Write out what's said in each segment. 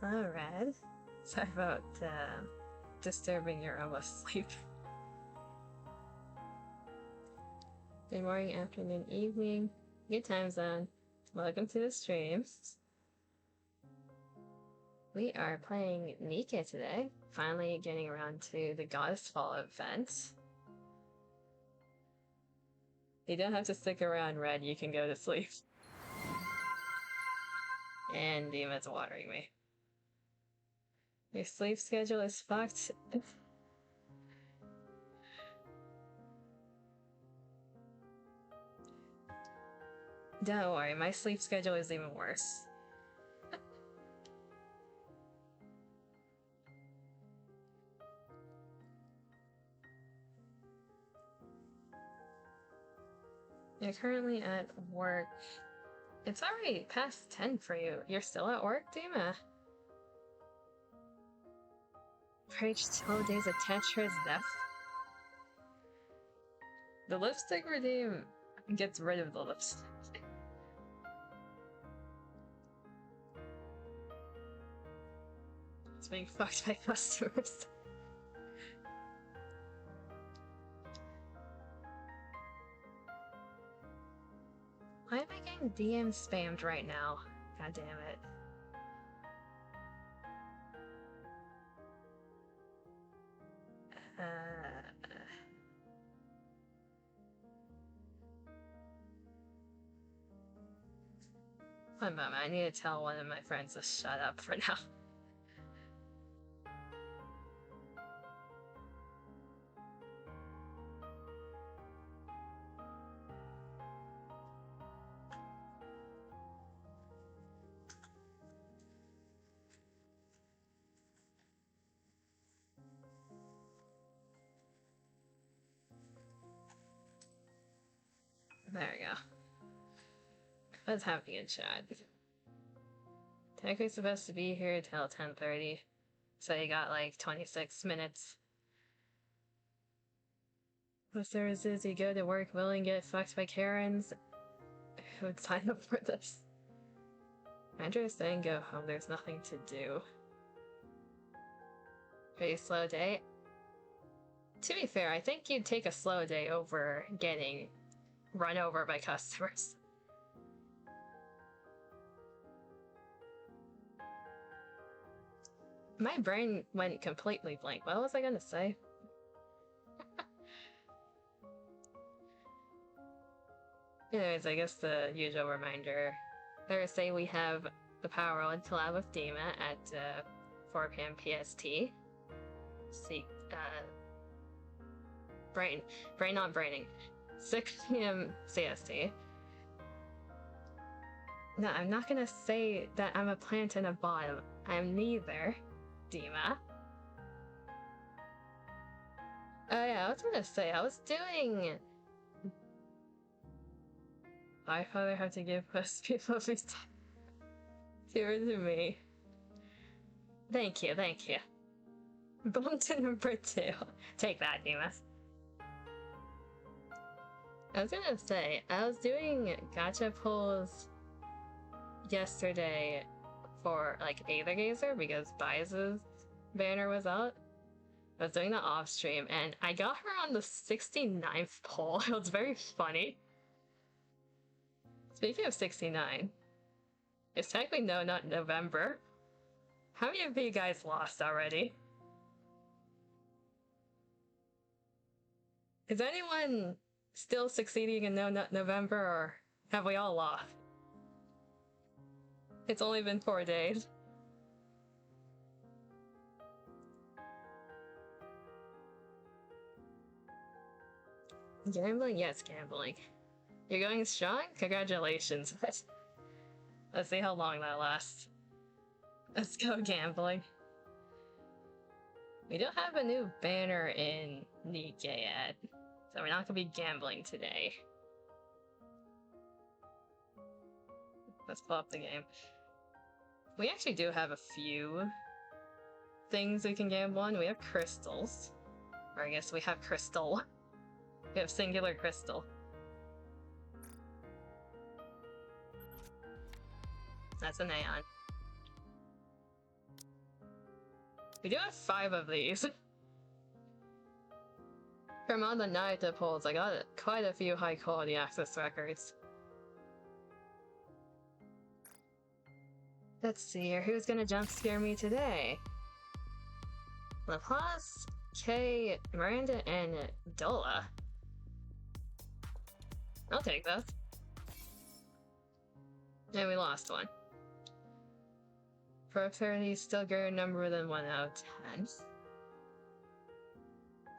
Alright. Sorry about disturbing your almost sleep. Good morning, afternoon, evening. Good time zone. Welcome to the stream. We are playing NIKKE today. Finally getting around to the Goddess Fall event. You don't have to stick around, Red. You can go to sleep. And Dima's watering me. Your sleep schedule is fucked. Don't worry, my sleep schedule is even worse. You're currently at work. It's already past 10 for you. You're still at work, Dima? Preached 12 days of Tetra's death. The lipstick redeem gets rid of the lipstick. It's being fucked by customers. Why am I getting DM spammed right now? God damn it. One moment, I need to tell one of my friends to shut up for now. There we go. What's happening in chat? Technically supposed to be here till 10:30, so you got like 26 minutes. The services you go to work willing get fucked by Karens who would sign up for this. Andrew is saying go home, there's nothing to do. Pretty slow day. To be fair, I think you'd take a slow day over getting run over by customers. My brain went completely blank. What was I gonna say? Anyways, I guess the usual reminder. Thursday we have the Power Hour collab with Dima at 4 PM PST. See, brain not braining. 6 PM CST. No, I'm not gonna say that I'm a plant and a bottom. I'm neither, Dima. Oh yeah, I was gonna say, I was doing... My father had to give most people his time. Give it to me. Thank you, thank you. Bone to number 2. Take that, Dima. I was gonna say, I was doing gacha pulls yesterday for like Aether Gazer because Bias's banner was out. I was doing that off stream and I got her on the 69th pull. It was very funny. Speaking of 69, it's technically not November. How many of you guys lost already? Is anyone still succeeding in November, or have we all lost? It's only been 4 days. Gambling? Yes, gambling. You're going strong? Congratulations. Let's see how long that lasts. Let's go gambling. We don't have a new banner in NIKKE yet, so we're not gonna be gambling today. Let's pull up the game. We actually do have a few things we can gamble on. We have crystals. Or I guess we have crystal. We have singular crystal. That's an Aeon. We do have 5 of these. From all the Unedited polls, I got quite a few high quality access records. Let's see here, who's gonna jump scare me today? Laplace, Kay, Miranda, and Dola. I'll take those. And we lost one. Prosperity still greater number than 1 out of 10.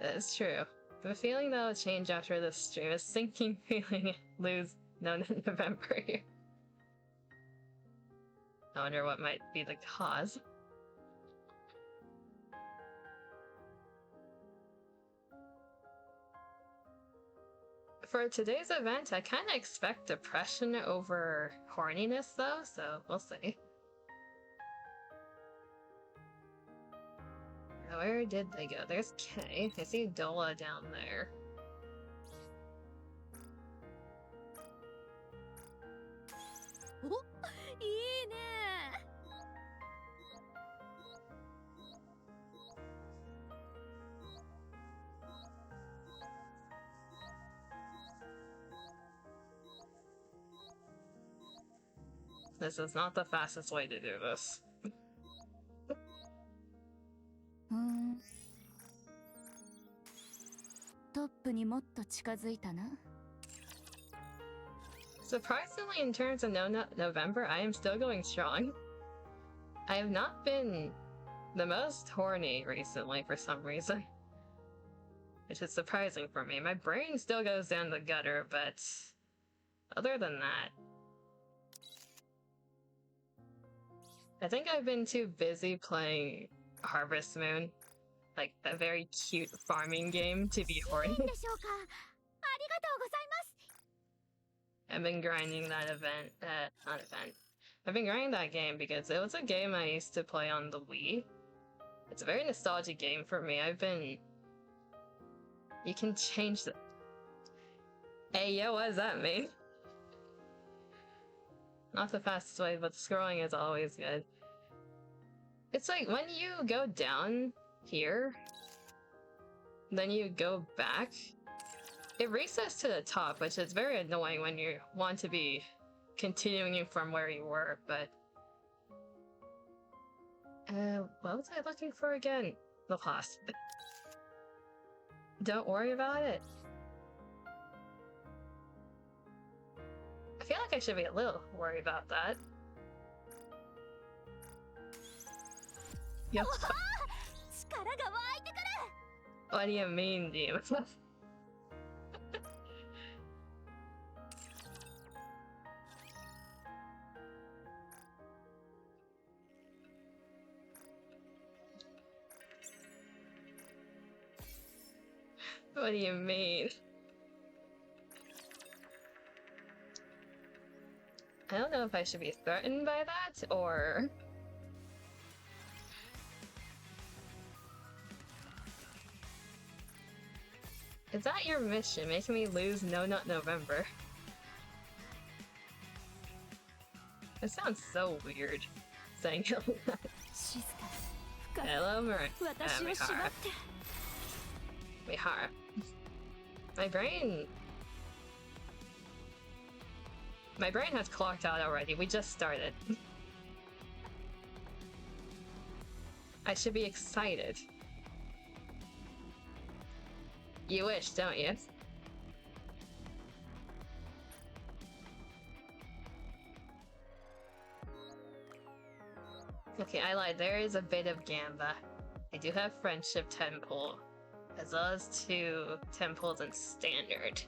That is true. The feeling that will change after this stream is sinking feeling lose no November here. I wonder what might be the cause. For today's event, I kind of expect depression over horniness though, so we'll see. Where did they go? There's Kay. I see Dola down there. This is not the fastest way to do this. Surprisingly, in terms of November, I am still going strong. I have not been the most horny recently for some reason, which is surprising for me. My brain still goes down the gutter, but other than that, I think I've been too busy playing Harvest Moon, like a very cute farming game, to be horny. I've been grinding that I've been grinding that game because it was a game I used to play on the Wii. It's a very nostalgic game for me. You can change the... Hey, yo, what does that mean? Not the fastest way, but scrolling is always good. It's like when you go down here, then you go back, it resets to the top, which is very annoying when you want to be continuing from where you were, but... what was I looking for again? The class. Don't worry about it. I feel like I should be a little worried about that. Yep. What do you mean, Demon? What do you mean? I don't know if I should be threatened by that, or... Is that your mission, making me lose No Nut November? It sounds so weird, saying it like that. Hello, Mihara. Mihara. My brain has clocked out already. We just started. I should be excited. You wish, don't you? Okay, I lied. There is a bit of Gamba. I do have Friendship Temple, as well as 2 temples in Standard.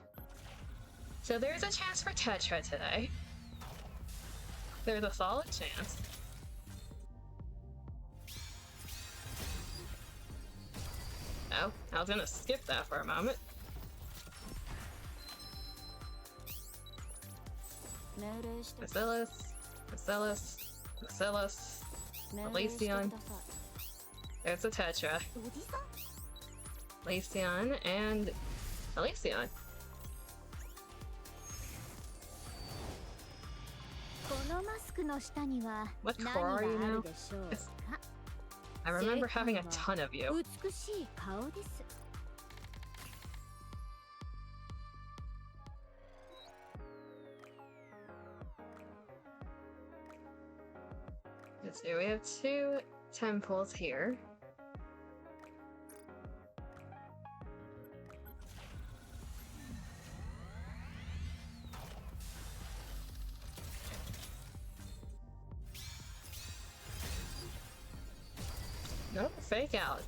So there's a chance for Tetra today. There's a solid chance. Oh, I was gonna skip that for a moment. Bacillus, Elysion. There's a Tetra. Elysion and Elysion. What core are you now? I remember having a ton of you. Let's see, we have 2 temples here. Nope, fake out.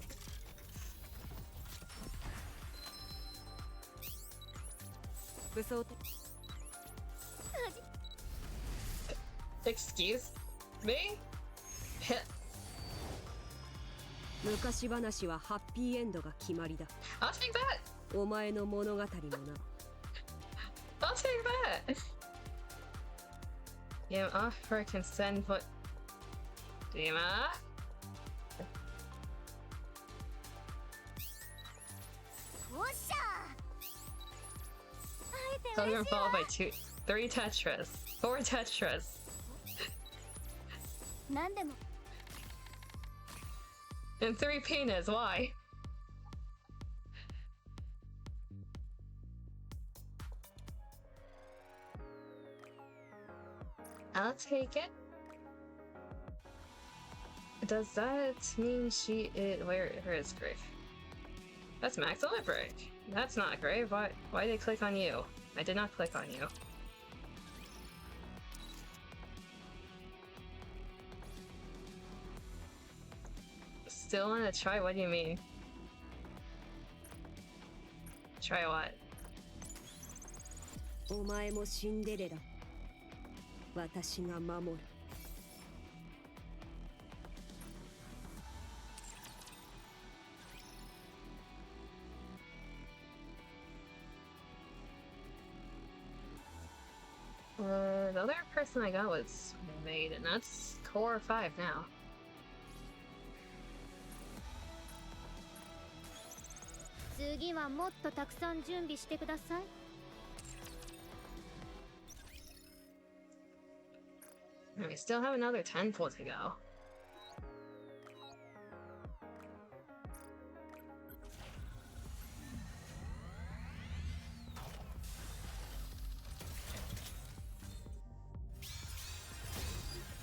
Excuse me? I'll take that! I'll take that! Yeah, offer consent, but... Dima? Pokemon followed by 3 Tetras. 4 Tetras. And 3 Penas, why? I'll take it. Does that mean she is... Where is Grave? That's Max Break. That's not Grave. Why did I click on you? I did not click on you. Still wanna try? What do you mean? Try what? The other person I got was made, and that's core 5 now. And we still have another 10 pull to go.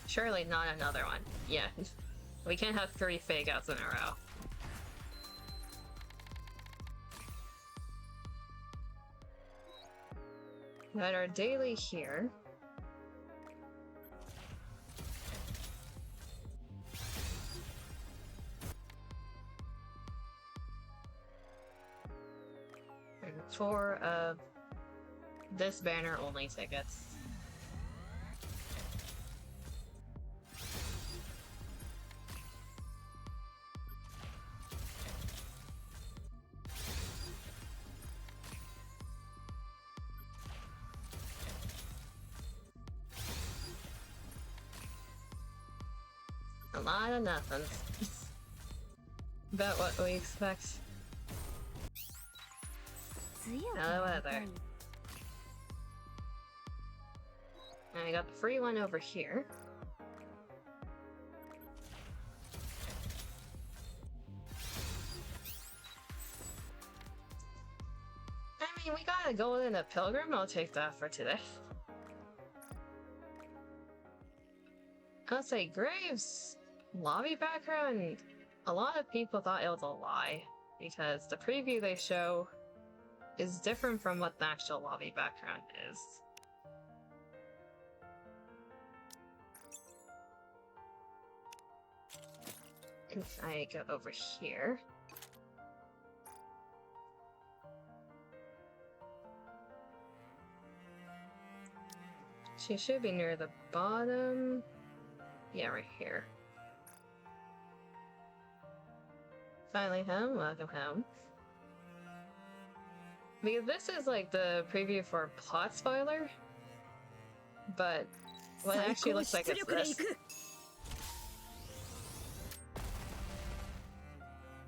Surely not another one. Yeah, we can't have 3 fake outs in a row. Got our daily here. And 4 of this banner only tickets. A lot of nothings. About what we expect. No weather. And I got the free one over here. I mean, we got a gold and a pilgrim. I'll take that for today. I'll say Graves' lobby background, a lot of people thought it was a lie, because the preview they show is different from what the actual lobby background is. If I go over here. She should be near the bottom. Yeah, right here. Finally home, welcome home. Because this is like the preview for plot spoiler, but what it actually looks like is this.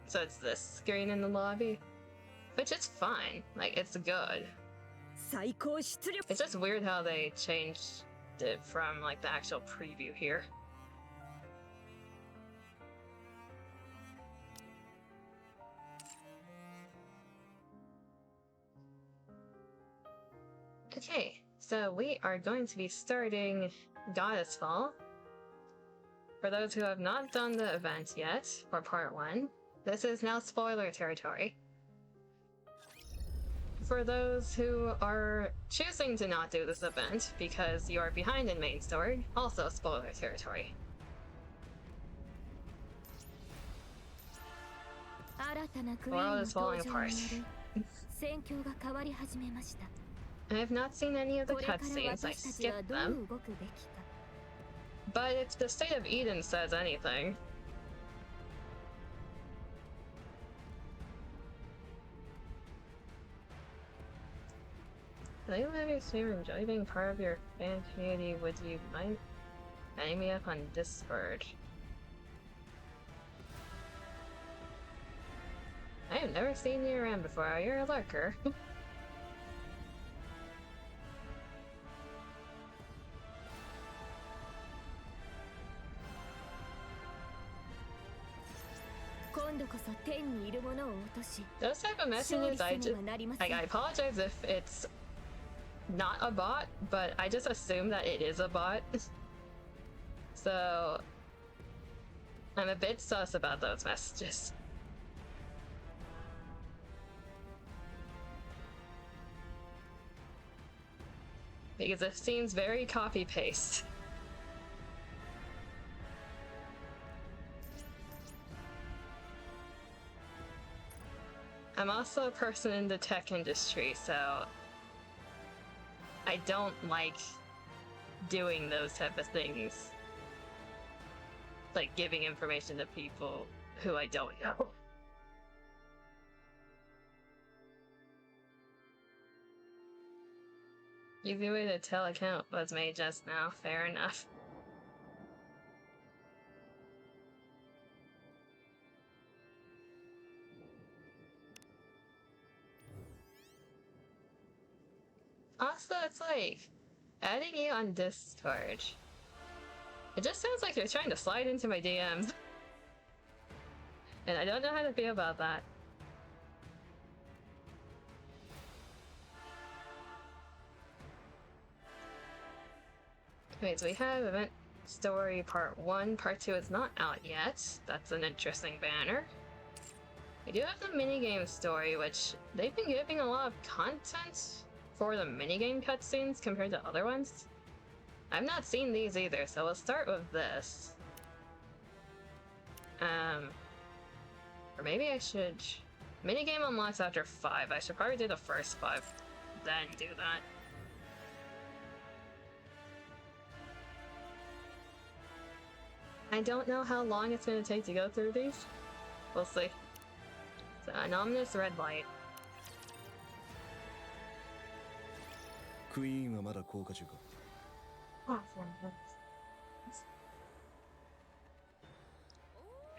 So it's this screen in the lobby, which is fine, like it's good. It's just weird how they changed it from like the actual preview here. Okay, so we are going to be starting Goddess Fall. For those who have not done the event yet, or part 1, this is now spoiler territory. For those who are choosing to not do this event because you are behind in main story, also spoiler territory. The world is falling apart. I have not seen any of the cutscenes, I skipped them. But if the State of Eden says anything... Will you have you enjoy being part of your fan community? Would you mind adding me up on Discord? I have never seen you around before. You're a lurker. Those type of messages, I apologize if it's not a bot, but I just assume that it is a bot. So I'm a bit sus about those messages. Because it seems very copy-paste. I'm also a person in the tech industry, so I don't like doing those type of things. Like giving information to people who I don't know. Easy way to tell account was made just now, fair enough. Also, it's like, adding you on Discord. It just sounds like you're trying to slide into my DMs. And I don't know how to feel about that. Okay, so we have Event Story Part 1. Part 2 is not out yet. That's an interesting banner. We do have the minigame story, which they've been giving a lot of content for the minigame cutscenes compared to other ones. I've not seen these either, so we'll start with this. Or maybe I should... Minigame unlocks after 5. I should probably do the first 5, then do that. I don't know how long it's going to take to go through these. We'll see. So, an ominous red light. Queen はまだ効果中か。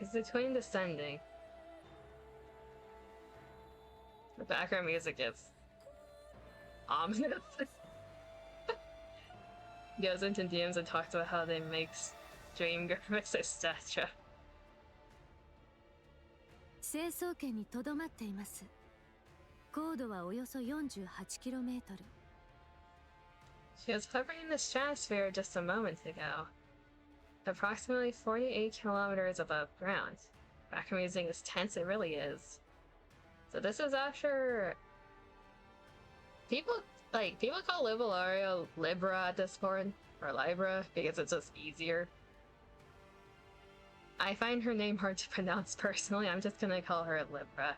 Is the twin descending? The background music is ominous. Goes into DMs and talks about how they make stream graphics, etc. 成層圏にとどまっています。高度はおよそ 48km。 She was hovering in the stratosphere just a moment ago, approximately 48 kilometers above ground. Background music is tense, it really is. So this is after... People call Libellaria Libra at this point, or Libra, because it's just easier. I find her name hard to pronounce personally, I'm just gonna call her Libra.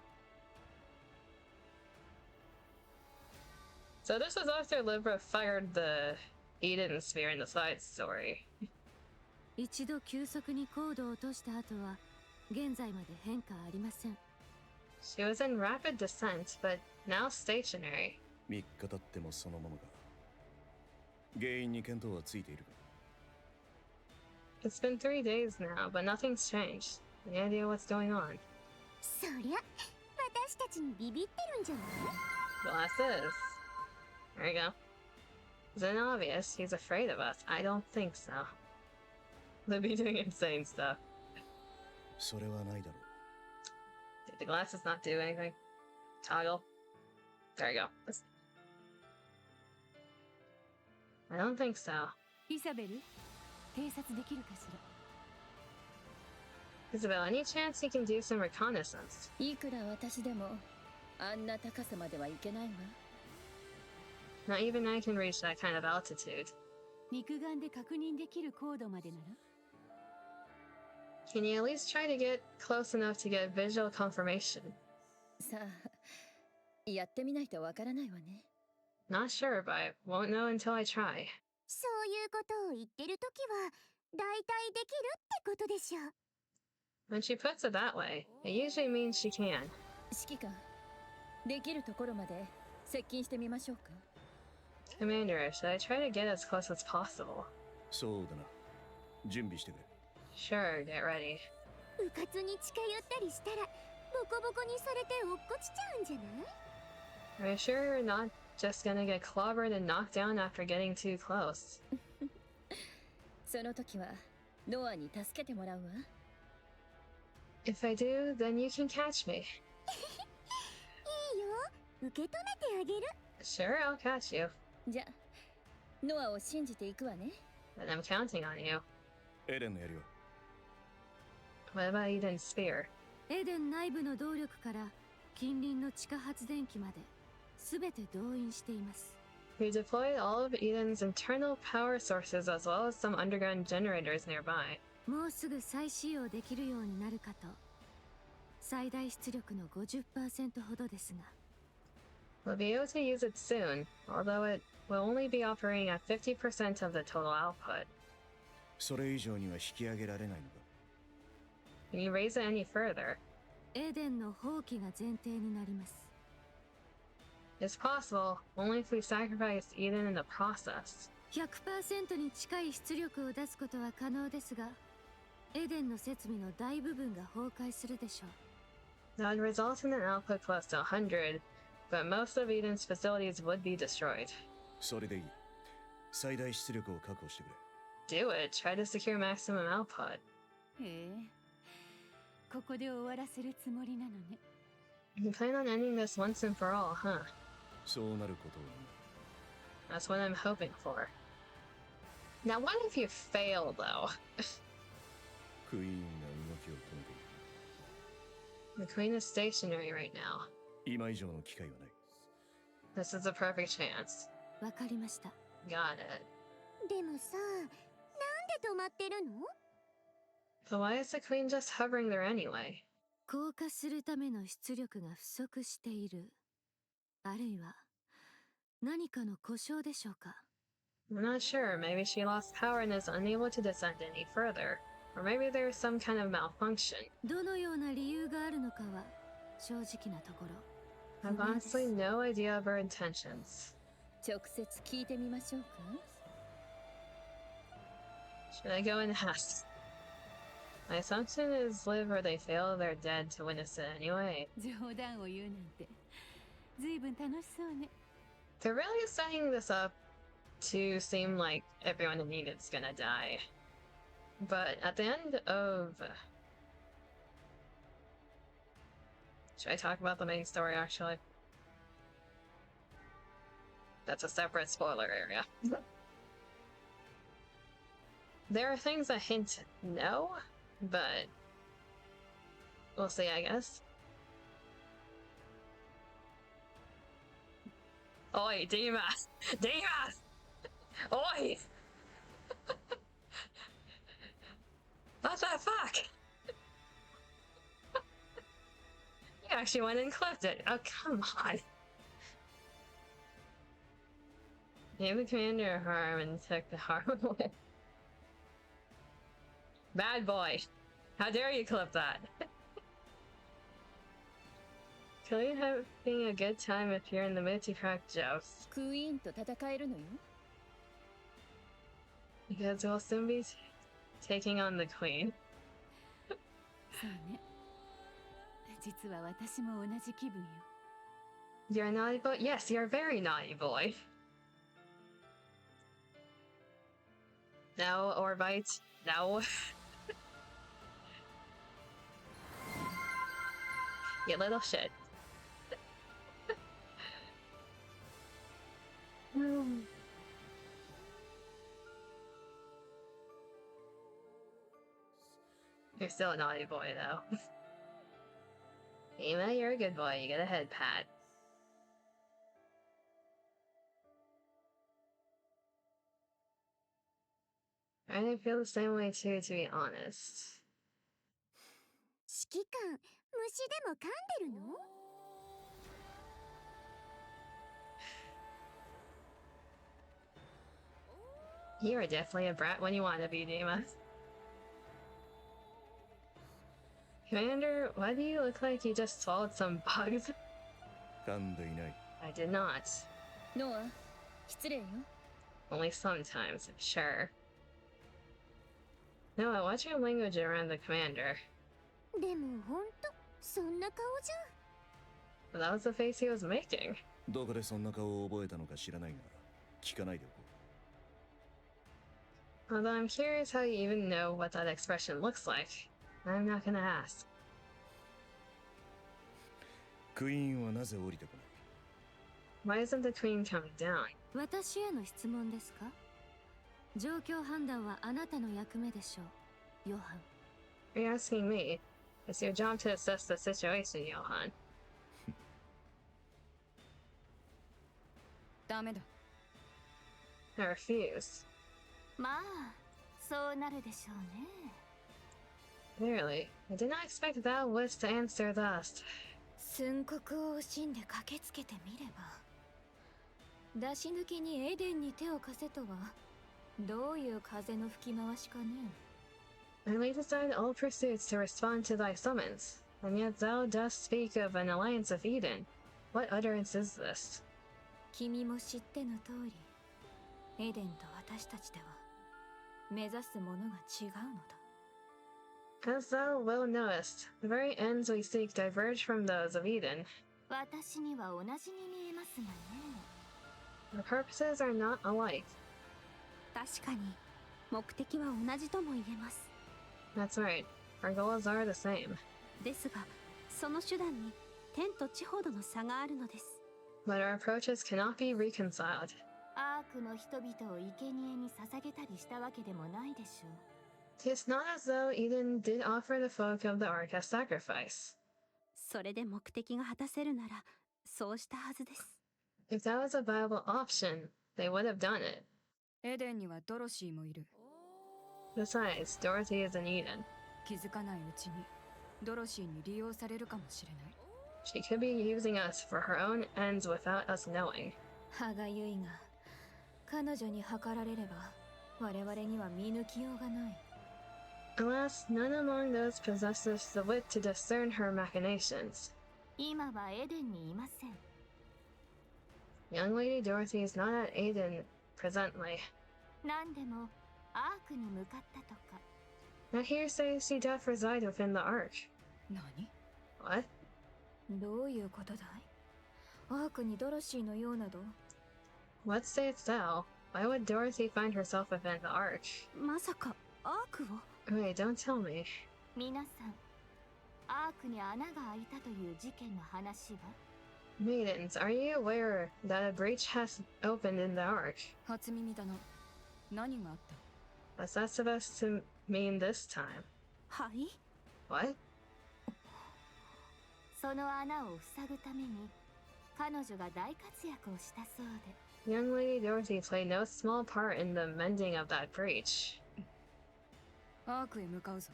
So this is after Libra fired the Eden Sphere in the side story. 一度急速に高度を落とした後は現在まで変化ありません。 She was in rapid descent, but now stationary. 3日経ってもそのままか。原因に見当はついているか。 It's been 3 days now, but nothing's changed. Any idea what's going on? そりゃ、私たちにビビってるんじゃない？ Glasses. There you go. Is it obvious he's afraid of us? I don't think so. They'll be doing insane stuff. それはないだろう。 Did the glasses not do anything? Toggle. There you go. I don't think so. イサベル、偵察できるかしら。 Isabel, any chance you can do some reconnaissance? いくら私でもあんな高さまではいけないわ。 Not even I can reach that kind of altitude. 肉眼で確認できる高度までなら。 Can you at least try to get close enough to get visual confirmation? さあ、やってみないとわからないわね。 Not sure, but I won't know until I try. そういうことを言ってるときはだいたいできるってことでしょ。 When she puts it that way, it usually means she can. 指揮官、できるところまで接近してみましょうか。 Commander, should I try to get as close as possible? そうだな。準備してくれ。 Sure, get ready. うかつに近寄ったりしたらボコボコにされて落っこちちゃうんじゃない？ Are you sure you're not just gonna get clobbered and knocked down after getting too close? その時はノアに助けてもらうわ。 If I do, then you can catch me. いいよ、受け止めてあげる。 Sure, I'll catch you. じゃあ、ノアを信じていくわね。 But I'm counting on you. エレンのやるよ。 What about Eden's sphere? エデン内部の動力から近隣の地下発電機まで全て動員しています。 We deployed all of Eden's internal power sources as well as some underground generators nearby. もうすぐ再使用できるようになるかと。最大出力の 50% ほどですが。 We'll be able to use it soon, although it will only be operating at 50% of the total output. それ以上には引き上げられないのか。 Can you raise it any further? エデンの放棄が前提になります。 It's possible, only if we sacrifice Eden in the process. 100% に近い出力を出すことは可能ですが、エデンの設備の大部分が崩壊するでしょう。 That would result in an output close to 100, but most of Eden's facilities would be destroyed. それでいい。最大出力を確保してくれ。 Do it, try to secure maximum output. へえ、ここで終わらせるつもりなのね。 You plan on ending this once and for all, huh? そうなることを。 That's what I'm hoping for. Now, what if you fail, though? クイーンが動きを止めている。 The queen is stationary right now. 今以上の機会はない。 This is a perfect chance. わかりました。 Got it. でもさ、なんで止まってるの？ But why is the queen just hovering there anyway? 降下するための出力が不足している。あるいは何かの故障でしょうか。 I'm not sure. Maybe she lost power and is unable to descend any further. Or maybe there's some kind of malfunction. どのような理由があるのかは正直なところ。 I've honestly no idea of her intentions. 直接聞いてみましょうか。 Should I go and ask? My assumption is live or they fail, they're dead to witness it anyway. 冗談を言うなんて随分楽しそうね。 They're really setting this up to seem like everyone in Enid's gonna die. But at the end of... Should I talk about the main story, actually? That's a separate spoiler area. There are things that hint no, but... we'll see, I guess. Oi, Dimas! Dimas! Oi! What the fuck? You actually went and clipped it. Oh, come on. Gave the commander harm and took the harm away. Bad boy. How dare you clip that? Killing having a good time if you're in the mood to crack jokes. クイーンと戦えるのよ。 Because we'll soon be taking on the queen. そうね。実は私も同じ気分よ。 You're a naughty boy? Yes, you're a very naughty boy. No, or bite. No. You little shit. You're still a naughty boy, though. Ema, you're a good boy. You get a head pat. I feel the same way too, to be honest. 指揮官、虫でも噛んでるの？ You are definitely a brat when you want to be, Dima. Commander, why do you look like you just swallowed some bugs? 噛んでいない。 I did not. ノア、失礼よ。 Only sometimes, sure. Noah, watch your language around the commander. でもほんと、そんな顔じゃん。 But that was the face he was making. どこでそんな顔を覚えたのか知らないが、聞かないでおこう。 Although I'm curious how you even know what that expression looks like. I'm not gonna ask. クイーンはなぜ降りてこない？ Why isn't the queen coming down? 私への質問ですか？状況判断はあなたの役目でしょう、ヨハン。 Are you asking me? It's your job to assess the situation, Johan. ダメだ。 I refuse. まあ、そうなるでしょうね。 Clearly, I did not expect that witch to answer thus. 寸刻を惜しんで駆けつけてみれば。出し抜けにエデンに手を貸せとは、どういう風の吹き回しかね。 I laid aside all pursuits to respond to thy summons, and yet thou dost speak of an alliance of Eden. What utterance is this? 君も知っての通り、エデンと私たちでは目指すものが違うのだ。 As thou well knowest, the very ends we seek diverge from those of Eden. 私には同じに見えますがね。 The purposes are not alike. 確かに、目的は同じとも言えます。 That's right. Our goals are the same. ですが、その手段に天と地ほどの差があるのです。 But our approaches cannot be reconciled. アークの人々を生贄に捧げたりしたわけでもないでしょう。 'Tis not as though Eden did offer the folk of the Ark as sacrifice. それで目的が果たせるなら、そうしたはずです。 If that was a viable option, they would have done it. エデンにはドロシーもいる。 Besides, Dorothy is in Eden. 気づかないうちにドロシーに利用されるかもしれない。 She could be using us for her own ends without us knowing. 歯がゆいが、彼女に計られれば、我々には見抜きようがない。 Alas, none among those possesses the wit to discern her machinations. 今はエデンにいません。 Young Lady Dorothy is not at Eden presently. 何でもアークに向かったとか。 Now here says she doth reside within the Ark. 何？ What? どういうことだい？アークにドロシーのようなど。 What sayest thou? Why would Dorothy find herself within the Ark? まさかアークを？ Wait, don't tell me. 皆さん、アークに穴が開いたという事件の話は？ Maidens, are you aware that a breach has opened in the Ark? 初耳だな。何があった？ What's that supposed to mean this time? はい。 What? その穴を塞ぐために彼女が大活躍をしたそうで。 Young Lady Dorothy played no small part in the mending of that breach. アークへ向かうぞ。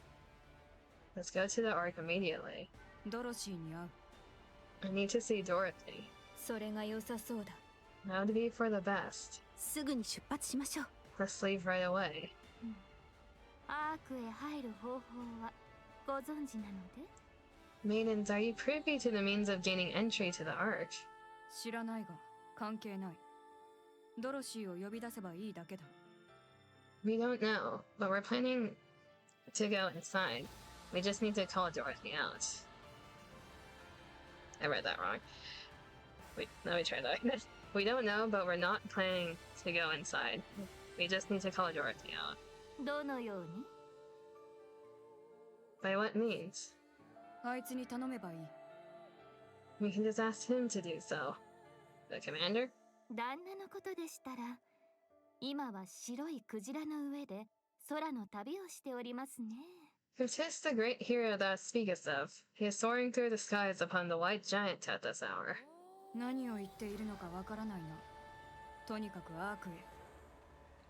Let's go to the Ark immediately. ドロシーに会う。 I need to see Dorothy. それが良さそうだ。 That would be for the best. すぐに出発しましょう。 Let's leave right away. アークへ入る方法はご存知なので？ Maidens, are you privy to the means of gaining entry to the Ark? 知らないが関係ない。ドロシーを呼び出せばいいだけだ。 We don't know, but we're planning to go inside. We just need to call Dorothy out. I read that wrong. Wait, let me try that again. We don't know, but we're not planning to go inside. We just need to call Dorothy out. どのように？ By what means? あいつに頼めばいい。 We can just ask him to do so. The commander? 旦那のことでしたら、今は白いクジラの上で空の旅をしておりますね。If 'tis the great hero thou speakest of, he is soaring through the skies upon the white giant at this hour. 何を言っているのかわからないな。とにかくアークへ。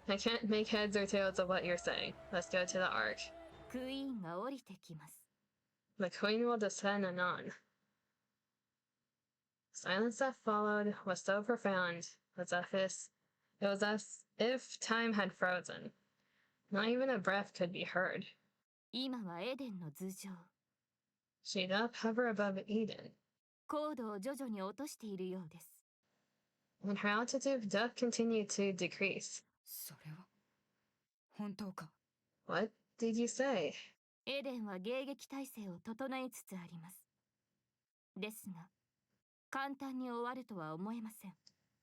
I can't make heads or tails of what you're saying. Let's go to the Ark. クイーンが降りてきます。 The Queen will descend anon. Silence that followed was so profound, it was as if time had frozen. Not even a breath could be heard. 今はエデンの頭上。 She doth hover above Eden, 高度を徐々に落としているようです。 and her altitude doth continue to decrease. それは本当か。 What did you say? エデンは迎撃態勢を整えつつあります。ですが、簡単に終わるとは思えません。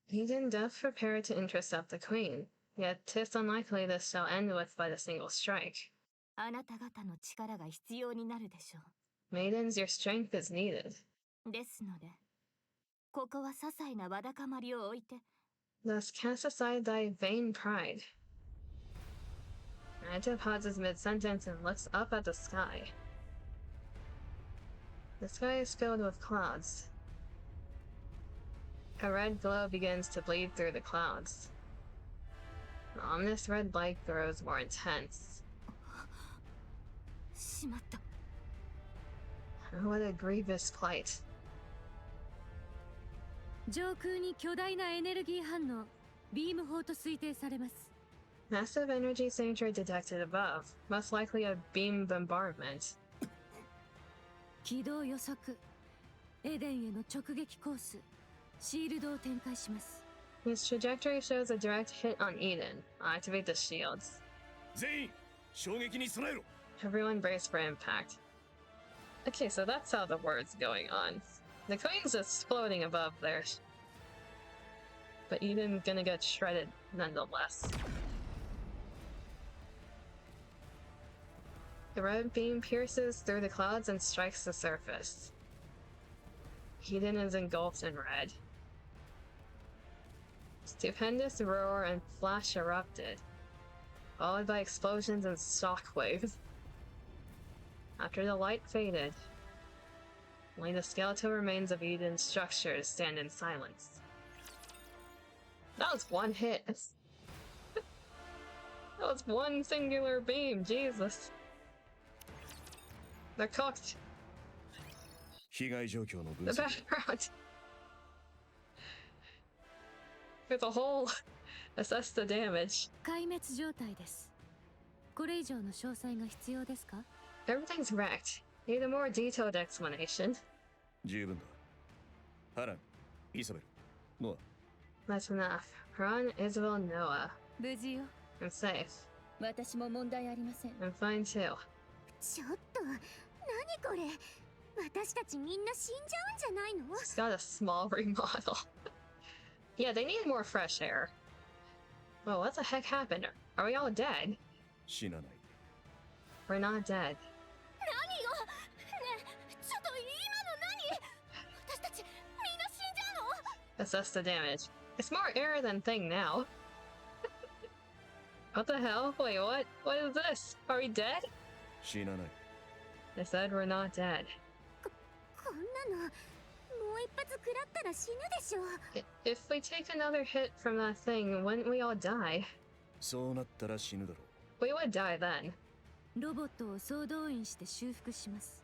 Eden doth prepare to intercept the Queen, yet 'tis unlikely this shall end with but a single strike. あなた方の力が必要になるでしょ Maidens, your strength is needed. う。ですので、ここは些細なわだかまりを置いて、 Thus cast aside thy vain pride. Naruto pauses mid-sentence and looks up at the sky. The sky is filled with clouds. A red glow begins to bleed through the clouds. The ominous red light grows more intense. しまった。 What a grievous plight. 上空に巨大なエネルギー反応、ビーム砲と推定されます。 Massive energy signature detected above, most likely a beam bombardment. 軌道予測、エデンへの直撃コース、シールドを展開します。 His trajectory shows a direct hit on Eden. Activate the shields. 全員衝撃に備えろ。 Everyone brace for impact. Okay, so that's how the word's going on. The Queen's just floating above there. But Eden's gonna get shredded nonetheless. The red beam pierces through the clouds and strikes the surface. Eden is engulfed in red. Stupendous roar and flash erupted, followed by explosions and shockwaves. After the light faded, only the skeletal remains of Eden's structures stand in silence. That was one hit. That was one singular beam, Jesus. They're cooked. 被害状況の分 The 析。 background. There's a hole. Assess the damage. 壊滅状態です。これ以上の詳細が必要ですか？ Everything's wrecked. Need a more detailed explanation. 十分だ。ハラン、イサベル、ノ That's enough. Ron, Isabel, Noah. 無事よ。 I'm safe. 私も問題ありません。 I'm fine too. ちょっと、何これ。私たちみんな死んじゃうんじゃないの？ It's got a small remodel. Yeah, they need more fresh air. Well, what the heck happened? Are we all dead? ア。死なない。 We're not dead. 何よ。ねえ、ちょっと今の何？私たちみんな死んじゃうの？ Assess the damage. It's more air than thing now. What the hell? Wait, what? What is this? Are we dead? 死なない。 I said we're not dead. こんなの、もう一発食らったら死ぬでしょ。 If we take another hit from that thing, wouldn't we all die? そうなったら死ぬだろ We would die then. ロボットを総動員して修復します。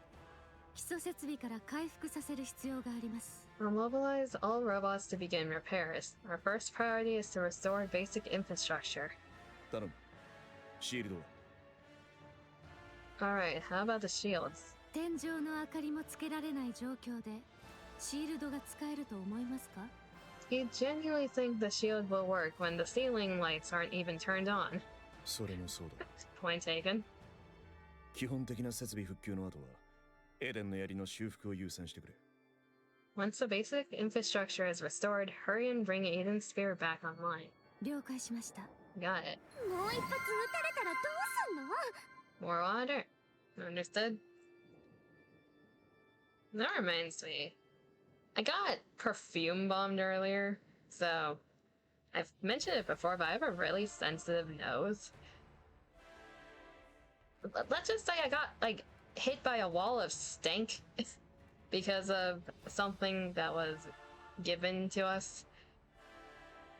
基礎設備から回復させる必要があります。 We'll mobilize all robots to begin repairs. Our first priority is to restore basic infrastructure. う。頼む。シールドは。 Alright, how about the shields? 天井の明かりもつけられない状況でシールドが使えると思いますか？ You genuinely think the shield will work when the ceiling lights aren't even turned on? それもそうだ。 Point taken. 基本的な設備復旧の後は、エデンの槍の修復を優先してくれ。 Once the basic infrastructure is restored, hurry and bring Aiden's spear back online. 了解しました。 Got it. もう一発撃たれたらどうすんの？ More water. Understood. That reminds me. I got perfume bombed earlier, so I've mentioned it before, but I have a really sensitive nose. let's just say I got like hit by a wall of stank because of something that was given to us.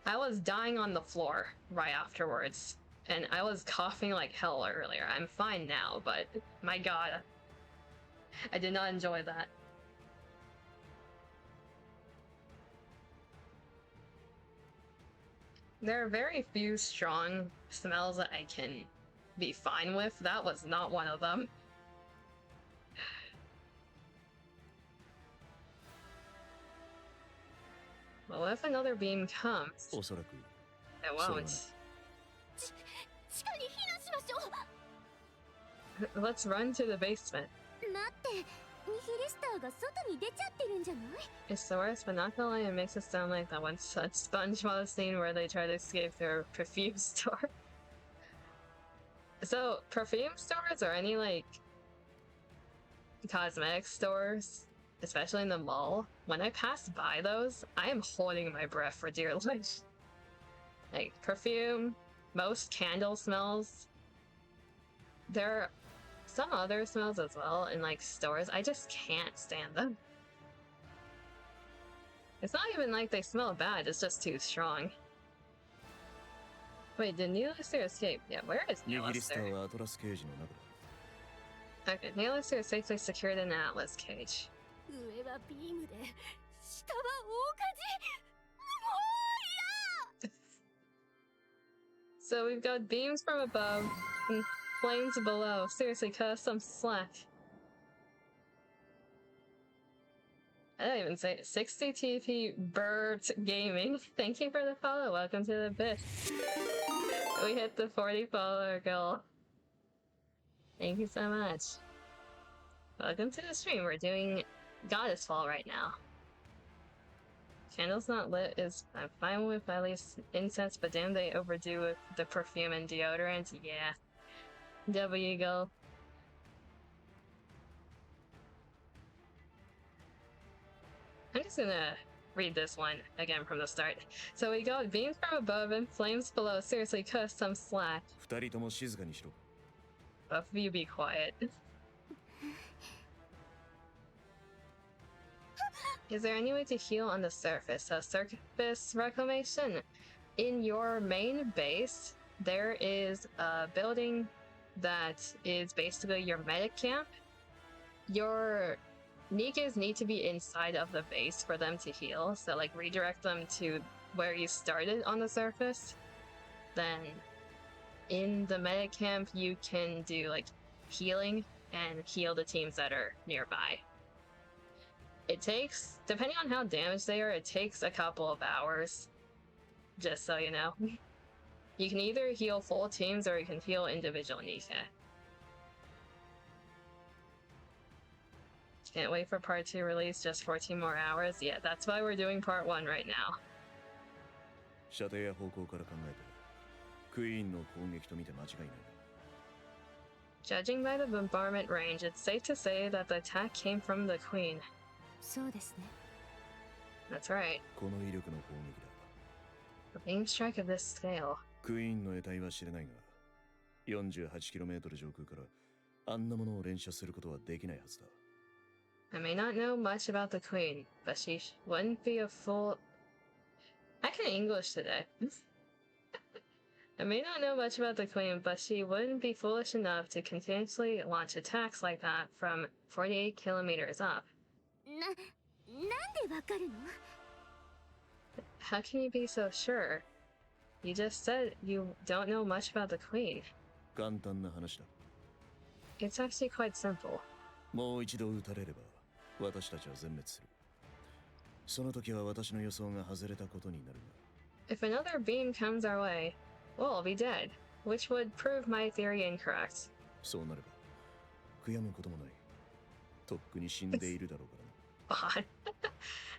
I was dying on the floor right afterwards, and I was coughing like hell earlier. I'm fine now, but my god, I did not enjoy that. There are very few strong smells that I can be fine with. That was not one of them. Well, if another beam comes, おそらく it won't. Let's run to the basement. 待って、ニヒリスターが外に出ちゃってるんじゃない？ It's the worst, but not gonna lie, it makes it sound like that one such SpongeBob scene where they try to escape their perfume store. So, perfume stores or any like cosmetic stores, especially in the mall, when I pass by those, I am holding my breath for dear life. Like perfume, most candle smells. There are some other smells as well in like stores. I just can't stand them. It's not even like they smell bad, it's just too strong. Wait, did Neolister escape? Yeah, where is ニヒリスター Neolister? はアトラスケージの中だ Okay, Neolister is safely secured in the Atlas cage. 上はビームで、下は大火事。もう嫌！ So we've got beams from above and flames below. Seriously, cut us some slack. I don't even say it. 60 TP Bird Gaming. Thank you for the follow. Welcome to the bit. We hit the 40 follower goal. Thank you so much. Welcome to the stream. We're doing Goddess Fall right now. Candles not lit is I'm fine with at least incense, but damn they overdo with the perfume and deodorant. Yeah. W go. I'm just gonna read this one again from the start. So we got beams from above and flames below. Seriously, cut us some slack. 二人とも静かにしろ Both of you be quiet. Is there any way to heal on the surface? So surface reclamation. In your main base, there is a building that is basically your medic camp. Your NIKKEs need to be inside of the base for them to heal. So like redirect them to where you started on the surface. Then in the medic camp, you can do like healing and heal the teams that are nearby. It takes, depending on how damaged they are, it takes a couple of hours. Just so you know. You can either heal full teams or you can heal individual NIKKE. Can't wait for part 2 release, just 14 more hours. Yeah, that's why we're doing part 1 right now. 射程や方向から考えてクイーンの攻撃と見て間違いない Judging by the bombardment range, it's safe to say that the attack came from the queen. そうですね。 That's right. この威力の攻撃だ A beam strike of this scale. クイーンの得体は知れないが 48km 上空からあんなものを連射することはできないはずだ I may not know much about the queen, but she wouldn't be a fool. I can English today. I may not know much about the queen, but she wouldn't be foolish enough to continuously launch attacks like that from 48 kilometers up. なんでわかるの？ How can you be so sure? You just said you don't know much about the queen. 簡単な話だ It's actually quite simple. もう一度撃たれれば私たちは全滅するその時は私の予想が外れたことになるが If another beam comes our way, we'll be dead, which would prove my theory incorrect. そうなれば悔やむこともないとっくに死んでいるだろうからな Odd.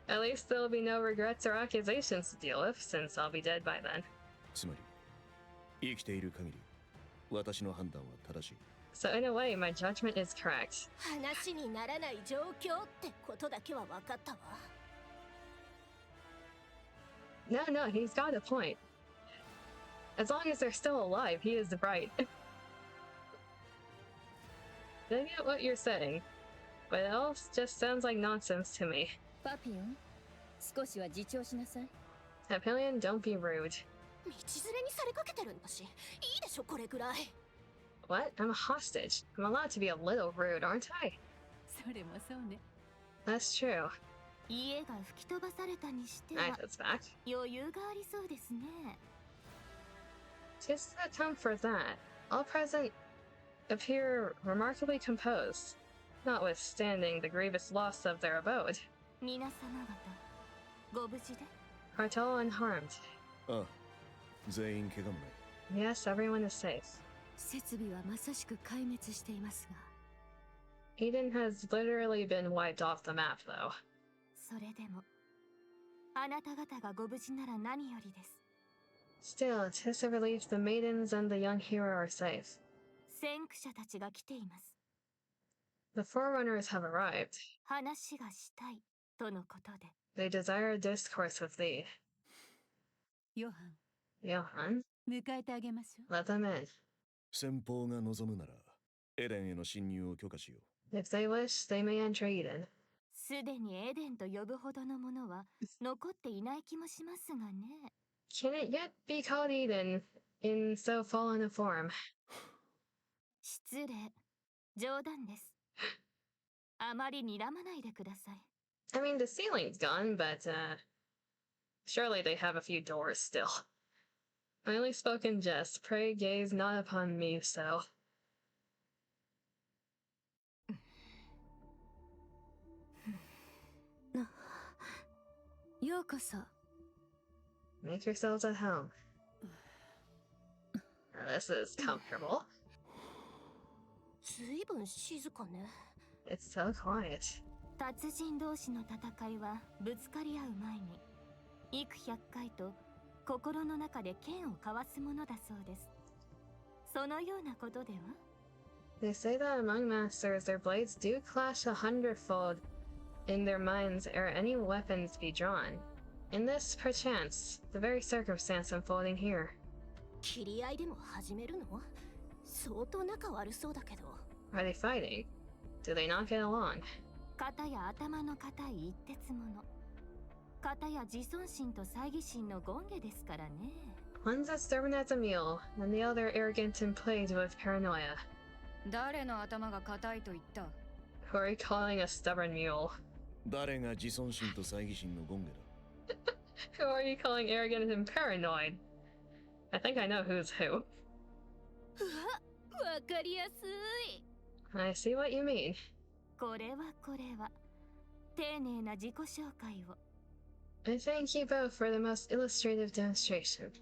At least there'll be no regrets or accusations to deal with, since I'll be dead by then. つまり生きている限り私の判断は正しい So in a way, my judgment is correct. 話にならない状況ってことだけは分かったわ。 No, he's got a point. As long as they're still alive, he is right. I get what you're saying, but it all just sounds like nonsense to me. パピオン、少しは自重しなさい。 Papillion, don't be rude. 道連れにされかけてるんだし、いいでしょこれぐらい。 What? I'm a hostage. I'm allowed to be a little rude, aren't I? それもそうね。 That's true. 家が吹き飛ばされたにして Knife は is back. 余裕がありそうですね。 Just to account for that, all present appear remarkably composed, notwithstanding the grievous loss of their abode. 皆様方、ご無事で？ Cartel unharmed. ああ、全員怪我もない。 Yes, everyone is safe. 設備はまさしく壊滅していますが。 Eden has literally been wiped off the map, though. それでも、あなた方がご無事なら何よりです。 Still, it is a relief the maidens and the young hero are safe. 先駆者たちが来ています。 The Forerunners have arrived. 話がしたいとのことで。 They desire a discourse with thee. ヨハン、 Johan, 迎えてあげましょう。 let them in. 先方が望むなら、エデンへの侵入を許可しよう。 If they wish, they may enter Eden. すでにエデンと呼ぶほどのものは残っていない気もしますがね。 Can it yet be called Eden in so fallen a form? 失礼。冗談です。あまり睨まないでください。 I mean, the ceiling's gone, but, surely they have a few doors still. I only spoke in jest. Pray gaze not upon me so. ようこそ。 Make yourselves at home. Now, this is comfortable. ずいぶん静かね。 It's so quiet. 達人同士の戦いはぶつかり合う前に幾百回と心の中で剣を交わすものだそうです。そのようなことでは？ They say that among masters their blades do clash 100-fold in their minds ere any weapons be drawn. In this, perchance, the very circumstance unfolding here. 切り合いでも始めるの？相当仲悪そうだけど。 Are they fighting? Do they not get along? 片や頭の固い一徹者、片や自尊心と猜疑心の権下ですからね。 One's as stubborn as a mule, and the other arrogant and plagued with paranoia. 誰の頭が硬いと言った？ Who are you calling a stubborn mule? 誰が自尊心と猜疑心の権下だ？ Who are you calling arrogant and paranoid? I think I know who's who. うわ、わかりやすい。 I see what you mean. これは丁寧な自己紹介を。 I thank you both for the most illustrative demonstration.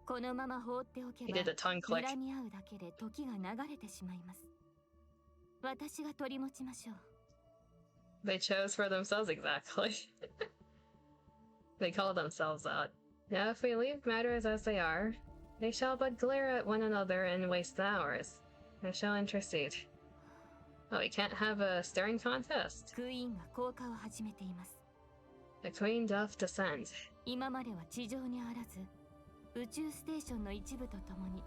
このまま放っておけ He ば did a tongue click. 睨み合うだけで時が流れてしまいます。私が取り持ちましょう。 They chose for themselves exactly. They call themselves out. Now if we leave matters as they are, they shall but glare at one another and waste the hours. I shall intercede. Oh, we can't have a staring contest. クイーンが降下を始めています。 The queen doth descend. 今までは地上にあらず、宇宙ステーションの一部とともに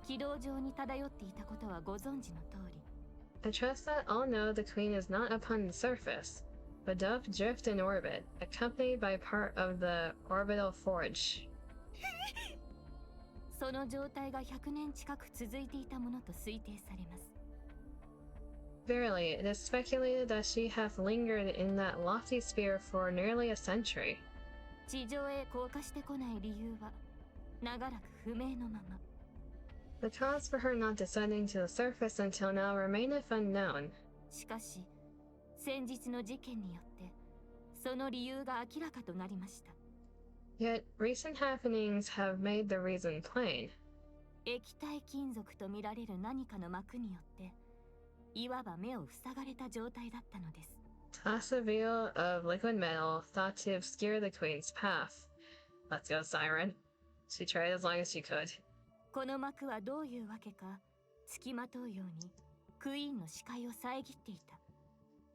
軌道上に漂っていたことはご存知の通り。 I trust that all know the queen is not upon the surface, but doth drift in orbit, accompanied by part of the orbital forge. その状態が100年近く続いていたものと推定されます。 Verily, it is speculated that she hath lingered in that lofty sphere for nearly a century. 地上へ降下してこない理由は長らく不明のまま。 The cause for her not descending to the surface until now remaineth unknown. しかし、先日の事件によってその理由が明らかとなりました。 Yet recent happenings have made the reason plain. 液体金属とみられる何かの膜によっていわば目を塞がれた状態だったのです。 Toss a veil of liquid metal thought to obscure the queen's path. Let's go, Siren. She tried as long as she could. この膜はどういうわけか付きまとうようにクイーンの視界を遮っていた。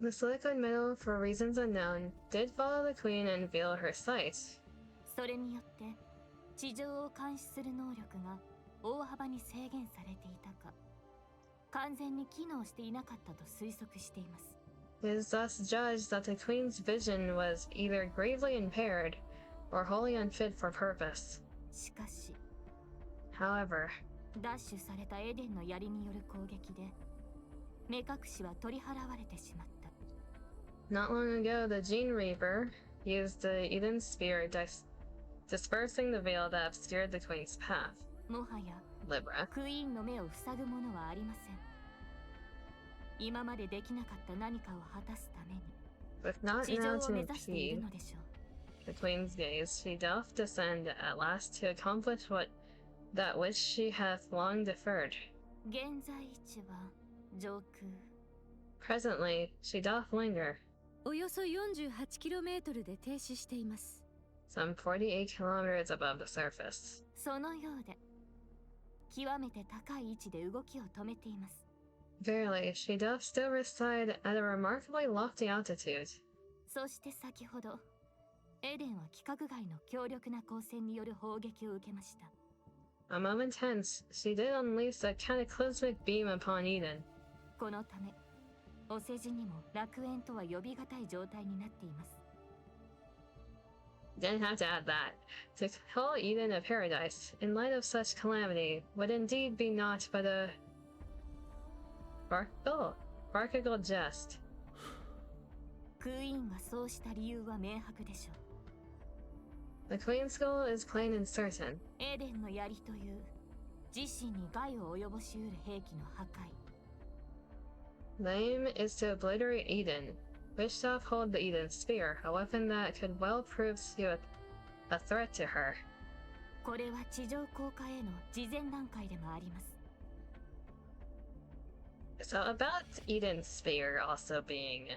This liquid metal, for reasons unknown, did follow the queen and veil her sight. それによって地上を監視する能力が大幅に制限されていたか、完全に機能していなかったと推測しています。It is thus judged that the Queen's vision was either gravely impaired or wholly unfit for purpose. しかし、However, 奪取されたエデンの槍による攻撃で目隠しは取り払われてしまった。not long ago, the Gene Reaper used the Eden Spear, dispersing the veil that obscured the Queen's path. もはや Libra. クイーンの目を塞ぐものはありません。今までできなかった何かを果たすために With not 地上を now 目 to 指している impede のでしょう。 the Queen's gaze, she doth descend at last to accomplish that which she hath long deferred. 現在位置は上空。 Presently, she doth linger, およそ 48km で停止しています。 some 48 kilometers above the surface. そのようで極めて高い位置で動きを止めています。 Verily, she doth still reside at a remarkably lofty altitude. そして先ほどエデンは規格外の強力な光線による砲撃を受けました。 A moment hence, she did unleash a cataclysmic beam upon Eden. このためお世辞にも楽園とは呼びがたい状態になっています。 Didn't have to add that. To call Eden a paradise, in light of such calamity, would indeed be naught but a barkical jest. クイーンがそうした理由は明白でしょう。 The Queen's goal is plain and certain. エデンの槍という自身に害を及ぼしうる兵器の破壊。 The aim is to obliterate Eden, which doth hold the Eden Spear, a weapon that could well prove to be a threat to her. これは地上降下への事前段階でもあります。 So about Eden's Spear also being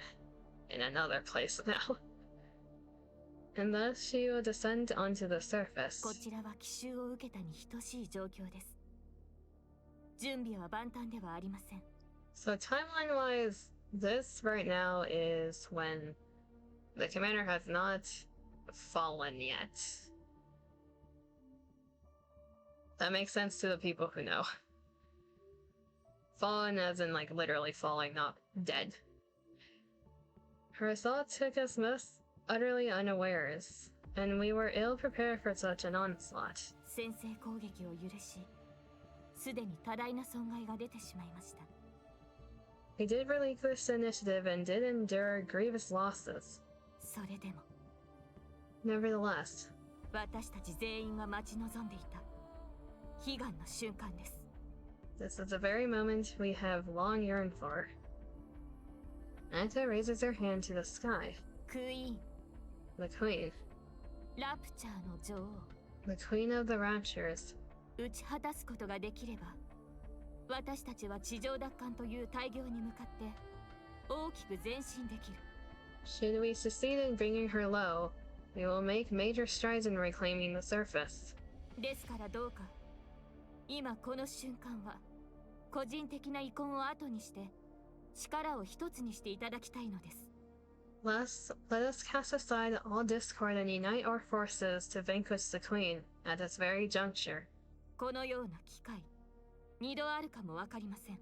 in another place now. And thus she will descend onto the surface. こちらは奇襲を受けたに等しい状況です。準備は万端ではありません。 So timeline-wise, this right now is when the commander has not fallen yet. That makes sense to the people who know. Fallen as in like literally falling, not dead. Her assault took us most utterly unawares, and we were ill prepared for such an onslaught. 先制攻撃を許し、すでに多大な損害が出てしまいました。 We did relinquish the initiative and did endure grievous losses. それでも Nevertheless, 私たち全員が待ち望んでいた悲願の瞬間です。 this is the very moment we have long yearned for. Anta raises her hand to the sky. クイーン、 The Queen. ラプチャーの女王、 The Queen of the Raptures. 打ち果たすことができれば、私たちは地上奪還という大業に向かって大きく前進できる。 Should we succeed in bringing her low, we will make major strides in reclaiming the surface. ですからどうか、今この瞬間は個人的な遺恨を後にして力を一つにしていただきたいのです。 Let us cast aside all discord and unite our forces to vanquish the Queen at this very juncture. このような機会、二度あるかもわかりません。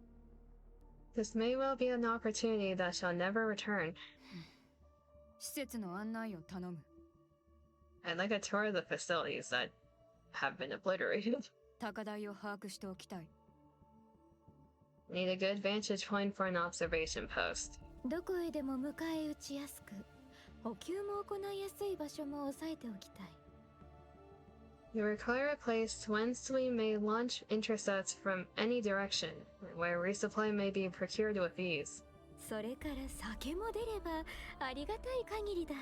This may well be an opportunity that shall never return. 施設の案内を頼む。 I'd like a tour of the facilities that have been obliterated. 高台を把握しておきたい。 Need a good vantage point for an observation post. どこへでも迎え撃ちやすく、補給も行いやすい場所も押さえておきたい。 We require a place whence we may launch intercepts from any direction, where resupply may be procured with ease. それから酒も出ればありがたい限りだ。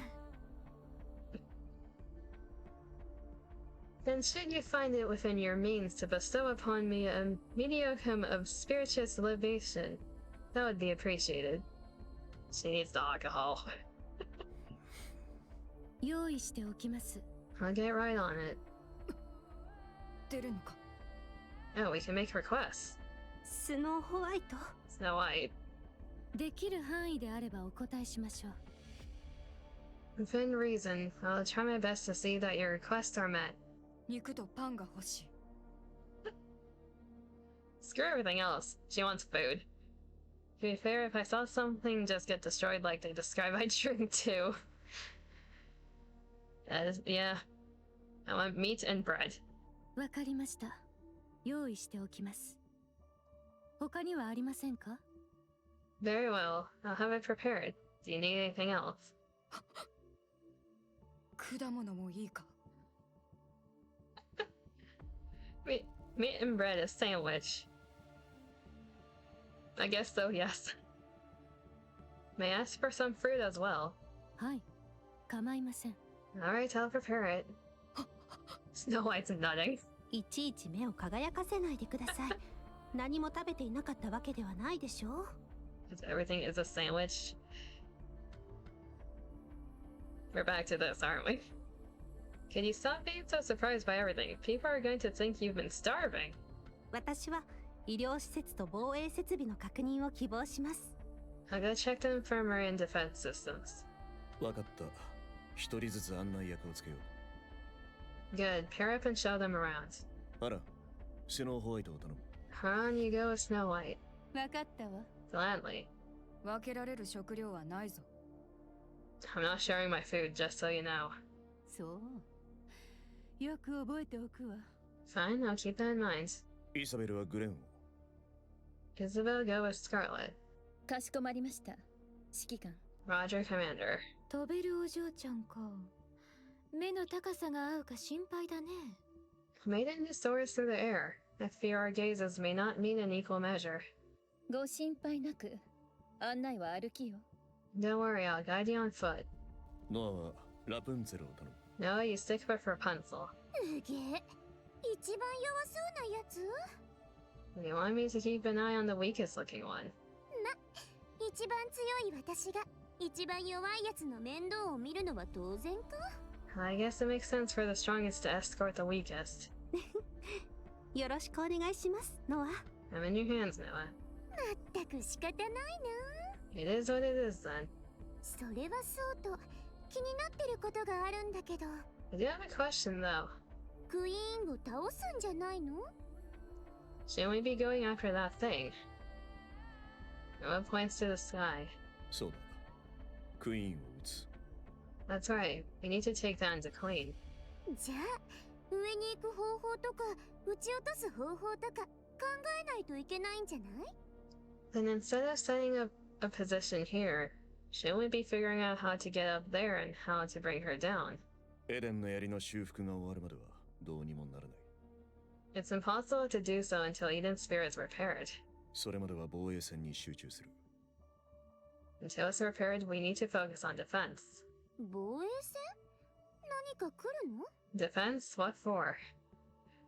Then should you find it within your means to bestow upon me a medium of spirituous libation, that would be appreciated. She needs the alcohol. 用意しておきます。 I'll get right on it. 出るのか。 Oh, we can make requests. スノーホワイト、 Snow White. できる範囲であればお答えしましょう。 Within reason, I'll try my best to see that your requests are met. 肉とパンが欲しい。Screw everything else. She wants food. To be fair, if I saw something just get destroyed like they describe, I'd drink too. Yeah. I want meat and bread. わかりました。用意しておきます。他にはありませんか？ Very well. I'll have it prepared. Do you need anything else? 果物もいいか？ Meat and bread, a sandwich. I guess so, yes. May I ask for some fruit as well? はい。構いません。 Alright, I'll prepare it. Snow White's nutting. いちいち目を輝かせないでください。何も食べていなかったわけではないでしょう。 Everything is a sandwich. We're back to this, aren't we? Can you stop being so surprised by everything? People are going to think you've been starving. 私は医療施設と防衛設備の確認を希望します。 I'll go check the infirmary and defense systems. わかった。一人ずつ案内役をつけよ Good. Pair up and show them around. う。あら、シュノーホワイトを頼む。On you go with Snow White. わかったわ。 Gladly. 分けられる食料はないぞ。 I'm not sharing my food, just so you know. そう。よく覚えておくわ。 Fine, I'll keep that in mind. イサベルはグレンを。 Isabel, go with Scarlet. かしこまりました。指揮官。 Roger, Commander. 飛べるお嬢ちゃんか。目の高さが合うか心配だね。 Maiden just soars through the air. I fear our gazes may not meet an equal measure. ご心配なく。案内は歩きよ。 Don't worry, I'll guide you on foot. ノアはラプンツェルを頼む。 No, you stick with Rapunzel. うげえ。一番弱そうなやつ？ You want me to keep an eye on the weakest looking one? 一番強い私が一番弱いやつの面倒を見るのは当然か？ I guess it makes sense for the strongest to escort the weakest. よろしくお願いします、ノア。 I'm in your hands, Noah. まったく仕方ないな。 It is what it is then. それはそうと気になってることがあるんだけど、 I do have a question though. クイーンを倒すんじゃないの？ Shouldn't we be going after that thing? Noah points to the sky. そうだ。クイーンを撃つ。 That's right. We need to take that into Queen. じゃあ上に行く方法とか撃ち落とす方法とか考えないといけないんじゃない？ Then instead of setting up a position here, shouldn't we be figuring out how to get up there and how to bring her down? エデンの槍の修復が終わるまではどうにもならない。 It's impossible to do so until Eden's spirit is repaired. それまでは防衛戦に集中する。 Until it's repaired, we need to focus on defense. 防衛戦？何か来るの？ Defense? What for?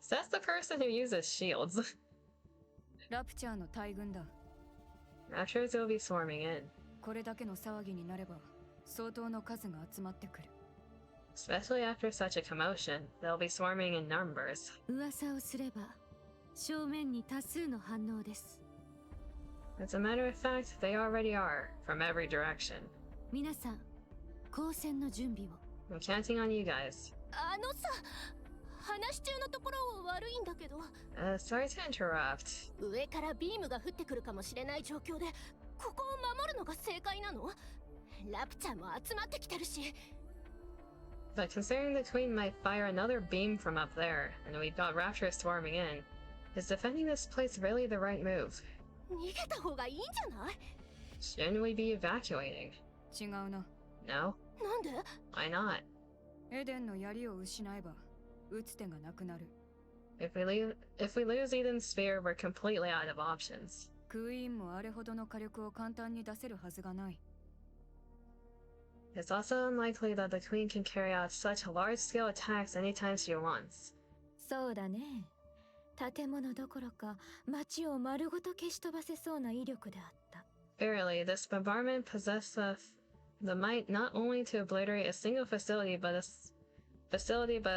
Says the person who uses shields. ラプチャーの大軍だ。 Raptors will be swarming in. これだけの騒ぎになれば相当の数が集まってくる。 Especially after such a commotion, they'll be swarming in numbers. 噂をすれば正面に多数の反応です。 As a matter of fact, they already are, from every direction. 皆さん、交戦の準備を。 I'm counting on you guys. あのさ、話中のところを悪いんだけど、 Sorry to interrupt. 上からビームが降ってくるかもしれない状況でここを守るのが正解なの？ラプチャーも集まってきてるし。 But considering the Queen might fire another beam from up there, and we've got Raptors swarming in, is defending this place really the right move? 逃げた方がいいんじゃない？ Shouldn't we be evacuating? 違うな。 No? なんで？ Why not? エデンの槍を失えば打つ手がなくなる。 If we lose Eden's Sphere, we're completely out of options. クイーンもあれほどの火力を簡単に出せるはずがない。 It's also unlikely that the Queen can carry out such large-scale attacks anytime she wants. そうだね。建物どころか街を丸ごと消し飛ばせそうな威力であった。 Verily, this bombardment possesseth the might not only to obliterate a single facility but a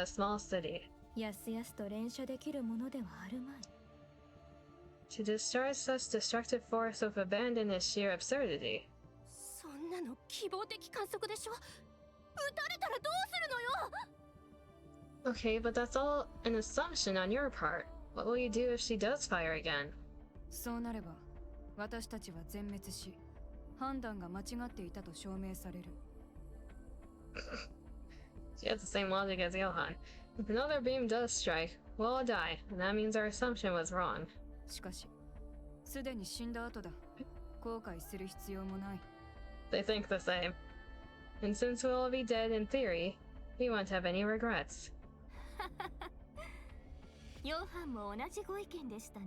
small city. やすやすと連射できるものではあるまい。 To discharge such destructive force with abandon is sheer absurdity. そんなの希望的観測でしょ？撃たれたらどうするのよ？ Okay, but that's all an assumption on your part. What will you do if she does fire again? そうなれば私たちは全滅し、判断が間違っていたと証明される。She has the same logic as Johan. If another beam does strike, we'll all die, and that means our assumption was wrong. しかし、すでに死んだ後だ。後悔する必要もない。They think the same. And since we'll all be dead in theory, we won't have any regrets. ヨハンも同じご意見でしたね。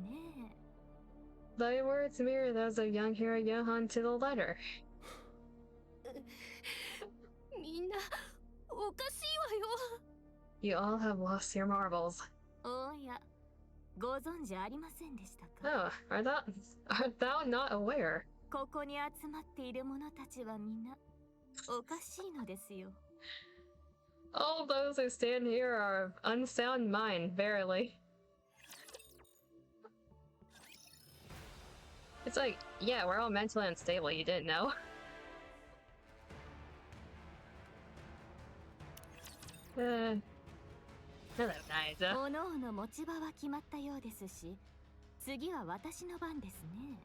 Thy words mirror those of young hero Johan to the letter. みんなおかしいわよ。 You all have lost your marbles. おや、ご存知ありませんでしたか？ Oh, art thou not aware? ここに集まっている者たちは皆おかしいのですよ。All those who stand here are of unsound mind, verily. It's like, yeah, we're all mentally unstable, you didn't know? Hello, Naiza. おのおの持ち場は決まったようですし、次は私の番ですね。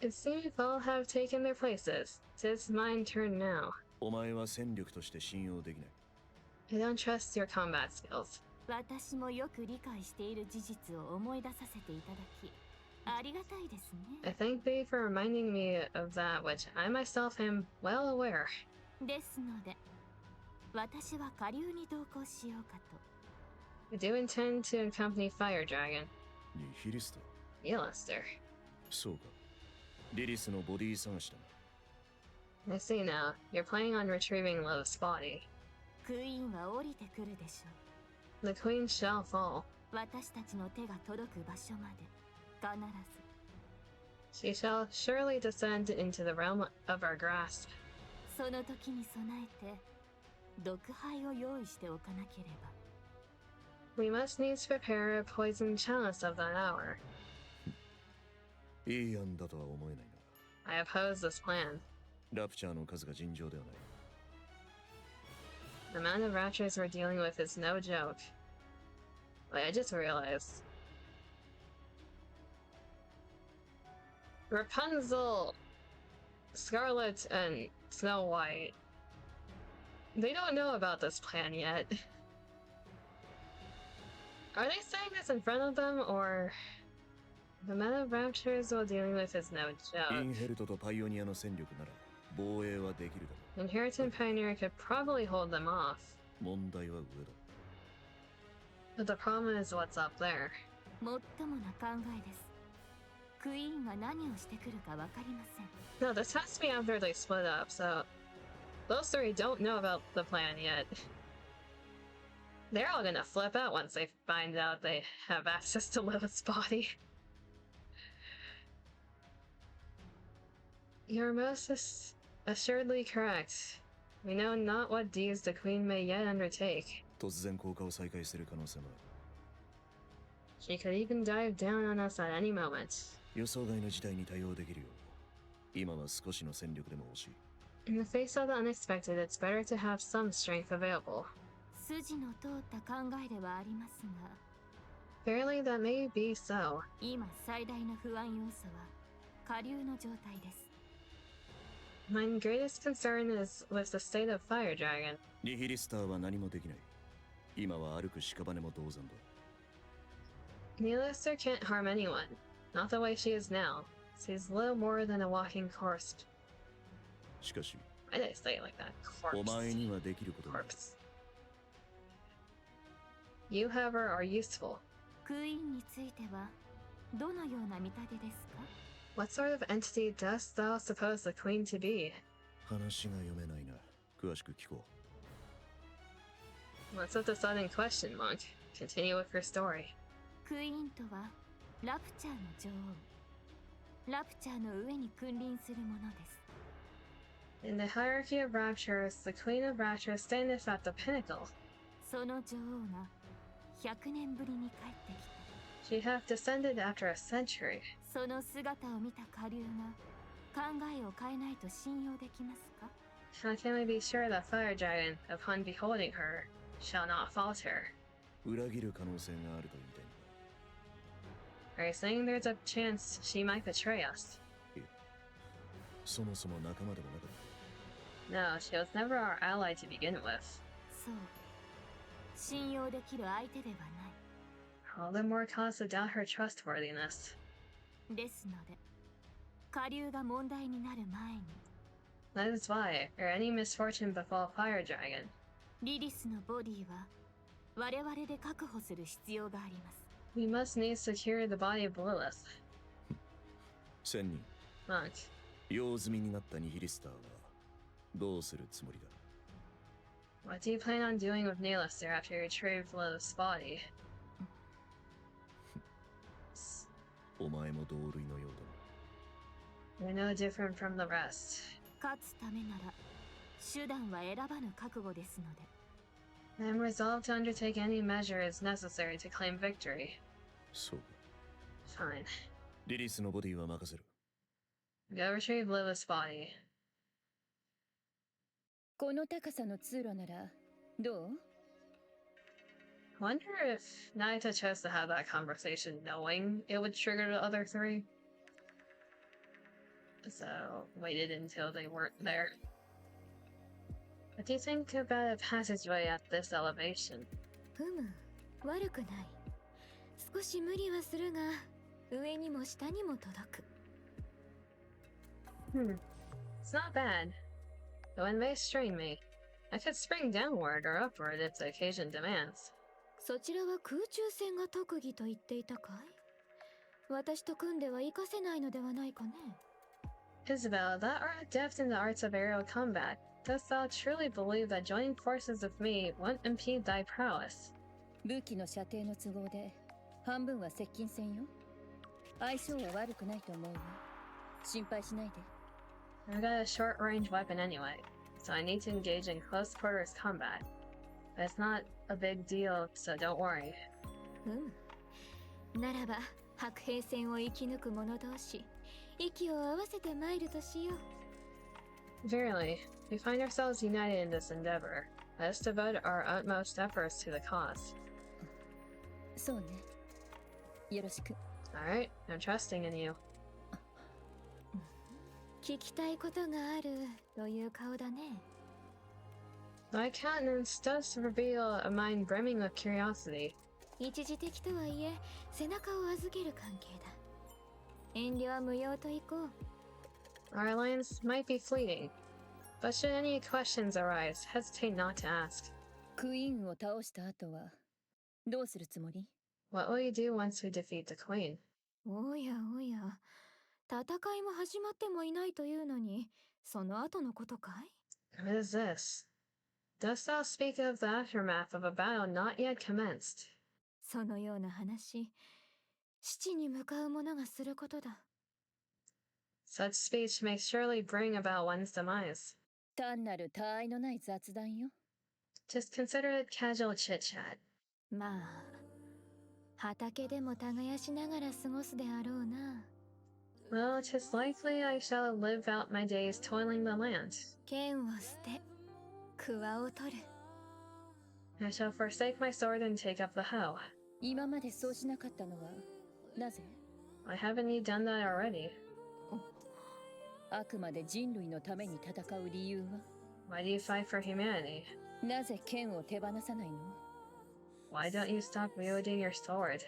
It seems all have taken their places. It's my turn now. お前は戦力として信用できない。I don't trust your combat skills. 私もよく理解している事実を思い出させていただき、ありがたいですね。 I thank thee for reminding me of that which I myself am well aware. ですので、私は下流に同行しようかと。I do intend to accompany Fire Dragon. ニヒリスト。 Elister. そうか。リリスのボディ探しだな。 I see now. You're planning on retrieving Love's body. クイーンは降りてくるでしょ The Queen shall fall. う。私たちの手が届く場所まで必 She shall surely descend into the realm of our grasp. ずその時に備えて毒杯を用意しておかなければ。 We must needs prepare a poison chalice of that hour. いい案だとは思えないな。 I oppose this plan. ラプチャーの数が尋常ではない。 The amount of raptures we're dealing with is no joke. Wait, I just realized. Rapunzel, Scarlet, and Snow White. They don't know about this plan yet. Are they saying this in front of them, or the amount of raptures we're dealing with is no イ joke? ンヘルトとパイオニアの戦力なら防衛はできるだろ Inherited Pioneer could probably hold them off. う。問題は上だ。 But the problem is what's up there. もっともな考えです。クイーンが何をしてくるかわかりません。 No, this has to be after they split up, so those three don't know about the plan yet. They're all gonna flip out once they find out they have access to Lilith's body. You're most assuredly correct. We know not what deeds the Queen may yet undertake. 突然降下を再開する可能性もあ She could even dive down on us at any moment. る。予想外の事態に対応できるよう今は少しの戦力でも欲しい。 In the face of the unexpected, it's better to have some strength available. 筋の通った考えではありますが、 Fairly, that may be so. 今最大の不安要素は下流の状態です。 My greatest concern is with the state of Fire Dragon. ニヒリスターは何もできない。今は歩く屍も同然だ。 Elister can't harm anyone. Not the way she is now. She's little more than a walking corpse. しかし、 Why did I say it like that? お Corpse. 前にはできることがある。 Corpse. You, however, are useful. クイーンについてはどのような見立てですか？ What sort of entity dost thou suppose the Queen to be? 話が読めないな。詳しく聞こ What's with the sudden question, Monk? Continue with your story. クイーンとはラプチャーの女王。ラプチャーの上に君臨するものです。 In the hierarchy of raptures, the Queen of Rapture standeth at the pinnacle. その女王が100年ぶりに帰ってきた。 She hath descended after a century. その姿を見た下流が考えを変えないと信用できますか？ How can we be sure that Fire Dragon, upon beholding her, shall not falter? う。裏切る可能性があると言いたい Are you saying there's a chance she might betray us? そもそも仲間でもなかっ No, she was never our ally to begin with. そう信用できる相手ではな All the more cause to doubt her trustworthiness. いですので下流が問題になる前に That is why, or any misfortune befall Fire Dragon, リリスのボディは我々で確保する必要があります we must needs secure the body of Lilith. 1000人 Monk, 用済みになったニヒリスターはどうするつもりだ what do you plan on doing with Nalister after you retrieve Lilith's body? お前も同類のようだ You're no different from the rest. 勝つためなら手段は選ばぬ覚悟ですので I'm resolved to undertake any measures necessary to claim victory. そうか Fine. リリスのボディは任せる Go retrieve Lilith's body. この高さの通路ならどう？ Wonder if Naita chose to have that conversation knowing it would trigger the other three. So, waited until they weren't there. What do you think about a passageway at this elevation? ふむ悪くない少し無理はするが上にも下にも届く It's not bad. But when they strain me, I could spring downward or upward if the occasion demands. そちらは空中戦が特技と言っていたかい私と組んでは活かせないのではないかね Isabel, thou art adept in the arts of aerial combat. Dost thou truly believe that joining forces with me won't impede thy prowess? 武器の射程の都合で半分は接近戦よ相性は悪くないと思うよ心配しないで I've got a short-range weapon anyway, so I need to engage in close quarters combat. But it's not a big deal, so don't worry. ならば白兵戦を生き抜く者同士息を合わせて参るとしよう Verily, we find ourselves united in this endeavor. Let us devote our utmost efforts to the cause. そうねよろしく Alright, I'm trusting in you. 聞きたいことがあるという顔だね Thy countenance does reveal a mind brimming with curiosity. 一時的とはいえ背中を預ける関係だ遠慮は無用といこう Our alliance might be fleeting, but should any questions arise, hesitate not to ask. クイーンを倒した後はどうするつもり What will you do once we defeat the queen? おやおや戦いも始まってもいないというのにその後のことかい What is this? Dost thou speak of the aftermath of a battle not yet commenced? そのような話死地に向かう者がすることだ Such speech may surely bring about one's demise. 単なる他愛のない雑談よ Just consider it casual chit-chat. まあ畑でも耕しながら過ごすであろうな Well, 'tis likely I shall live out my days toiling the land. 剣を捨て桑を取る I shall forsake my sword and take up the hoe. 今までそうしなかったのはなぜ Why haven't you done that already? あくまで人類のために戦う理由は Why do you fight for humanity? なぜ剣を手放さないの Why don't you stop wielding your sword?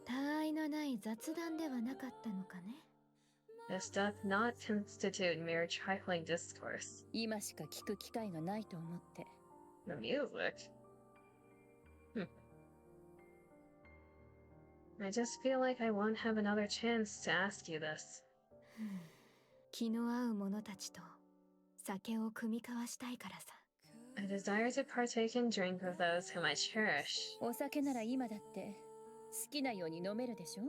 他愛のない雑談ではなかったのかね This doth not constitute mere trifling discourse. 今しか聞く機会がないと思って The music? I just feel like I won't have another chance to ask you this. 気の合う者たちと酒を酌み交わしたいからさ I desire to partake and drink with those whom I cherish. お酒なら今だって好きなように飲めるでしょ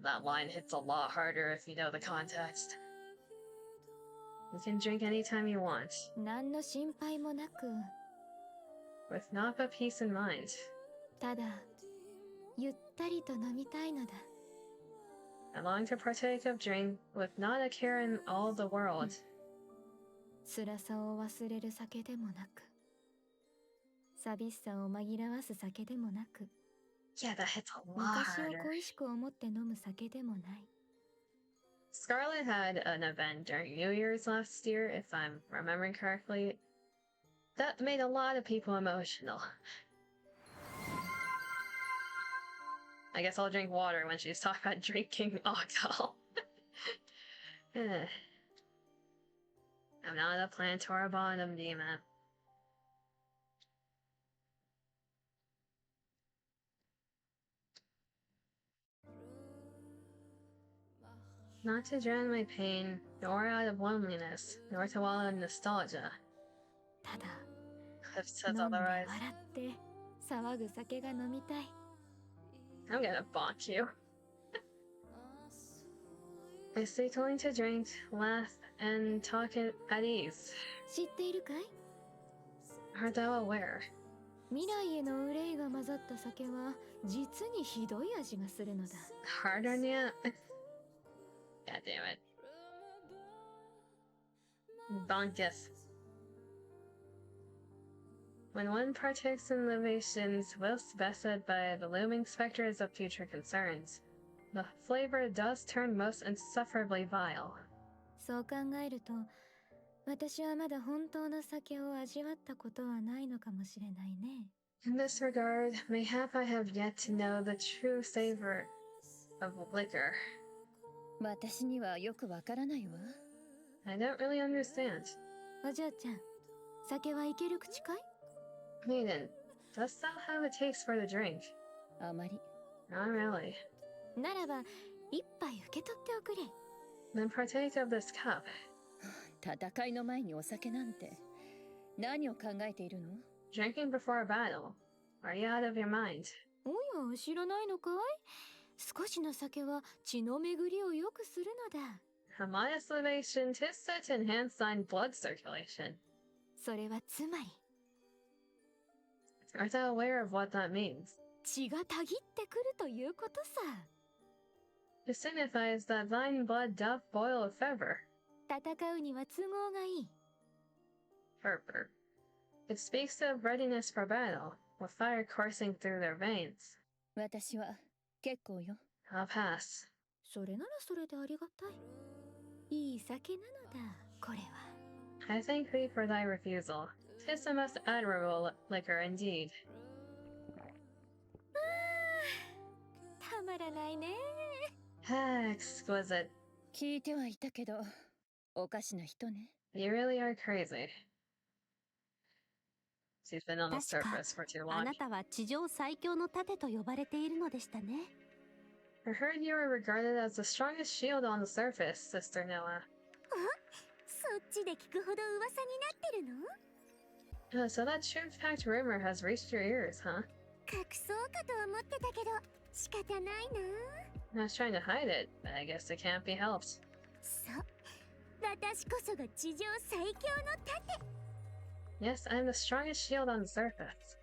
That line hits a lot harder if you know the context. You can drink anytime you want, 何の心配もなく with naught but peace in mind. ただゆったりと飲みたいのだ I long to partake of drink with not a care in all the world. 辛さを忘れる酒でもなく寂しさを紛らわす酒でもなく Yeah, that hits a lot 昔を harder. 恋しく思って飲む酒でもない。 Scarlet had an event during New Year's last year, if I'm remembering correctly. That made a lot of people emotional. I guess I'll drink water when she's talking about drinking alcohol. I'm not a plantar bottom demon. Not to drown my pain, nor out of loneliness, nor to wallow in nostalgia. ただ Cliff says 飲んで otherwise. 笑って騒ぐ酒が飲みたい。 I'm gonna bonk you. I stay willing to drink, laugh, and talk at ease. 知っているかい？ Art thou aware? 未来への憂いが混ざった酒は実にひどい味がするのだ。 Hard on you? God damn it. Bonketh. When one partakes in libations whilst bested by the looming specters of future concerns, the flavor does turn most insufferably vile. そう考えると、私はまだ本当の酒を味わったことはないのかもしれないね。 In this regard, mayhap I have yet to know the true savor of liquor. 私にはよくわからないわ。 I don't really understand. お嬢ちゃん、酒はいける口かい？ Maiden, dost thou have a taste for the drink? あまり。 Not really. ならば、一杯受け取っておくれ。 Then partake of this cup. 戦いの前にお酒なんて。何を考えているの？ Drinking before a battle. Are you out of your mind? おや、知らないのかい？少しの酒は血の巡りを良くするのだ。 A modest libation, 'tis said to enhance thine blood circulation. それはつまり、 Art thou aware of what that means? 血がたぎってくるということさ。 It signifies that thine blood doth boil with fervor. 戦うには都合がいい。 Fervor. It speaks of readiness for battle, with fire coursing through their veins. 私は結構よ。 I'll pass. それならそれでありがたい。いい酒なのだ、これは。 I thank thee for thy refusal. 'Tis the most admirable liquor indeed. たまらないね。 Exquisite. 聞いてはいたけど、おかしな人ね。 You really are crazy. She's been on the 確か surface for too あ long. なたは地上最強の盾と呼ばれているのでしたね。 I heard you were regarded as the strongest shield on the surface, Sister Noah. そっちで聞くほど噂になってるの？ So that truth-packed rumor has reached your ears, huh? 隠そうかと思ってたけど仕方ないな。 I was trying to hide it, but I guess it can't be helped. そう、私こそが地上最強の盾。 Yes, I'm the strongest shield on the surface.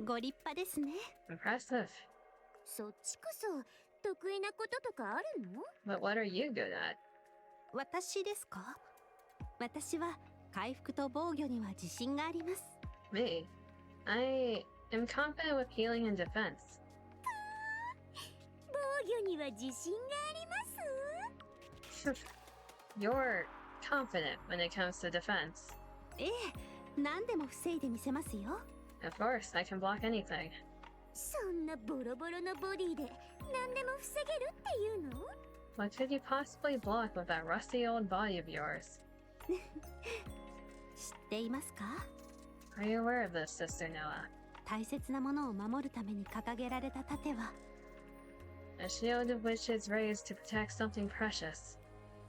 ご立派ですね。 Impressive. そっちこそ得意なこととかあるの？ But what are you good at? 私ですか？私は回復と防御には自信があります。 Me? I am confident with healing and defense. 防御には自信があります。 You're confident when it comes to defense. ええ、何でも防いでみせますよ。 Of course, I can block anything. そんなボロボロのボディで何でも防げるっていうの？ What could you possibly block with that rusty old body of yours? 知っていますか？ Are you aware of this, Sister Noah? 大切なものを守るために掲げられた盾は A shield of which is raised to protect something precious.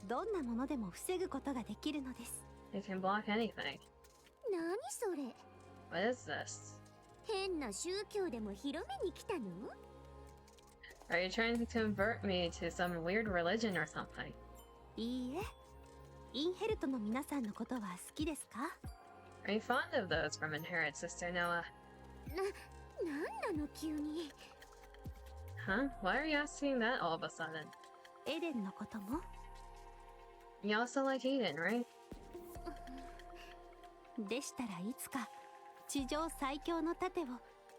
どんなものでも防ぐことができるのです。 It can block anything. 何それ？ What is this? 変な宗教でも広めに来たの？ Are you trying to convert me to some weird religion or something? いいえ、インヘルトの皆さんのことは好きですか？ Are you fond of those from Inherit, Sister Noah? なんなの急に。 Huh? Why are you asking that all of a sudden? エデンのことも？ You also like Eden, right? でしたらいつか地上最強の盾を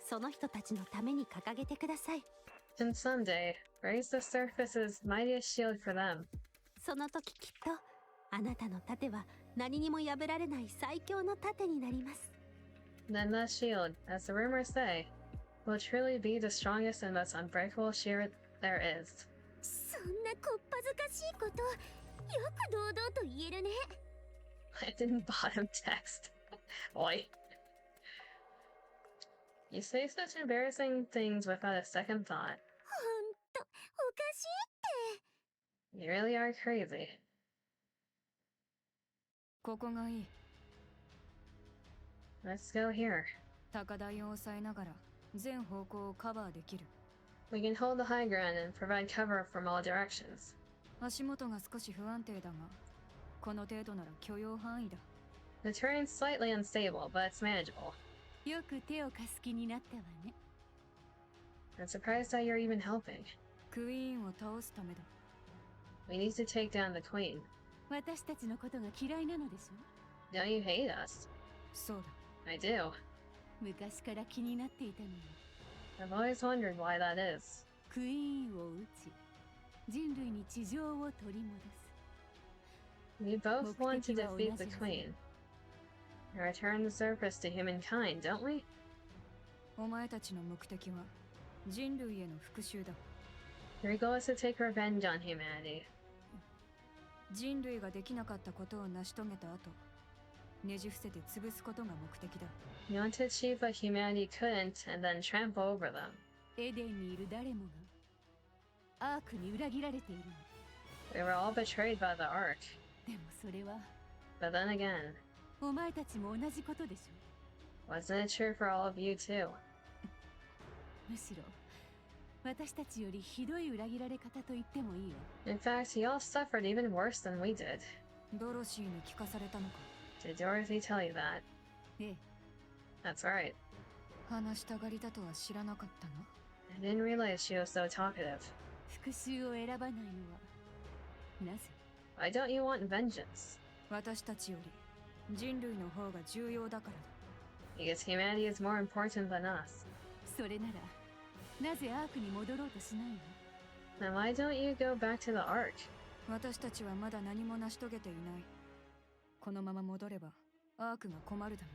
その人たちのために掲げてください。 And someday, raise the surface's mightiest shield for them. その時きっとあなたの盾は何にも破られない最強の盾になります。 Then that shield, as the rumors say, will truly be the strongest and most unbreakable shield there is. そんなこっぱずかしいことよく堂々と言えるね。 I didn't bottom text. Oi. You say such embarrassing things without a second thought. ほんとおかしいって。 You really are crazy. ここがいい。 Let's go here. 高台を抑えながら全方向をカバーできる。 We can hold the high ground and provide cover from all directions. 足元が少し不安定だが、この程度なら許容範囲だ。 The terrain's slightly unstable, but it's manageable. よく手を貸す気になったわね。 I'm surprised that you're even helping. クイーンを倒すためだ。 We need to take down the queen. 私たちのことが嫌いなのでしょ。 Don't you hate us? そうだ。 I do. 昔から気になっていたのよ。 I've always wondered why that is. クイーンを撃ち、人類に地上を取り戻す。 We both want to 目的は同じ defeat the はず。 queen. And return the surface to humankind, don't we? お前たちの目的は人類への復讐だ。 Your goal is to take revenge on humanity. 人類ができなかったことを成し遂げた後、ねじ伏せて潰すことが目的だ。 You want to achieve what humanity couldn't and then trample over them. エデンにいる誰もがアークに裏切られているの。 We were all betrayed by the Ark. でもそれは But then again, お前たちも同じことでしょ。 wasn't it true for all of you too? むしろ私たちよりひどい裏切られ方と言ってもいいよ。 In fact, you all suffered even worse than we did. ドロシーに聞かされたのか。 Did Dorothy tell you that? ええ、 That's right. 話したがりだとは知らなかったの。 I didn't realize she was so talkative. 復讐を選ばないのはなぜ？ Why don't you want vengeance? 私たちより人類の方が重要だからだ。 Because humanity is more important than us. それならなぜアークに戻ろうとしないの？ Then why don't you go back to the Ark? 私たちはまだ何も成し遂げていない。このまま戻ればアークが困るだろ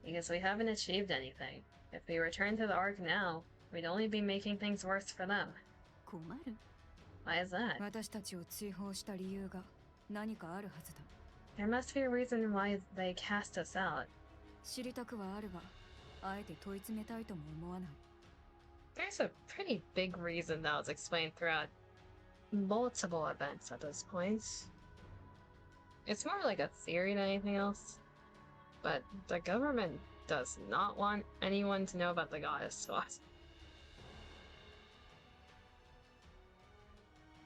う。 Because we haven't achieved anything. If we return to the Ark now, we'd only be making things worse for them. 困る？ Why is that? 私たちを追放した理由が何かあるはずだ。 There must be a reason why they cast us out. 知りたくはあるが、あえて問い詰めたいとも思わない。 There's a pretty big reason that was explained throughout multiple events at this point. It's more like a theory than anything else. But the government does not want anyone to know about the goddess spot.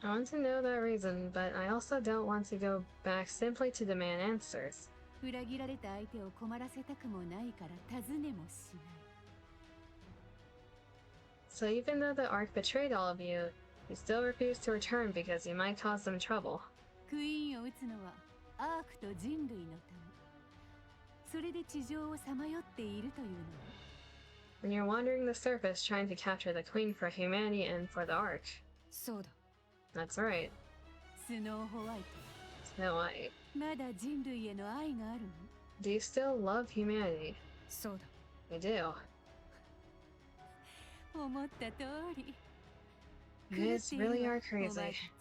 I want to know that reason, but I also don't want to go back simply to demand answers. 裏切られた相手を困らせたくもないから尋ねもしない。 So even though the Ark betrayed all of you, you still refuse to return because you might cause them trouble. クイーンを撃つのはアークと人類のため。それで地上をさまよっているというのね。 When you're wandering the surface trying to capture the Queen for humanity and for the Ark. そうだ。 That's right. スノーホワイ Snow White. ト、まだ人類への愛があるの？ Do you still love humanity? そうだ。 You do. 思った通り。 You guys really are お前 crazy. たち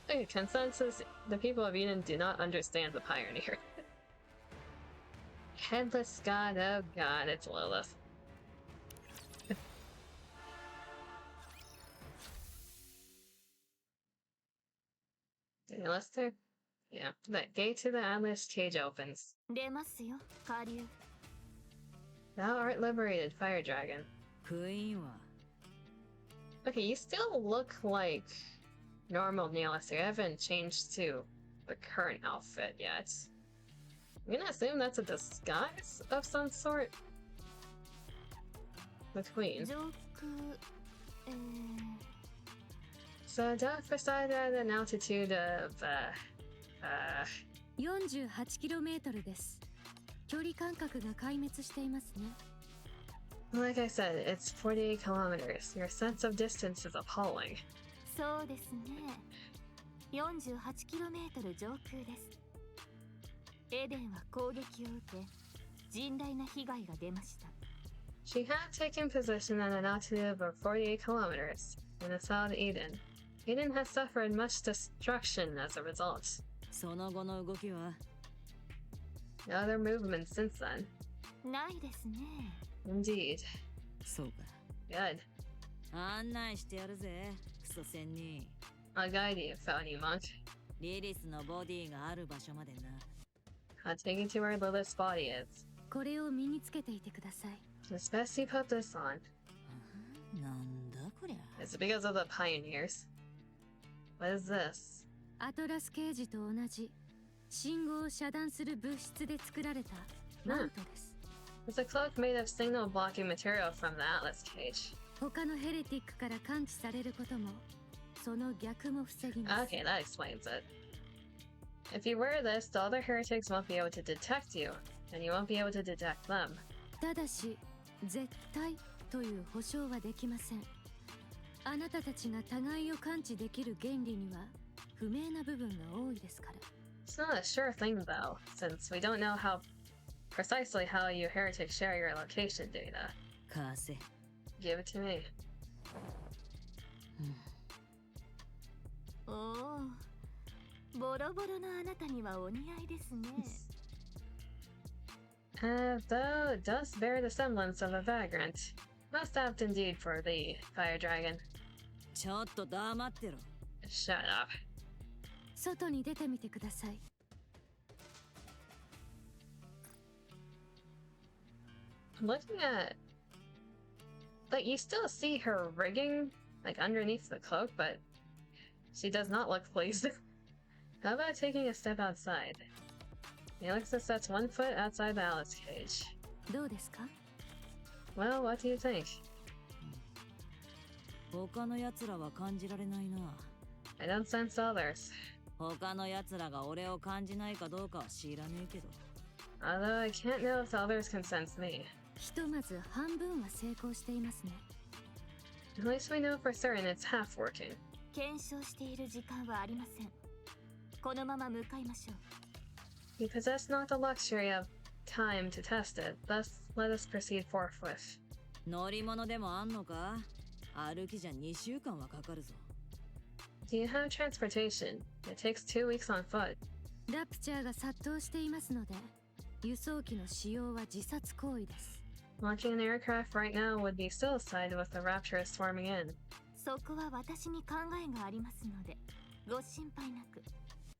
Okay, consensus, the people of Eden do not understand the Pioneer. Headless God, oh god, it's Lilith. Let's do. Yeah, that gate to the Atlas cage opens. 出ますよ下流。 Thou art liberated, Fire Dragon. クイーンは Okay, you still look like normal Neilus. You haven't changed to the current outfit yet. I'm gonna assume that's a disguise of some sort. The Queen. 上空So down beside at an altitude of 48kmです。距離感覚が壊滅していますね。 Like I said, it's 48 kilometers. Your sense of distance is appalling. そうですね。48km 上空です。エデンは攻撃を受け、甚大な被害が出ました。She had taken position at an altitude of 48 kilometers in the South Eden. Eden has suffered much destruction as a result. その後の動きは No other movements since then. ないですね。Indeed. そうか。 Good. 案内してやるぜ、クソ仙人。 I'll guide you, Felony Monk. リリスのボディがある場所までな。 I'll take you to where Lilith's body is. これを身につけていてください。 It's best you put this on. なんだこりゃ。 It's because of the pioneers. What is this? アトラスケージと同じ信号を遮断する物質で作られたマントです。 It's a cloak made of signal blocking material from the Atlas cage. 他のヘレティックから感知されることもその逆も防ぎます。 Okay, that explains it. If you wear this, the other heretics won't be able to detect you, and you won't be able to detect them. ただし絶対という保証はできません。あなたたちが互いを感知できる原理には不明な部分が多いですから。 It's not a sure thing, though, since we don't know precisely how you heretics share your location data. 貸せ。 Give it to me. おお、ボロボロのあなたにはお似合いですね。Though it does bear the semblance of a vagrant. Most apt indeed for the fire dragon. ちょっと黙ってろ。 Shut up. 外に出てみてください。 Looking at... Like, you still see her rigging, like, underneath the cloak, but she does not look pleased. How about taking a step outside? Alexis sets 1 foot outside the Alice cage. どうですか？ Well, what do you think? 他の奴らは感じられないな。 I don't sense others. 他の奴らが俺を感じないかどうかは知らねえけど。 Although I can't know if the others can sense me. ひとまず半分は成功していますね。 At least we know for certain it's half working. 検証している時間はありません。このまま向かいましょう。 We possess not the luxury of time to test it, thus let us proceed forthwith. 乗り物でもあんのか？歩きじゃ2週間はかかるぞ。 Do you have transportation? It takes 2 weeks on foot. ラプチャーが殺到していますので、輸送機の使用は自殺行為です。 Launching an aircraft right now would be suicide with the Rapture swarming in. そこは私に考えがありますので、ご心配なく。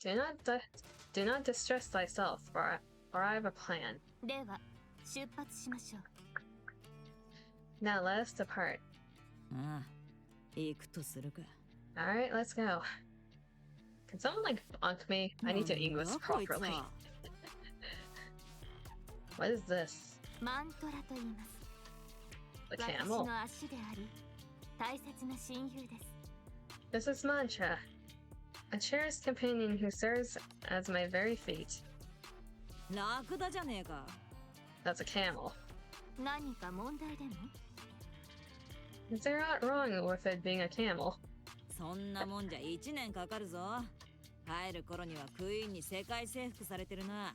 Do not distress thyself, for I have a plan. では、出発しましょう。 Now let us depart. ああ、行くとするか。 Alright, let's go. Can someone like bonk me? I need to English properly. What is this? マントラと言います。 The 私 camel? の足であり、大切な親友です。 This is Mantra, a cherished companion who serves as my very feet. ラクダじゃねえか。 That's a camel. 何か問題でも？ Is there not wrong with it being a camel? そんなもんじゃ1年かかるぞ。帰る頃にはクイーンに世界征服されてるな。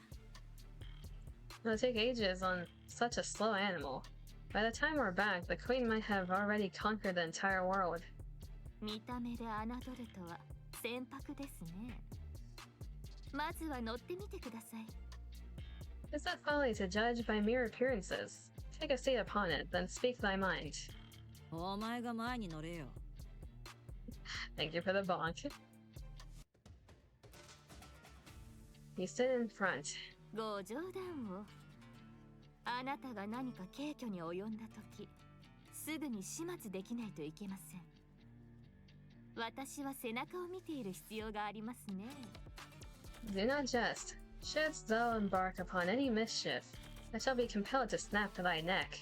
It'll take ages on such a slow animal. By the time we're back, the queen might have already conquered the entire world. 見た目で侮るとは船舶ですね。まずは乗ってみてください。 Is that folly to judge by mere appearances? Take a seat upon it, then speak thy mind. お前が前に乗れよ。 Thank you for the bonk. You sit in front. ご冗談を。あなたが何か軽挙に及んだ時、すぐに始末できないといけません。私は背中を見ている必要がありますね。 Do not jest. Shouldst thou embark upon any mischief, I shall be compelled to snap thy neck.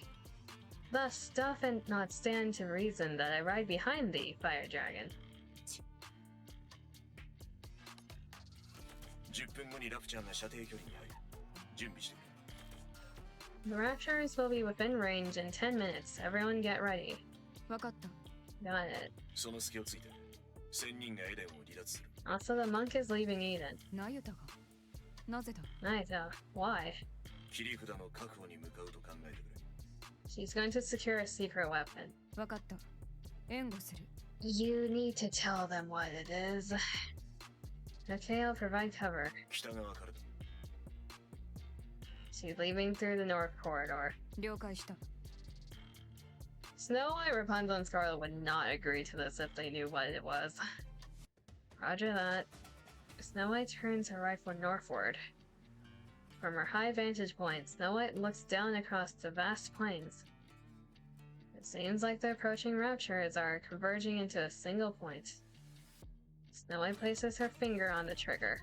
Thus doth it not stand to reason that I ride behind thee, fire dragon. 10分後にラプチャーが射程距離に入る。準備してくれ。The Raptors will be within range in 10 minutes. Everyone get ready. わかった。 Got it. その隙をついて1000人がエデンを離脱する。 Also, the monk is leaving Eden. ナユタがなぜだ Naita, why? 切り札の確保に向かうと考えてくれ。 She's going to secure a secret weapon. わかった。援護する。 You need to tell them what it is. Okay, I'll provide cover. 北側からだ。 She's leaving through the north corridor. 了解した。 Snow White, Rapunzel, and Scarlet would not agree to this if they knew what it was. Roger that. Snow White turns her rifle northward. From her high vantage point, Snow White looks down across the vast plains. It seems like the approaching raptures are converging into a single point. Snow White places her finger on the trigger.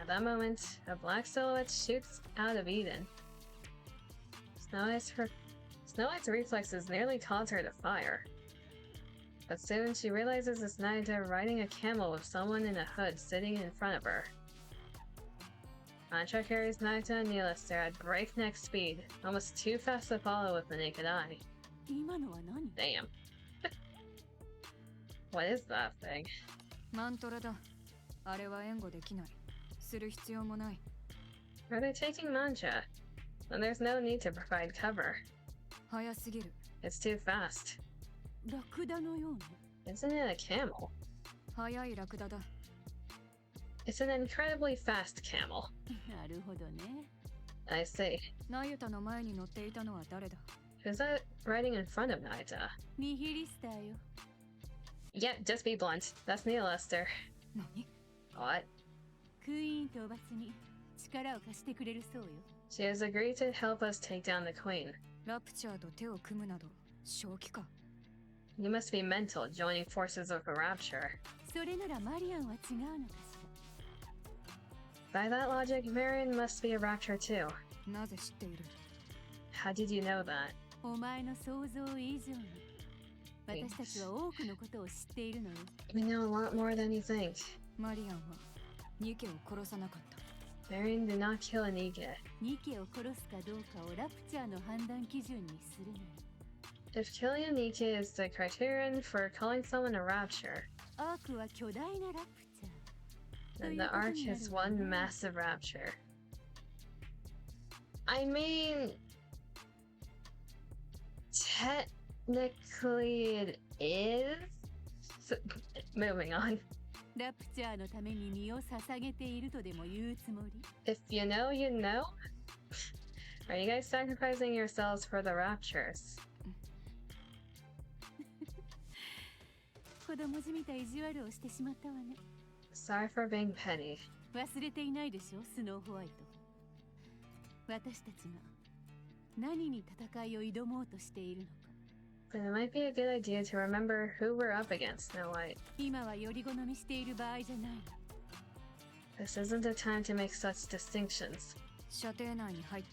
At that moment, a black silhouette shoots out of Eden. Snow White's reflexes nearly cause her to fire. But soon she realizes it's Naida riding a camel with someone in a hood sitting in front of her. Mantra carries Naida and Neelister at breakneck speed, almost too fast to follow with the naked eye. 今のは何 Damn. What is that thing? マントラだ。あれは援護できない。する必要もない。 Are they taking mantra? Then there's no need to provide cover. 早すぎる。 It's too fast. ラクダのようね。 Isn't it a camel? 早いラクダだ。 It's an incredibly fast camel. なるほどね。 I see. ナユタの前に乗っていたのは誰だ Who's that riding in front of Naida? ニヒリスターよ。 Yeah, just be blunt. That's Neelister. 何 What? クイーン討伐に力を貸してくれるそうよ。 She has agreed to help us take down the queen. ラプチャーと手を組むなど正気か You must be mental, joining forces with a rapture. それならマリアンは違うのかし By that logic, Marion must be a rapture too. なぜ知っている How did you know that? ら。お前の想像以上に。私たちは多くのことを知っているのよ。 We know a lot more than you think. マリアンはニケを殺さなかった Marion did not kill NIKKE. ニケを殺すかどうかをラプチャーの判断基準にするのよ。 If killing NIKKE is the criterion for calling someone a rapture, アークは巨大なラプチャー。 then the Arch is one massive rapture. I mean, technically it is. Moving on. ラプチャーのために身を捧げているとでも言うつもり If you know, you know. Are you guys sacrificing yourselves for the raptures? 子供じみた意地悪をしてしまったわね。 Sorry for being petty. 忘れていないでしょ、スノーホワイト。私たちが何に戦いを挑もうとしているのか。 But it might be a good idea to remember who we're up against, Snow White. 今はより好みしている場合じゃないの。 This isn't a time to make such distinctions. 射程内に入っ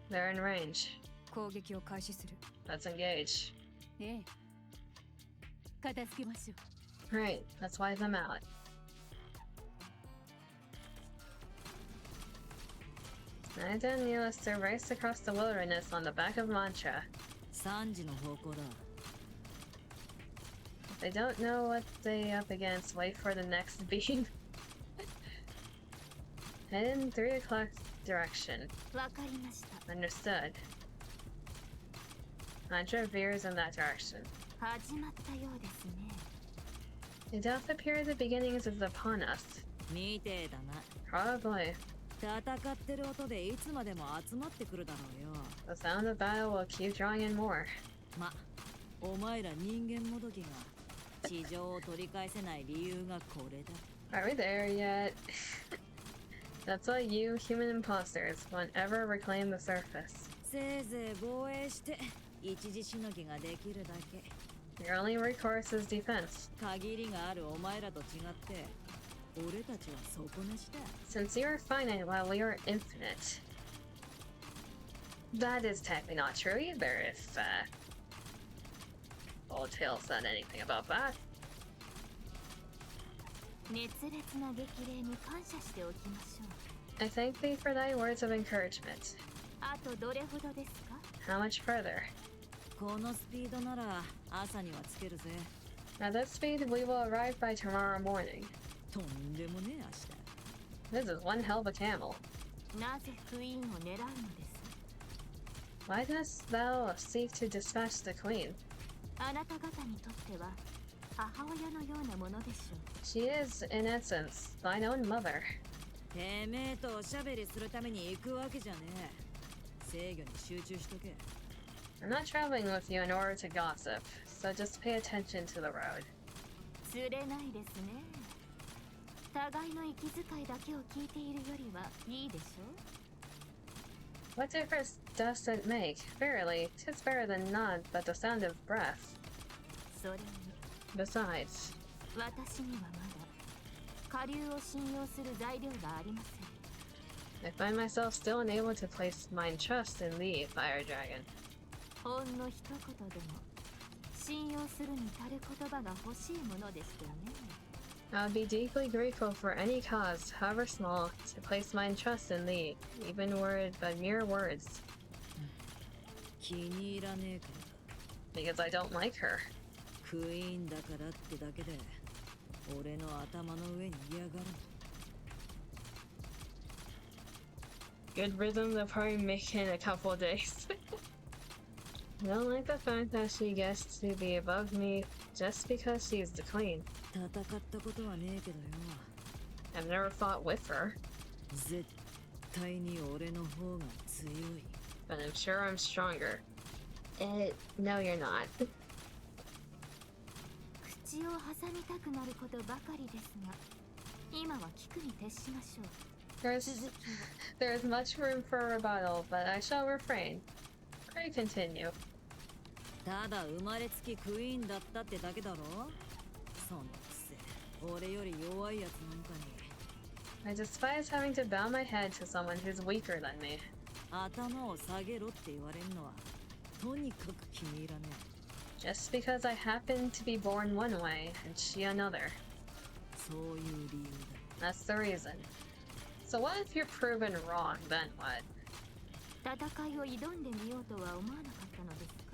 た They're in range. 攻撃を開始する Let's engage. ええ。片付けましょう。 Right, let's wipe them out. Naida and Neelister raced across the wilderness on the back of Mantra. 3時の方向だ If they don't know what they up against, wait for the next beam. Head in 3 o'clock direction. わかりました Understood. Mantra veers in that direction. 始まったようですね It doth appear the beginning is upon us. みてえだな Probably. 戦ってる音でいつまでも集まってくるだろうよ The sound of battle will keep drawing in more. ま、お前ら人間もどきが地上を取り返せない理由がこれだ Are we there yet? That's why you human imposters won't ever reclaim the surface. せいぜい防衛して一時しのぎができるだけ Your only recourse is defense. 限りがあるお前らと違って俺たちは底なしだ Since you are finite while we are infinite. That is technically not true either if, Old Tale said anything about that. 熱烈な激励に感謝しておきましょう I thank thee for thy words of encouragement. あとどれほどですか？ How much further? このスピードなら朝にはつけるぜ。 At this speed, we will arrive by tomorrow morning. とんでもねえ明日。 This is one hell of a camel. なぜクイーンを狙うのです？ Why dost thou seek to dispatch the queen? あなた方にとっては母親のようなものでしょう。 She is, in essence, thine own mother. てめえとおしゃべりするために行くわけじゃねえ。制御に集中しとけ。 I'm not traveling with you in order to gossip, so just pay attention to the road. 釣れないですね。互いの息遣いだけを聞いているよりはいいでしょ？ What difference does it make? Verily, 'tis better than not but the sound of breath. それに Besides, 私にはまだ下流を信用する材料がありません。 I find myself still unable to place my trust in thee, Fire Dragon. ほんの一言でも信用するに足る言葉が欲しいものですよね。 I would be deeply grateful for any cause, however small, to place my trust in thee, even were it but mere words, 気に入らねえから because I don't like her. クイーンだからってだけで俺の頭の上に嫌がる。 Good rhythm they'll probably make in a couple of days. I don't like the fact that she gets to be above me just because she's the queen. 戦ったことはねえけどよ。 I've never fought with her, 絶対に俺の方が強い。 but I'm sure I'm stronger. No, you're not. 口を挟みたくなることばかりですが、今は聞くに徹しましょう。 There's much room for rebuttal, but I shall refrain. Pray continue. ただ生まれつきクイーンだったってだけだろ。そのくせ俺より弱いやつなんかに I despise having to bow my head to someone who's weaker than me. 頭を下げろって言われんのはとにかく気に入らね Just because I happen to be born one way and she another. え。そういう理由 That's the reason. So what if you're proven wrong, then what? 戦いを挑んでみようとは思わなかったのですか？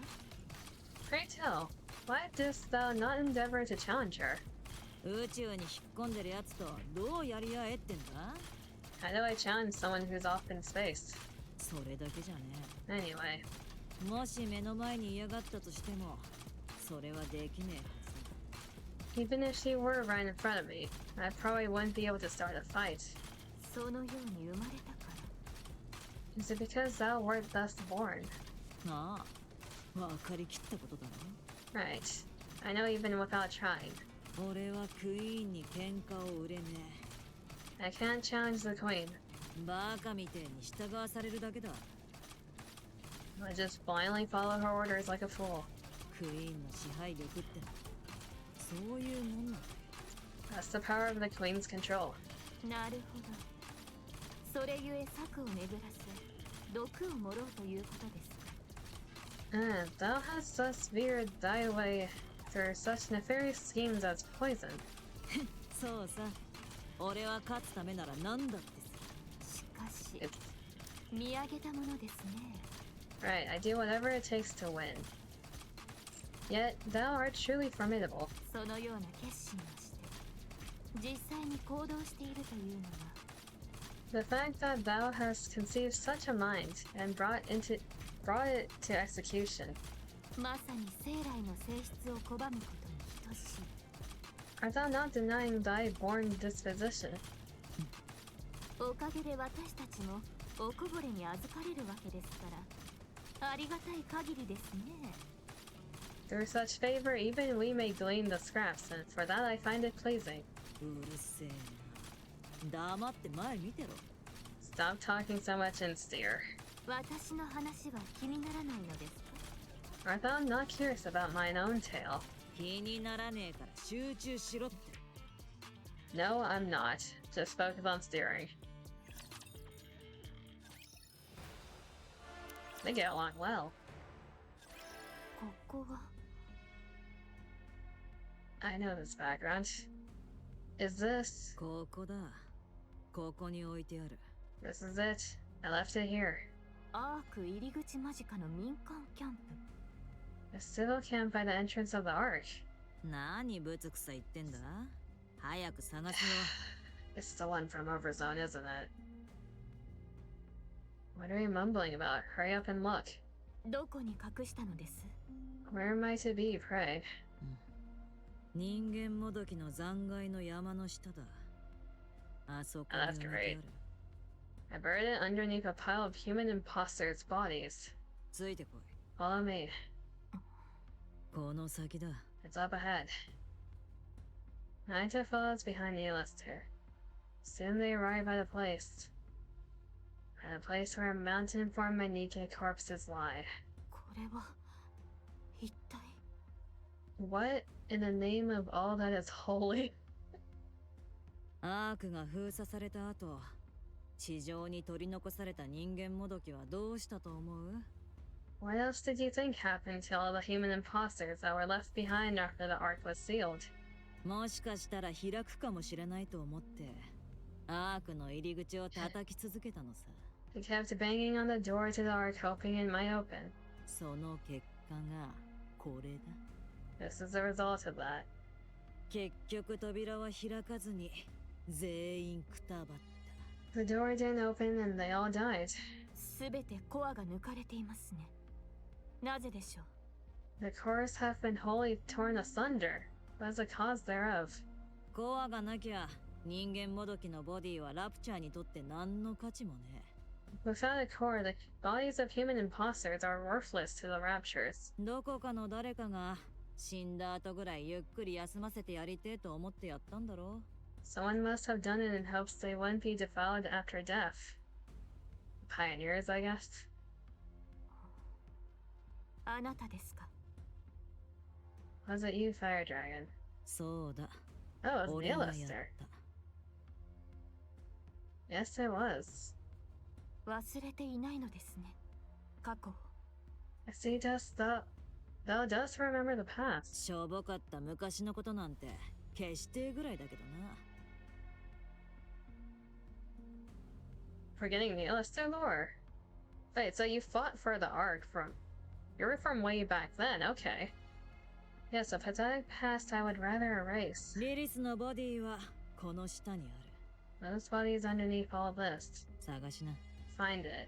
Pray tell, why didst thou not endeavor to challenge her? だ。宇宙に引っ込んでるやつとどうやり合えってんだ。 How do I challenge someone who's off in space? それだけじゃね Anyway, え。もし目の前に嫌がったとしてもそれはできねえはず。 even if she were right in front of me, I probably wouldn't be able to start a fight. そのように生まれたから。 Is it because thou wert thus born? ああ、分かりきったことだろ。 Right. I know even without trying. 俺はクイーンに喧嘩を売れね I can't challenge the queen. え。バカみてえに従わされるだけだ。 I just blindly follow her orders like a fool. クイーンの支配力ってのはそういうもんなんだよ。 That's the power of the queen's control. なるほど。それゆえ策を巡らせ、毒を盛ろうということですか。 Thou hast thus veered thy way through such nefarious schemes as poison. そうさ。俺は勝つためなら何だってしかし、 It's 見上げたものですね。 right, I do whatever it takes to win. Yet thou art truly formidable. そのような決心をして実際に行動しているというのは The fact that thou hast conceived such a mind and brought it to execution. まさに生来の性質を拒むことに等しい。 Art thou not denying thy born disposition? おかげで私たちもおこぼれに預かれるわけですからありがたい限りですね。 Through such favor even we may glean the scraps, and for that I find it pleasing. うるせえな。黙って前見てろ。 Stop talking so much and steer. 私の話は気にならないのですか？ Art thou not curious about mine own tale? 気にならねえから集中しろって。 No, I'm not. Just focus on steering. They get along well. ここは I know this background. Is this? ここだ。ここに置いてある。 This is it. I left it here. アーク入り口間近の民間キャンプ。 A civil camp by the entrance of the Ark. 何ブツクサ言ってんだ。早く探すよ。It's the one from Overzone, isn't it? What are you mumbling about? Hurry up and look. どこに隠したのです？ Where am I to be, pray? 人間もどきの残骸の山の下だ。あそこに Oh, 埋 that's めて great. ある。 I buried it underneath a pile of human imposters' bodies. ついてこい。 Follow me. この先だ。 It's up ahead. Naita follows behind Neilister. Soon they arrive at a place. At a place where a mountain-formed NIKKE corpses lie. これは一体。 What in the name of all that is holy? アークが封鎖された後、地上に取り残された人間もどきはどうしたと思う？ What else did you think happened to all the human imposters that were left behind after the Ark was sealed? もしかしたら開くかもしれないと思って、アークの入り口を叩き続けたのさ。He kept banging on the door to the Ark, hoping it might open. その結果がこれだ。 This is the result of that. 結局扉は開かずに全員くたばった。 The door didn't open and they all died. すべてコアが抜かれていますね。なぜでしょう？ The cores have been wholly torn asunder. What's the cause thereof? コアがなきゃ人間もどきのボディはラプチャーにとって何の価値もね。 Without a core, the bodies of human imposters are worthless to the raptures. どこかの誰かが死んだ後ぐらいゆっくり休ませてやりてえと思ってやったんだろう。 Someone must have done it in hopes they wouldn't be defiled after death. Pioneers, I guess. あなたですか？ Was it you, Fire Dragon? そうだ。 Oh, it was 俺がやっ Neilister. た。 Yes, it was. 忘れていないのですね。過去を。 I see, thou dost remember the past. しょぼかった昔のことなんて決してぐらいだけどな。 Forgetting Neilister lore. Wait, so you fought for the Ark from... You were from way back then, okay. Yes, a pathetic past I would rather erase. リリスのボディはこの下にある。 Those bodies underneath all this. 探しな。 Find it.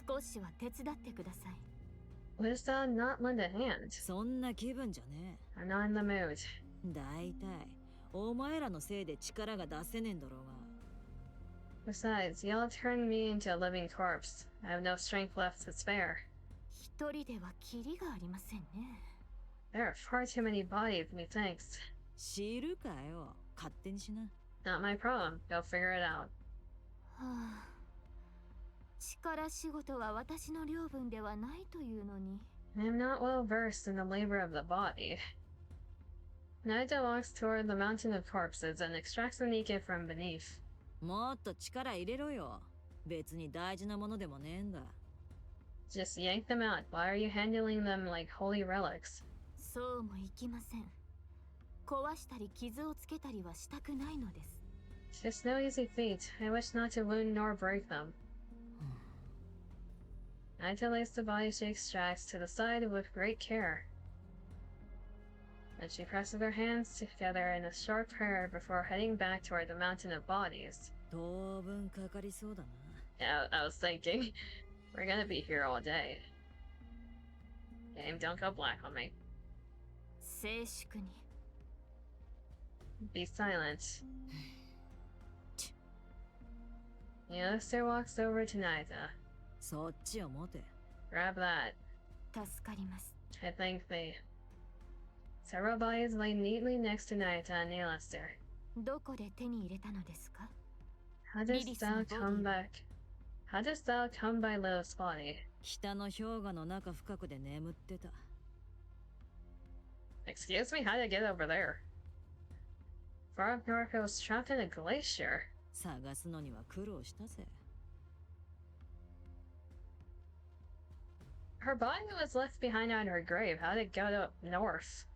少しは手伝ってください。 Wouldst thou not lend a hand? そんな気分じゃね I'm not in the mood. え。だいたいお前らのせいで力が出せねえんだろうが。 Besides, y'all turned me into a living corpse. I have no strength left to spare. 一人ではキリがありませんね。 There are far too many bodies, methinks. 知るかよ。勝手にしな。 Not my problem. Go figure it out. はあ、力仕事は私の領分ではないというのに。 I am not well versed in the labor of the body. Naida walks toward the mountain of corpses and extracts the NIKKE from beneath. もっと力入れろよ。別に大事なものでもねえんだ。 Just yank them out. Why are you handling them like holy relics? そうもいきません。壊したり傷をつけたりはしたくないのです。 It's no easy feat. I wish not to wound nor break them. Naida lays the body she extracts to the side with great care. Then she presses her hands together in a short prayer before heading back toward the mountain of bodies. 当分かかりそうだな。 Yeah, I was thinking, we're gonna be here all day. Game, don't go black on me. 静粛に。 Be silent. Neilister walks over to Naida. そっちを持て。 Grab that. 助かります。 I think several bodies lay neatly next to Naida and Neilister. どこで手に入れたのですか？ How dost thou come back? How dost thou come by Lilith's body? 北の氷河の中深くで眠ってた。 Excuse me, how did I get over there? Far up north, it was trapped in a glacier. 探すのには苦労したぜ。 Her body was left behind on her grave. How did it go to north?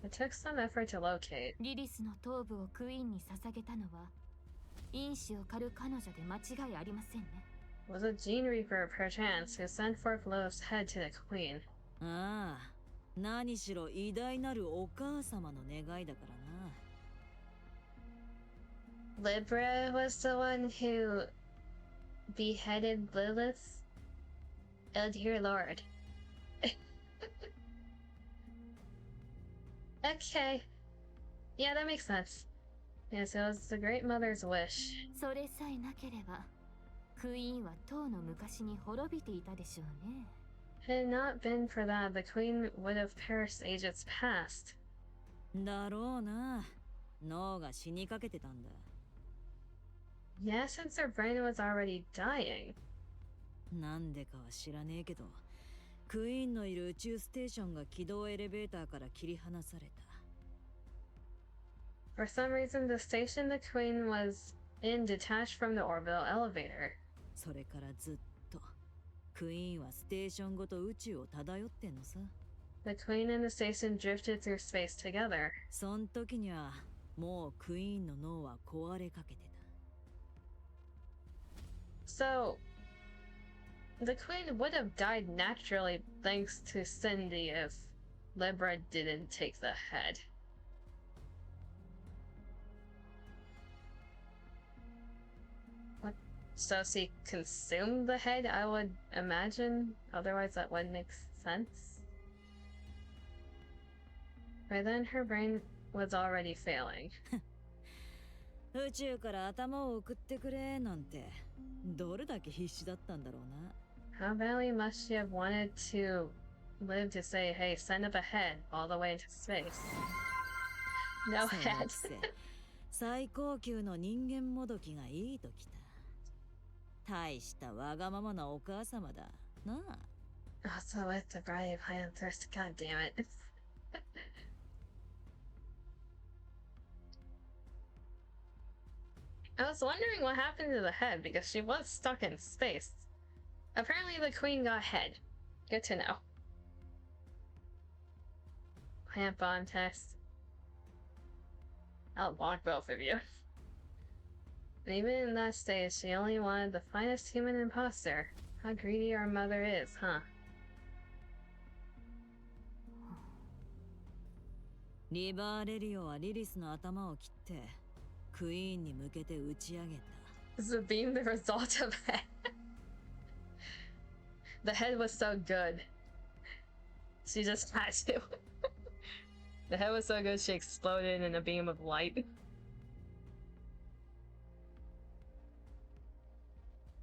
It took some effort to locate. リリスの頭部をクイーンに捧げたのは、因子を狩る彼女で間違いありませんね。was a Gene Reaper perchance who sent forth Lilith's head to the Queen. ああ、何しろ偉大なるお母様の願いだからな。Libra was the one who beheaded Lilith? Oh dear lord. Okay. Yeah, that makes sense. Yes, it was the Great Mother's wish. それさえなければクイーンはとうの昔に滅びていたでしょうね。 Had it not been for that, the Queen would have perished ages past. だろうな。脳が死にかけてたんだ。Yeah, since her brain was already dying. なんでかは知らねえけど、クイーンのいる宇宙ステーションが軌道エレベーターから切り離された。For some reason, the station the Queen was in detached from the orbital elevator. それからずっとクイーンはステーションごと宇宙を漂ってんのさ。The Queen and the station drifted through space together. そん時にはもうクイーンの脳は壊れかけてた。So, the Queen would have died naturally thanks to Cindy if Libra didn't take the head. What? So she consumed the head, I would imagine? Otherwise that wouldn't make sense. By then her brain was already failing. 宇宙から頭を送ってくれなんてどれだけ必死だったんだろうな。How badly must she have wanted to live to say, hey, send up a head all the way into space? No その head. くせ最高級の人間もどきがいいときた。大したわがままなお母様だなあ。Also with the bride plan thirst, god damn it. I was wondering what happened to the head because she was stuck in space. Apparently the Queen got head. Good to know. Plant bomb test. I'll block both of you. And even in that stage, she only wanted the finest human imposter. How greedy our mother is, huh? リバーレリオはリリスの頭を切ってクイーンに向けて打ち上げた。 Is the beam the result of it? The head was so good. She just had to. The head was so good she exploded in a beam of light.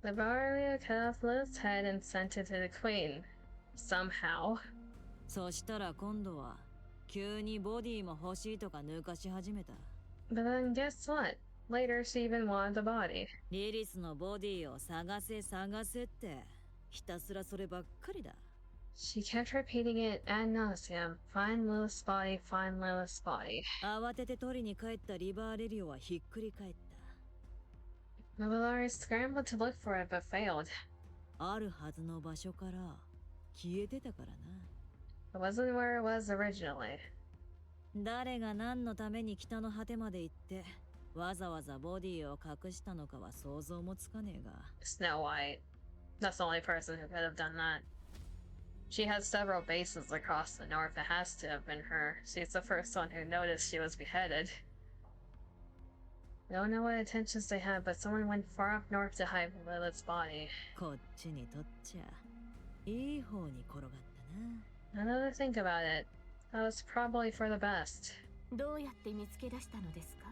The Barrio cut off Lilith's head and sent it to the Queen. Somehow. そしたら今度は急にボディも欲しいとか抜かし始めた。 But then guess what? Later she even wanted the body. リリスのボディを探せ探せってひたすらそればっかりだ。 She kept repeating it ad nauseum. Find Lilith's body, find Lilith's body. 慌てて取りに帰ったリバーレリオはひっくり返った。 Mabillari scrambled to look for it but failed. あるはずの場所から消えてたからな。 It wasn't where it was originally. 誰が何のために北の果てまで行ってわざわざボディを隠したのかは想像もつかねえが。 Snow White. That's the only person who could have done that. She had several bases across the north. It has to have been her. She's the first one who noticed she was beheaded. We don't know what intentions they had, but someone went far up north to hide Lilith's body. こっちにとっちゃいい方に転がったな。 Now that I think about it, that was probably for the best. どうやって見つけ出したのですか？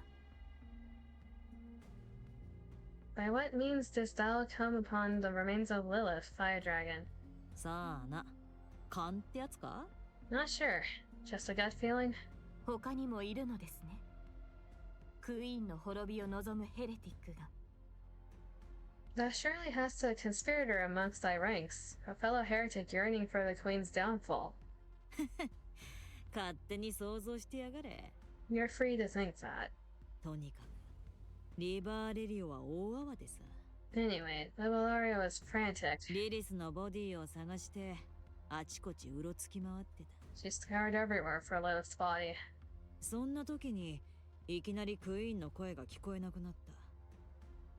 By what means didst thou come upon the remains of Lilith, Fire Dragon? さあな、勘ってやつか？ Not sure. Just a gut feeling? 他にもいるのですね。クイーンの滅びを望むヘレティックが。 Thou surely hast a conspirator amongst thy ranks, a fellow heretic yearning for the Queen's downfall. 勝手に想像してやがれ。 You're free to think that. とにかくリバーレリオは大慌てさ。 Anyway, Libellaria was frantic. リリスのボディを探してあちこちうろつき回ってた。 She scoured everywhere for Lilith's body. そんな時にいきなりクイーンの声が聞こえなくなっ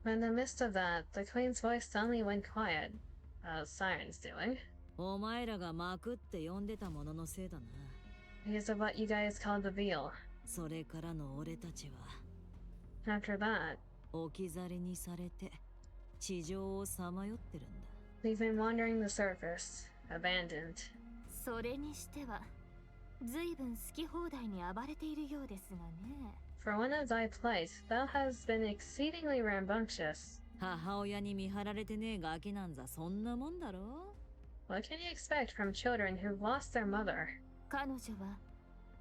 た。In the midst of that, the queen's voice suddenly went quiet. How's Sirens doing? お前らがマクって呼んでたもののせいだな。 Because of what you guys called the veal. それからの俺たちは After that, 置き去りにされて地上をさまよってるんだ。 we've been wandering the surface, abandoned. それにしては随分好き放題に暴れているようですがね。 For one of thy plight, thou hast been exceedingly rambunctious. 母親に見張られてねえガキなんざそんなもんだろ。 What can you expect from children who've lost their mother? 彼女は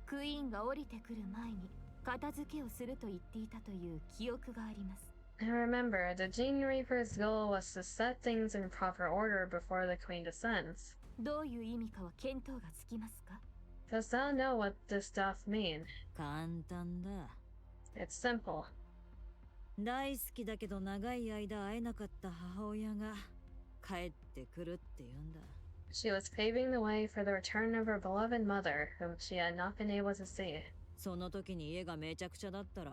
クイーンが降りてくる前に片付けをすると言っていたという記憶があります。 I remember, the Gene Reaper's goal was to set things in proper order before the queen descends. どういう意味かは見当がつきますか？ Does thou know what this doth mean? 簡単だ。 It's simple. 大好きだけど長い間会えなかった母親が帰ってくるって言うんだ。 She was paving the way for the return of her beloved mother, whom she had not been able to see. その時に家がめちゃくちゃだったら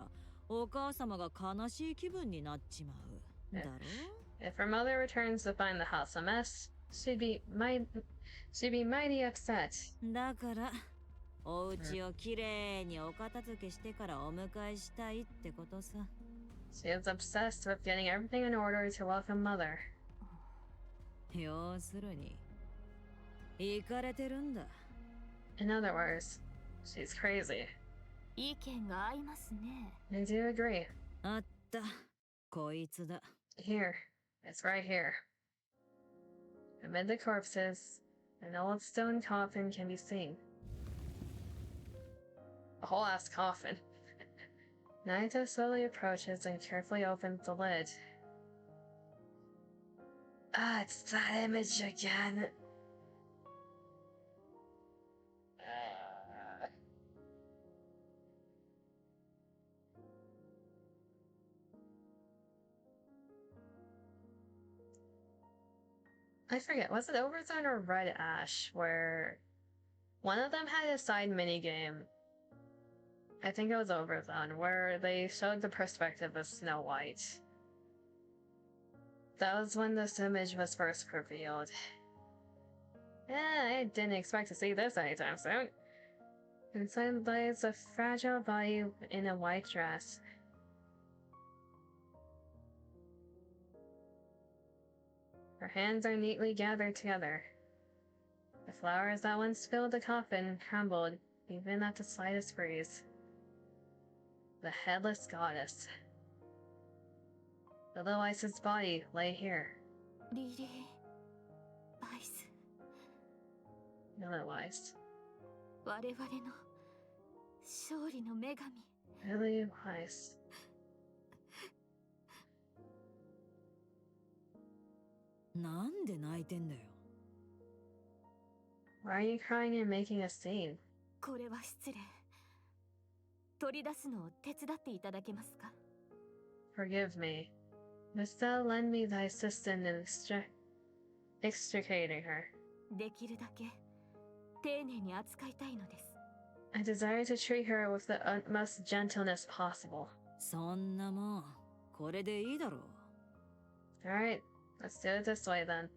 お母様が悲しい気分になっちまう。だろ？ If her mother returns to find the house a mess, she'd be mighty upset. だからお家をきれいにお片付けしてからお迎えしたいってことさ。 She is obsessed with getting everything in order to welcome mother. 要するにイカれてるんだ。 In other words, she's crazy. 意見が合いますね。 I do agree. あった。こいつだ。 Here. It's right here. Amid the corpses, an old stone coffin can be seen. A whole ass coffin. Naito slowly approaches and carefully opens the lid. Ah, it's that image again. I forget, was it Overzone or Red Ash where one of them had a side minigame? I think it was Overzone, where they showed the perspective of Snow White. That was when this image was first revealed. I didn't expect to see this anytime soon. Inside lies a fragile body in a white dress. Her hands are neatly gathered together. The flowers that once filled the coffin crumbled, even at the slightest breeze. The headless goddess. Little Ice's body lay here. リリー・バイス、 Little Ice. 我々の勝利の女神。 Little Ice. なんで泣いてんだよ。 Why are you crying and making a scene? これは失礼。取り出すのを手伝っていただけますか？ Forgive me. Must thou lend me thy assistance in extricating her? できるだけ丁寧に扱いたいのです。 I desire to treat her with the utmost gentleness possible. そんなもんこれでいいだろう。 Alright, let's do it this way then.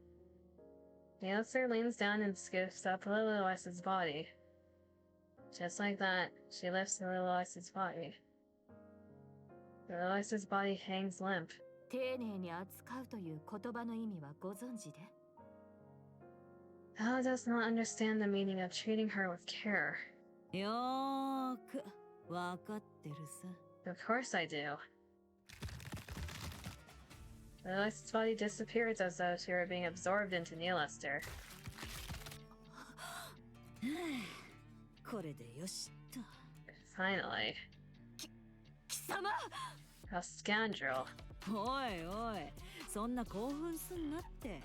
The officer leans down and scoops up Little Ice's body. Just like that, she lifts Little Ice's body. Little Ice's body hangs limp. 丁寧に扱うという言葉の意味はご存知で？ Thou does not understand the meaning of treating her with care. よーくわかってるさ。 Of course I do. Little Ice's body disappears as though she were being absorbed into Neolester. これでよしっと。 Finally. 貴様！ A scoundrel. おいおい、そんな興奮すんなって。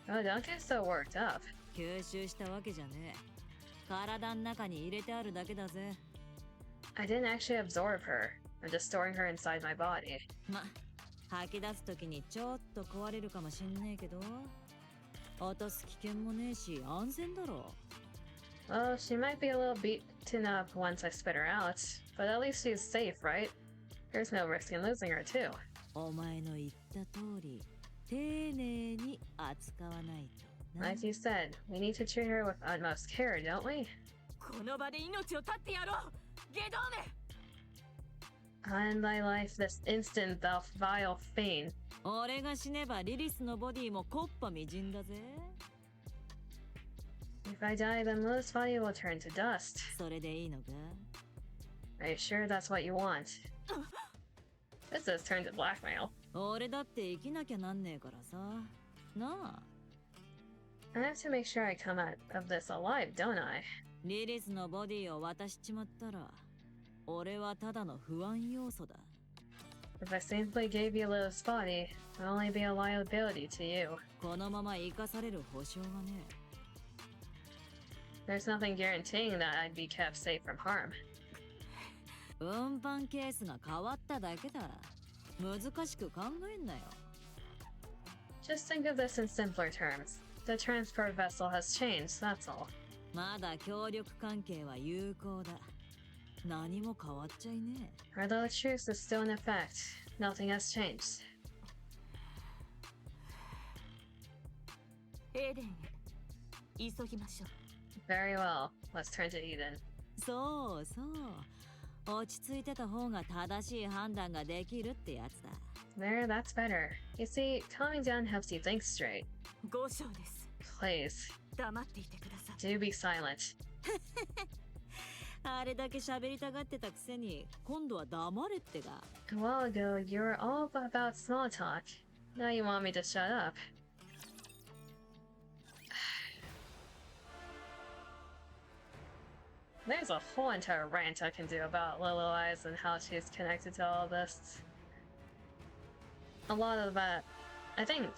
Oh, don't get so worked up. 吸収したわけじゃねえ。体の中に入れてあるだけだぜ。 I didn't actually absorb her. I'm just storing her inside my body. ま、吐き出すときにちょっと壊れるかもしんねえけど、落とす危険もねえし安全だろ。 Well, she might be a little beaten up once I spit her out, but at least she's safe, right? There's no risk in losing her too. お前の言った通り丁寧に扱わないとな。 Like you said, we need to treat her with utmost care, don't we? この場で命を絶ってやろうゲドウメ。 On thy life this instant, thou vile fiend. 俺が死ねばリリスのボディもコッパみじんだぜ。 If I die, then Lilith's body will turn to dust. それでいいのか？ Are you sure that's what you want? This has turned to blackmail. 俺だって生きなきゃなんねえからさ。なあ。 I have to make sure I come out of this alive, don't I? リリスのボディを渡しちまったら、俺はただの不安要素だ。 If I simply gave you Lilith's body, I'd only be a liability to you. このまま生かされる保証がね。 There's nothing guaranteeing that I'd be kept safe from harm. 運搬ケースが変わっただけだ。難しく考えんなよ。 Just think of this in simpler terms. The transport vessel has changed, that's all. まだ協力関係は有効だ。何も変わっちゃいねえ。 Our little truce is still in effect. Nothing has changed. エデンへ急ぎましょう。 Very well. Let's turn to Eden. そうそう。落ち着いてた方が正しい判断ができるってやつだ。 There, that's better. You see, calming down helps you think straight. 五章です。 Please, 黙っていてください。 do be silent. あれだけ喋りたがってたくせに、今度は黙れってが。 A while ago, you were all about small talk. Now you want me to shut up. There's a whole entire rant I can do about Lilo Eyes and how she's connected to all this. A lot of that, I think,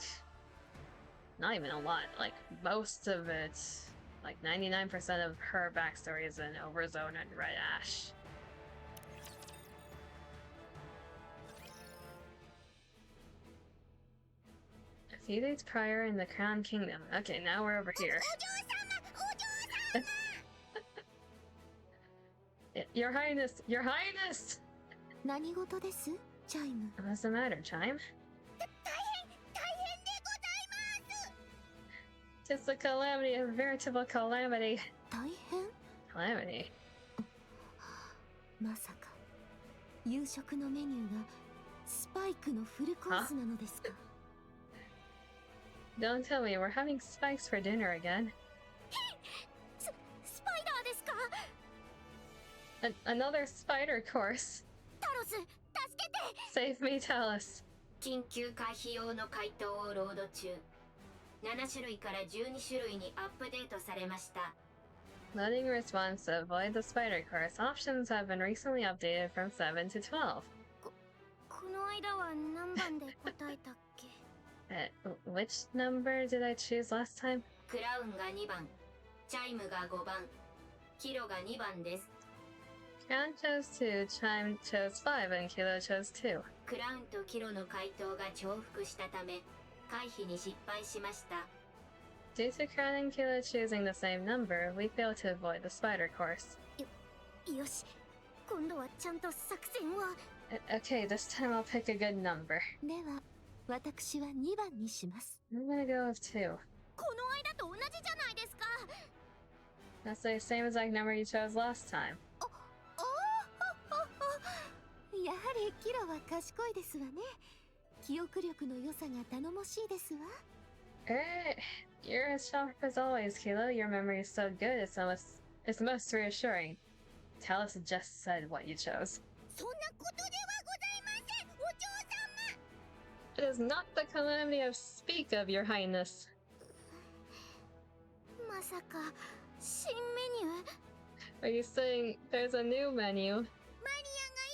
not even a lot, like most of it, like 99% of her backstory is in Overzone and Red Ash. A few days prior in the Crown Kingdom. Okay, now we're over here. Your Highness! Your Highness! 何事ですチャイム。 What's the matter, Chime? 大変でございます。 It's a calamity, a veritable calamity. 大変 Calamity? まさか夕食のメニューがスパイクのフルコースなのですか？ Don't tell me we're having spikes for dinner again. スパイダーですか？ Another spider course. タロス、助けて！ Save me, Talus. 緊急回避用の回答をロード中。7種類から12種類にアップデートされました。 Loading response to avoid the spider course. Options have been recently updated from 7 to 12. この間は何番で答えたっけ？ Which number did I choose last time? クラウンが2番、チャイムが5番、キロが2番です。 Crown chose 2, Chime chose 5, and Kilo chose 2. クラウンとキロの回答が重複したため、回避に失敗しました。 Due to Crown and Kilo choosing the same number, we failed to avoid the spider course. よし、今度はちゃんと作戦を。 Okay, this time I'll pick a good number. では、私は2番にします。 I'm gonna go with 2. この間と同じじゃないですか。 That's the same exact number you chose last time. やはりキロは賢いですわね。記憶力の良さが頼もしいですわ。You're as sharp as always, Kilo. Your memory is so good, it's most reassuring. Talus just said what you chose. そんなことではございません、お嬢様。 It is not the calamity I speak of, Your Highness. まさか新メニュー？ Are you saying there's a new menu? マリアが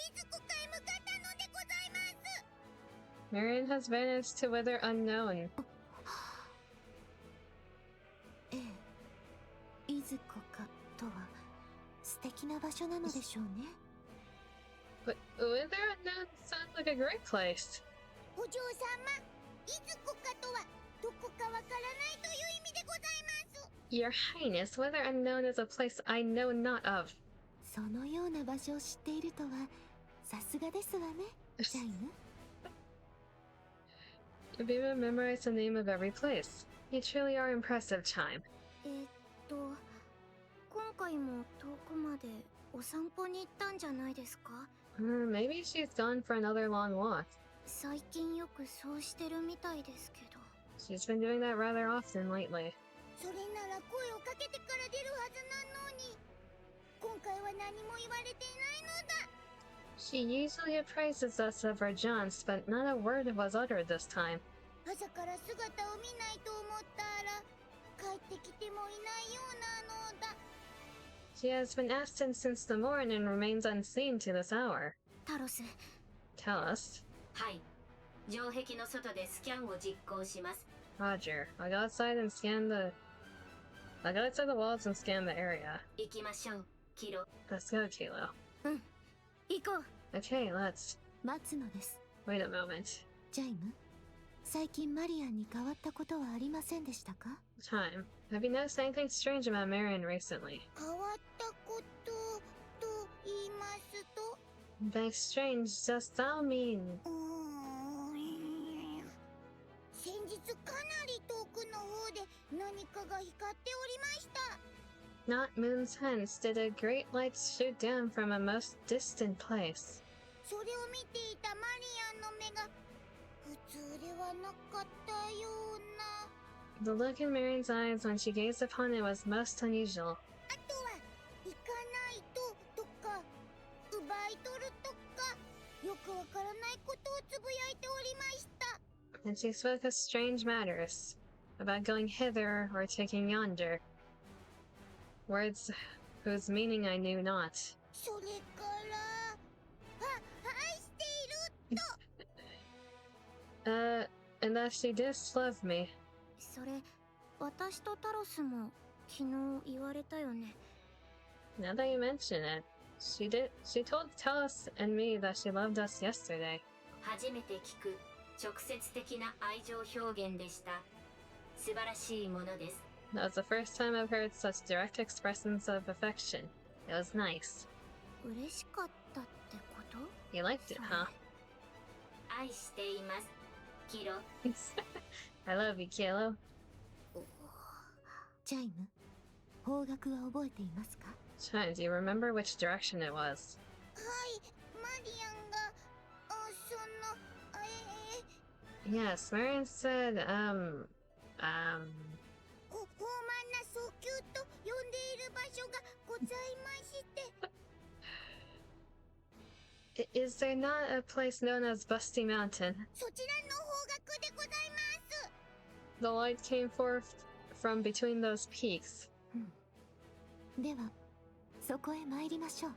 いずこかへ向かったのでございます。 Marion has vanished to whither unknown. ええ、いずこかとは素敵な場所なのでしょうね。 But whither unknown sounds like a great place. お嬢様、いずこかとはどこかわからないという意味でございます。 Your Highness, whither unknown is a place I know not of. そのような場所を知っているとはさすがですわね、チャイム。You've even memorized the name of every place. You truly are impressive, Chime. 今回も遠くまでお散歩に行ったんじゃないですか？ Maybe she's gone for another long walk. 最近よくそうしてるみたいですけど。 She's been doing that rather often lately. それなら声をかけてから出るはずなのに。今回は何も言われていないのだ。 She usually appraises us of our jaunts, but not a word was uttered this time. 朝から姿を見ないと思ったら帰ってきてもいないようなのだ。 She has been absent since the morning and remains unseen to this hour. タロス。 Tell us. はい。城壁の外でスキャンを実行します。 Roger. I'll go outside the walls and scan the area. 行きましょう、キロ。 Let's go, Kilo. 行こう。 Okay, let's. 待つのです。 Wait a moment. ジャイム、最近マリアンに変わったことはありませんでしたか？ Time. Have you noticed anything strange about Marion recently? 変わったことと言いますと。 By strange, dost thou mean? 先日かなり遠くの方で何かが光っておりました。 Not moons hence did a great light shoot down from a most distant place. それを見ていたマリアンの目が普通ではなかったような。 The look in Marion's eyes when she gazed upon it was most unusual. あとは行かないととか奪い取るとかよくわからないことをつぶやいておりました。 And she spoke of strange matters, about going hither or taking yonder. Words whose meaning I knew not. それから愛していると。 And that she didst love me. それ私とタロスも昨日言われたよね。 Now that you mention it, she told Talos and me that she loved us yesterday. 初めて聞く直接的な愛情表現でした。素晴らしいものです。 That was the first time I've heard such direct expressions of affection. It was nice. 嬉しかったってこと？ You liked it, huh? 愛しています、キロ。I love you, Kilo. ジャイム、方角は覚えていますか？ Chime, do you remember which direction it was? はい、マリアンがYes, Marion said, 傲慢な早急と呼んでいる場所がございまして。 Is there not a place known as Busty Mountain? そちらの方角でございます。 The light came forth from between those peaks. では、そこへ参りましょう。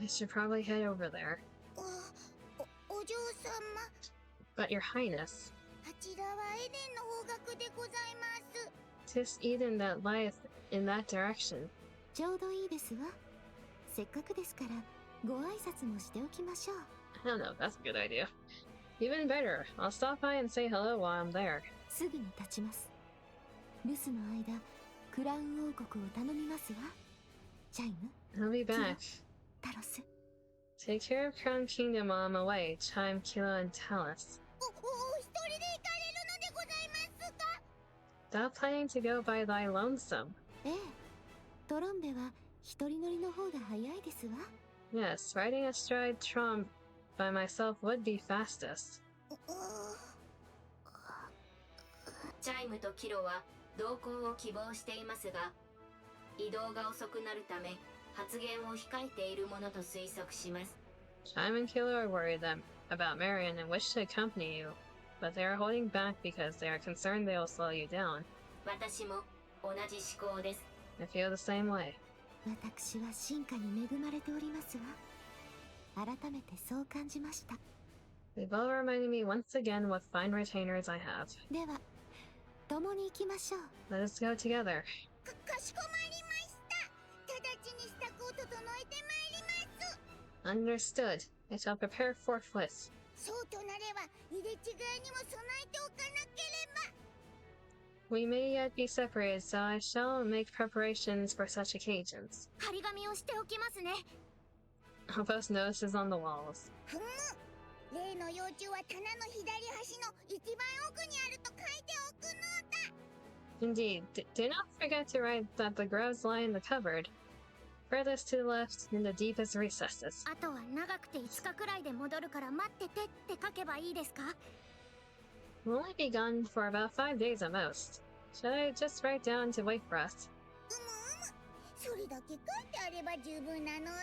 I should probably head over there. お嬢様。 But your highness, あちらはエデンの方角でございます。 'tis Eden that lieth in that direction. ちょうどいいですわ。せっかくですから、ご挨拶もしておきましょう。 I don't know, that's a good idea. Even better, I'll stop by and say hello while I'm there. すぐに立ちます。留守の間、クラウン王国を頼みますわ。チャイム、 I'll be back. タロス。 Take care of Crown Kingdom while I'm away, Chime, Kilo, and Talos. お一人で行かれるのでございますか？ Thou planning to go by thy lonesome? ええ、トロンベは一人乗りの方が早いですわ。 Yes, riding astride Trombe by myself would be fastest. チャイムとキロは同行を希望していますが、移動が遅くなるため発言を控えているものと推測します。 Chime and Kilo are worried about Marion and wish to accompany you, but they are holding back because they are concerned they will slow you down. 私も同じ思考です。 I feel the same way. 私は進化に恵まれておりますわ。改めてそう感じました。 They've all reminded me once again what fine retainers I have. では、共に行きましょう。 Let us go together. かしこまりました。直ちに支度を整えてまいります。 Understood. I shall prepare forthwith. そうとなれば入れ違いにも備えておかなければ。 We may yet be separated, so I shall make preparations for such occasions. 張り紙をしておきますね。 I'll post notices on the walls. ふむ、例の幼虫は棚の左端の一番奥にあると書いておくのだ。 Indeed, do not forget to write that the grubs lie in the cupboard, furthest to the left in the deepest recesses. あとは長くて5日くらいで戻るから待っててって書けばいいですか？ We'll only be gone for about 5 days at most. Should I just write down to wait for us? それだけ書いてあれば十分なのだ。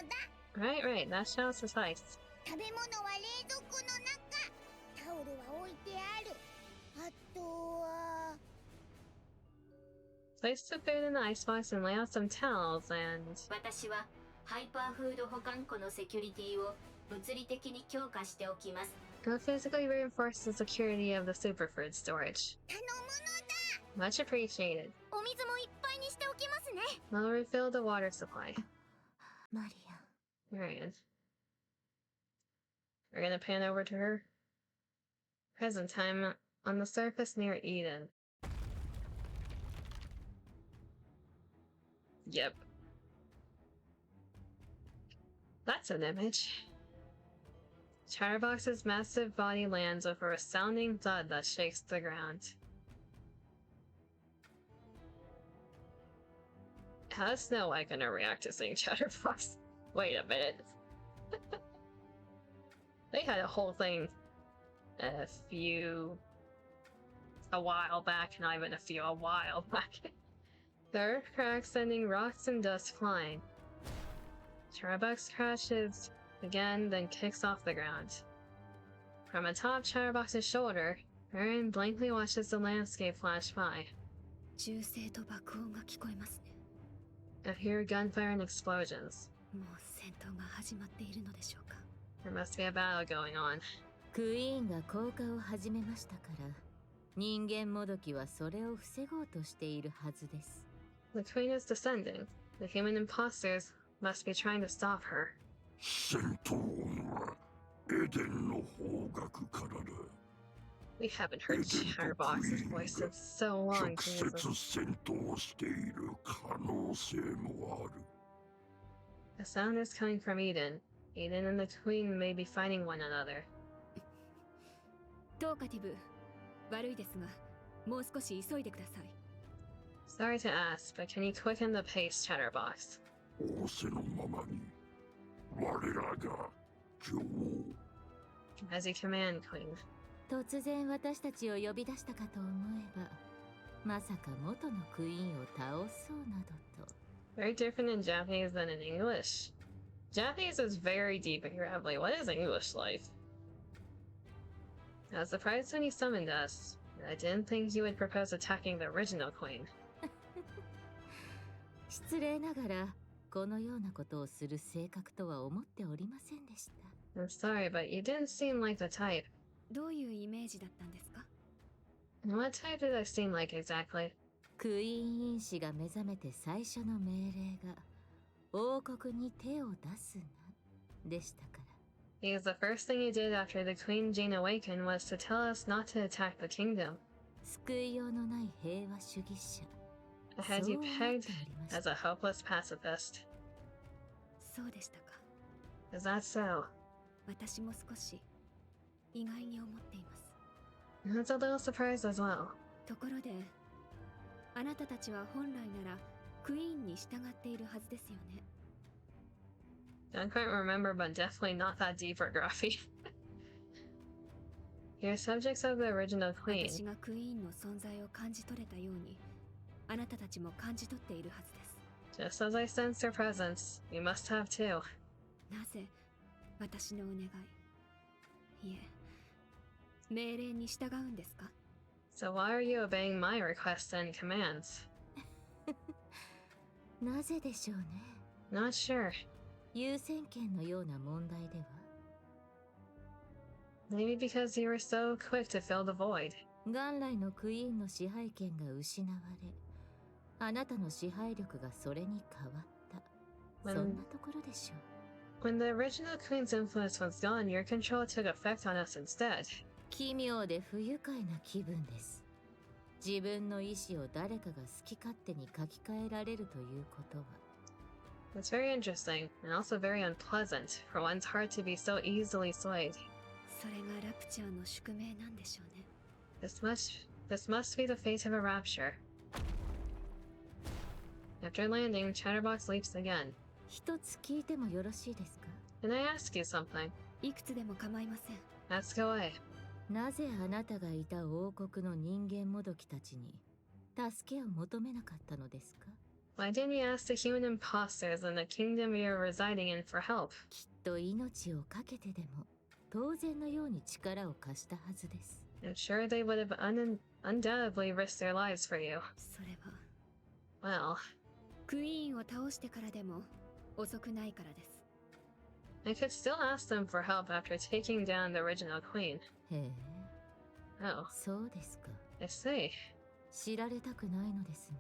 Right, that shall suffice. 食べ物は冷蔵庫の中、タオルは置いてある。あとは Place the food in the icebox and lay out some towels and... 私はハイパーフード保管庫のセキュリティを物理的に強化しておきます。 I'll physically reinforce the security of the superfood storage. 頼むのだ。 Much appreciated. お水もいっぱいにしておきますね。 I'll refill the water supply. マリア。 Alright. We're gonna pan over to her. Present time on the surface near Eden. Yep. That's an image. Chatterbox's massive body lands with a resounding thud that shakes the ground. How's Snow White gonna react to seeing Chatterbox? Wait a minute. They had a whole thing a while back, not even a while back. The earth cracks, sending rocks and dust flying. Chatterbox crashes again, then kicks off the ground. From atop Chatterbox's shoulder, Aaron blankly watches the landscape flash by. 銃声と爆音が聞こえますね。 I hear gunfire and explosions. もう戦闘が始まっているのでしょうか。 There must be a battle going on. クイーンが降下を始めましたから、人間もどきはそれを防ごうとしているはずです。 The queen is descending. The human imposters must be trying to stop her. 戦闘音はエデンの方角からだ。 We haven't heard Chatterbox's voice in so long, 直接 Jesus. 戦闘している可能性もある。 The sound is coming from Eden. Eden and the queen may be fighting one another. トーカティブ、悪いですが、もう少し急いでください。 Sorry to ask, but can you quicken the pace, Chatterbox? 仰せのままに我らが女王。 As you command, queen. 突然私たちを呼び出したかと思えば、まさか元のクイーンを倒そうなどと。 Very different in Japanese than in English. Japanese is very deep and gravelly. What is English like? I was surprised when you summoned us. I didn't think you would propose attacking the original queen. 失礼ながら、このようなことをする性格とは思っておりませんでした。 I'm sorry, but you didn't seem like the type. どういうイメージだったんですか？ What type did I seem like exactly? クイーン因子が目覚めて最初の命令が、王国に手を出すな、でしたから。 Because the first thing you did after the Queen Jane awakened was to tell us not to attack the kingdom. 救いようのない平和主義者。 I had you そう思って pegged おりました as a hopeless pacifist. そうでしたか。 Is that so? 私も少し意外に思っています。 That's a little surprised as well. ところで、あなたたちは本来ならクイーンに従っているはずですよね。 Don't quite remember, but definitely not that deep or graphy. You're subjects of the original queen. 私がクイーンの存在を感じ取れたように、あなたたちも感じ取っているはずです。 Just as I sensed her presence, you must have too. なぜ私のお願い、いえ、命令に従うんですか？ So why are you obeying my requests and commands? なぜでしょうね。 Not sure. 優先権のような問題では。 Maybe because you were so quick to fill the void. 元来のクイーンの支配権が失われ、あなたの支配力がそれに変わった。そんなところでしょう。 When the original queen's influence was gone, your control took effect on us instead. 奇妙で不愉快な気分です。自分の意志を誰かが好き勝手に書き換えられるということは。 It's very interesting, and also very unpleasant, for one's heart to be so easily swayed. それがラプチャーの宿命なんでしょうね。This must be the fate of a rapture. After landing, Chatterbox leaps again. 一つ聞いてもよろしいですか？ Can I ask you something? いくつでも構いません。 Ask away. なぜあなたがいた王国の人間もどきたちに助けを求めなかったのですか？ Why didn't you ask the human imposters in the kingdom you're residing in for help? きっと命を懸けてでも当然のように力を貸したはずです。I'm sure they would have undoubtedly risked their lives for you. それは Well, クイーンを倒してからでも遅くないからです。 I could still ask them for help after taking down the original queen. へえ、 Oh, そうですか。 I see. 知られたくないのですね。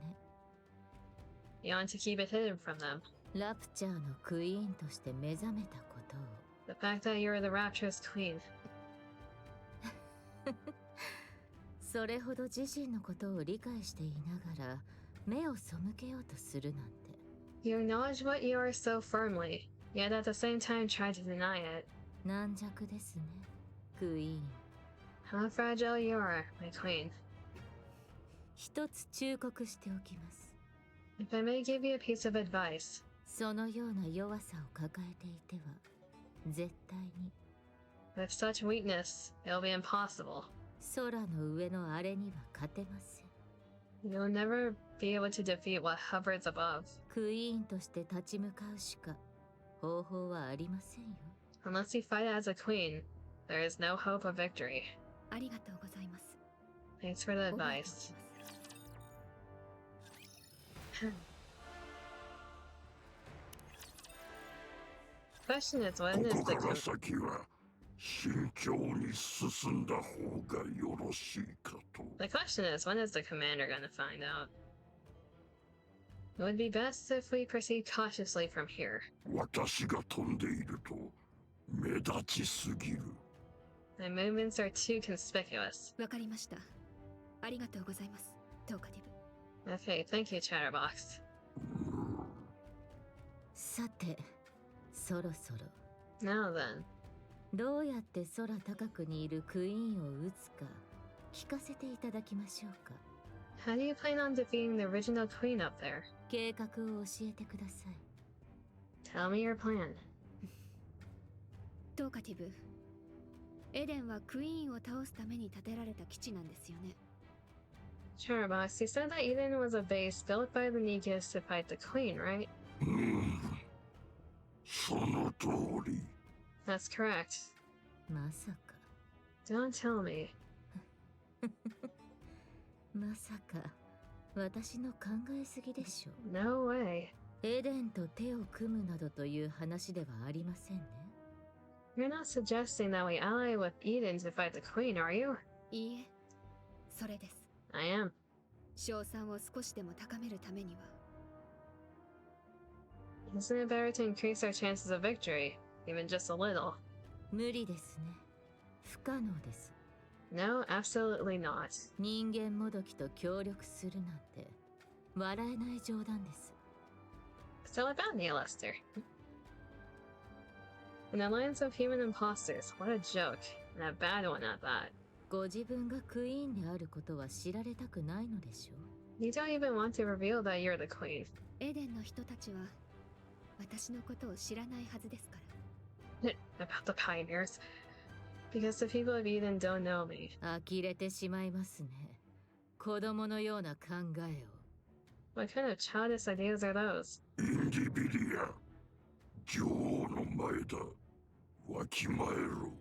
You want to keep it hidden from them. ラプチャーのクイーンとして目覚めたことを。 The fact that you're the Rapture's queen. それほど自身のことを理解していながら目を背けようとするなんて。 You acknowledge what you are so firmly, yet at the same time try to deny it. 軟弱ですね、クイーン。 How fragile you are, my queen. 一つ忠告しておきます。 If I may give you a piece of advice, そのような弱さを抱えていては絶対に with such weakness, it'll be impossible. 空の上のあれには勝てません。 You'll never be able to defeat what hovers above. クイーンとして立ち向かうしか方法はありませんよ。 Unless you fight as a queen, there is no hope of victory. ありがとうございます。 Thanks for the 覚えておき advice. ます。 Question is, when こ is こ the から先は慎重に進んだ方がよろしいかと。 The question is, when is the commander gonna find out? It would be best if we proceed cautiously from here. 私が飛んでいると目立ちすぎる。 My movements are too conspicuous. わかりました。ありがとうございます。トーカティブ。 Okay, thank you, Chatterbox. さて、そろそろ Now then, どうやって空高くにいるクイーンを撃つか聞かせていただきましょうか。 how do you plan on defeating the original queen up there? 計画を教えてください。 Tell me your plan. トーカティブ。エデンはクイーンを倒すために建てられた基地なんですよね。 Chatterbox, you said that Eden was a base built by the NIKKEs to fight the queen, right? その通り。 That's correct. まさか Don't tell me. まさか私の考えすぎでしょう。 No way. エデンと手を組むなどという話ではありませんね。 You're not suggesting that we ally with Eden to fight the queen, are you? いいえ、それです。 I am. 賞賛を少しでも高めるためには。 Isn't it better to increase our chances of victory, even just a little? 無理ですね。不可能です。 No, absolutely not. 人間もどきと協力するなんて笑えない冗談です。 Still about me, Lester. An alliance of human imposters. What a joke. And a bad one at that. ご自分がクイーンであることは知られたくないのでしょう。 You don't even want to reveal that you're the queen. エデンの人たちは私のことを知らないはずですから。 About the pioneers. Because the people of Eden don't know me. 呆れてしまいますね。子供のような考えを。 What kind of childish ideas are those? インディビリア、女王の前だ。わきまえろ。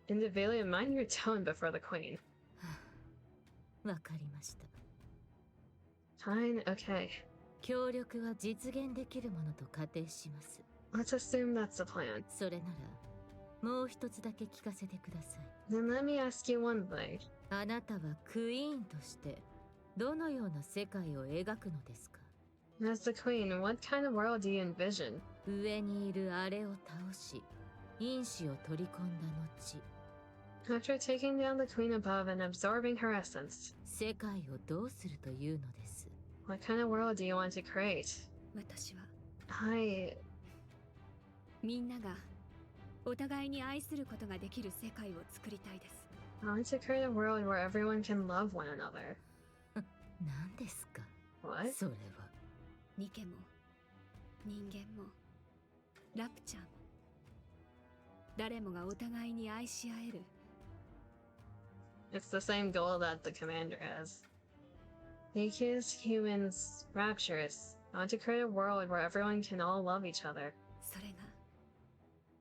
Individually, mind your tone before the queen. わかりました。 Fine, okay. 協力は実現できるものと仮定します。 Let's assume that's the plan. それなら、もう一つだけ聞かせてください。 Then let me ask you one thing. あなたはクイーンとしてどのような世界を描くのですか？ As the queen, what kind of world do you envision? 上にいるあれを倒し、因子を取り込んだ後、 After taking down the queen above and absorbing her essence, 世界をどうするというのです。 what kind of world do you want to create? 私はI... みんながお互いに愛することができる世界を作りたいです。 I want to create a world where everyone can love one another. 何ですか What? それは。ニケも人間もラプチャーも誰もがお互いに愛し合える。 It's the same goal that the commander has. NIKKE's humans, rapturous. I want to create a world where everyone can all love each other. それが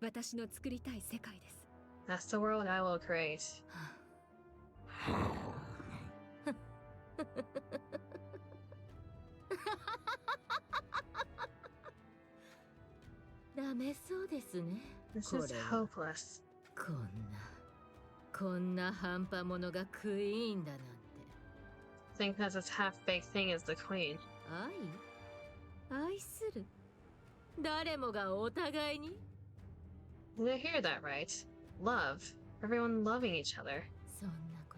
私の作りたい世界です。 That's the world I will create. ダメそうですね。 This is hopeless. こんな半端者がクイーンだなんて。 Think that this half-baked thing is the queen. 愛する。誰もがお互いに。 Did I hear that right? Love. Everyone loving each other. そんなこ